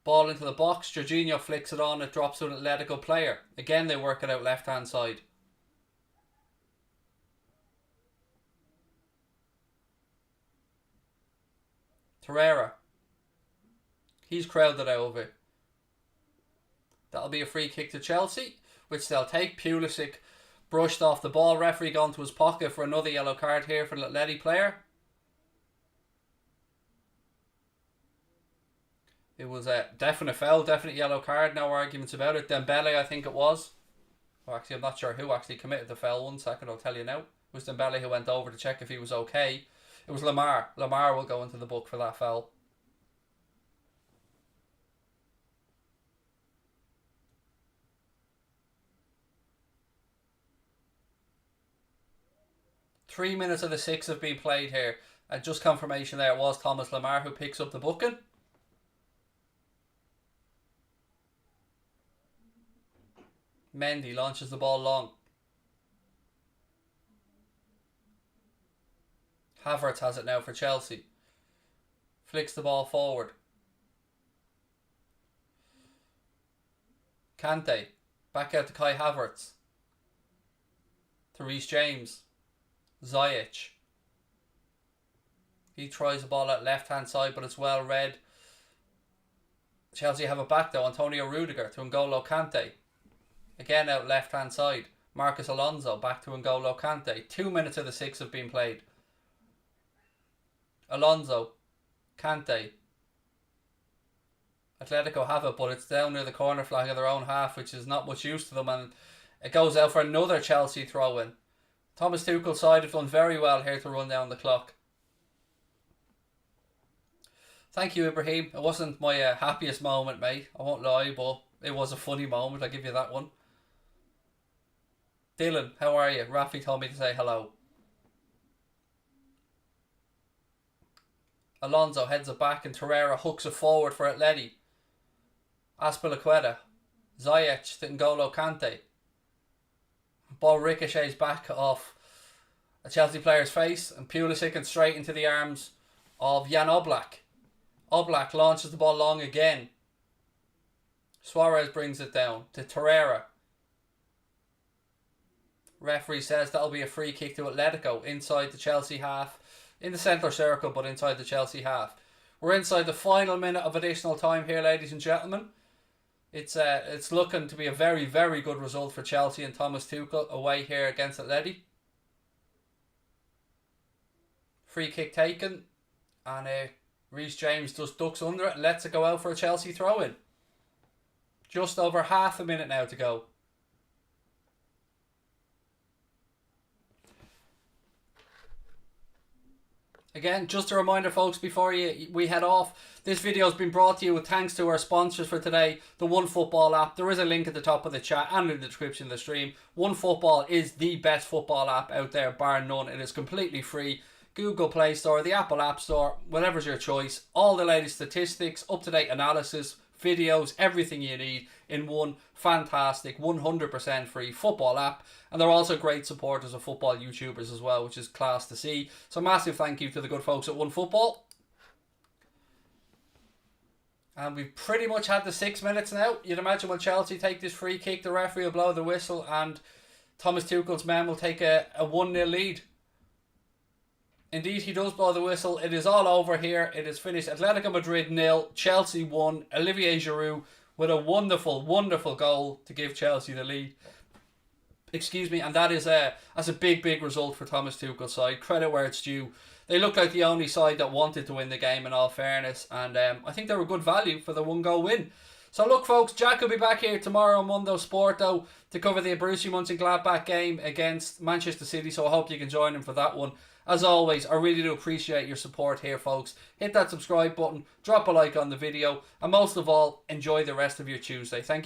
Ball into the box. Jorginho flicks it on. It drops to an Atletico player. Again they work it out left hand side. Torreira. He's crowded over. That'll be a free kick to Chelsea, which they'll take. Pulisic brushed off the ball. Referee gone to his pocket for another yellow card here for the Atleti player. It was a definite foul, definite yellow card, no arguments about it. Dembele, I think it was. Well, actually, I'm not sure who actually committed the foul. 1 second, I'll tell you now. It was Dembele who went over to check if he was okay. It was Lamar. Lamar will go into the book for that foul. Three minutes of the 6 have been played here. And just confirmation there, it was Thomas Lamar who picks up the booking. Mendy launches the ball long. Havertz has it now for Chelsea. Flicks the ball forward. Kante. Back out to Kai Havertz. To Reece James. Ziyech. He tries the ball at left hand side, but it's well read. Chelsea have it back though. Antonio Rudiger to N'Golo Kante. Again out left hand side. Marcus Alonso back to N'Golo Kante. 2 minutes of the 6 have been played. Alonso. Kante. Atletico have it, but it's down near the corner flag of their own half, which is not much use to them, and it goes out for another Chelsea throw in. Thomas Tuchel's side have done very well here to run down the clock. Thank you, Ibrahim. It wasn't my happiest moment, mate. I won't lie, but it was a funny moment. I'll give you that one. Dylan, how are you? Rafi told me to say hello. Alonso heads it back and Torreira hooks it forward for Atleti. Azpilicueta. Ziyech to N'Golo Kante. Ball ricochets back off a Chelsea player's face, and Pulisic and straight into the arms of Jan Oblak. Oblak launches the ball long again. Suarez brings it down to Torreira. Referee says that'll be a free kick to Atletico inside the Chelsea half. In the centre circle, but inside the Chelsea half. We're inside the final minute of additional time here, ladies and gentlemen. It's looking to be a very, very good result for Chelsea and Thomas Tuchel away here against Atleti. Free kick taken, and Reece James just ducks under it and lets it go out for a Chelsea throw-in. Just over half a minute now to go. Again, just a reminder, folks, before we head off, this video has been brought to you with thanks to our sponsors for today, the OneFootball app. There is a link at the top of the chat and in the description of the stream. OneFootball is the best football app out there, bar none. It is completely free. Google Play Store, the Apple App Store, whatever's your choice. All the latest statistics, up-to-date analysis, videos, everything you need in one fantastic 100% free football app. And they're also great supporters of football YouTubers as well, which is class to see. So massive thank you to the good folks at OneFootball. And we've pretty much had the 6 minutes now. You'd imagine when Chelsea take this free kick, the referee will blow the whistle and Thomas Tuchel's men will take a 1-0 lead. Indeed, he does blow the whistle. It is all over here. It is finished. Atletico Madrid 0, Chelsea 1. Olivier Giroud with a wonderful, wonderful goal to give Chelsea the lead. Excuse me, and that's a big result for Thomas Tuchel's side. Credit where it's due. They look like the only side that wanted to win the game in all fairness, and I think they were good value for the 1-goal win. So look folks, Jack will be back here tomorrow on Mundo Sporto to cover the Borussia Mönchengladbach game against Manchester City, so I hope you can join him for that one. As always, I really do appreciate your support here folks. Hit that subscribe button, drop a like on the video, and most of all, enjoy the rest of your Tuesday. Thank you.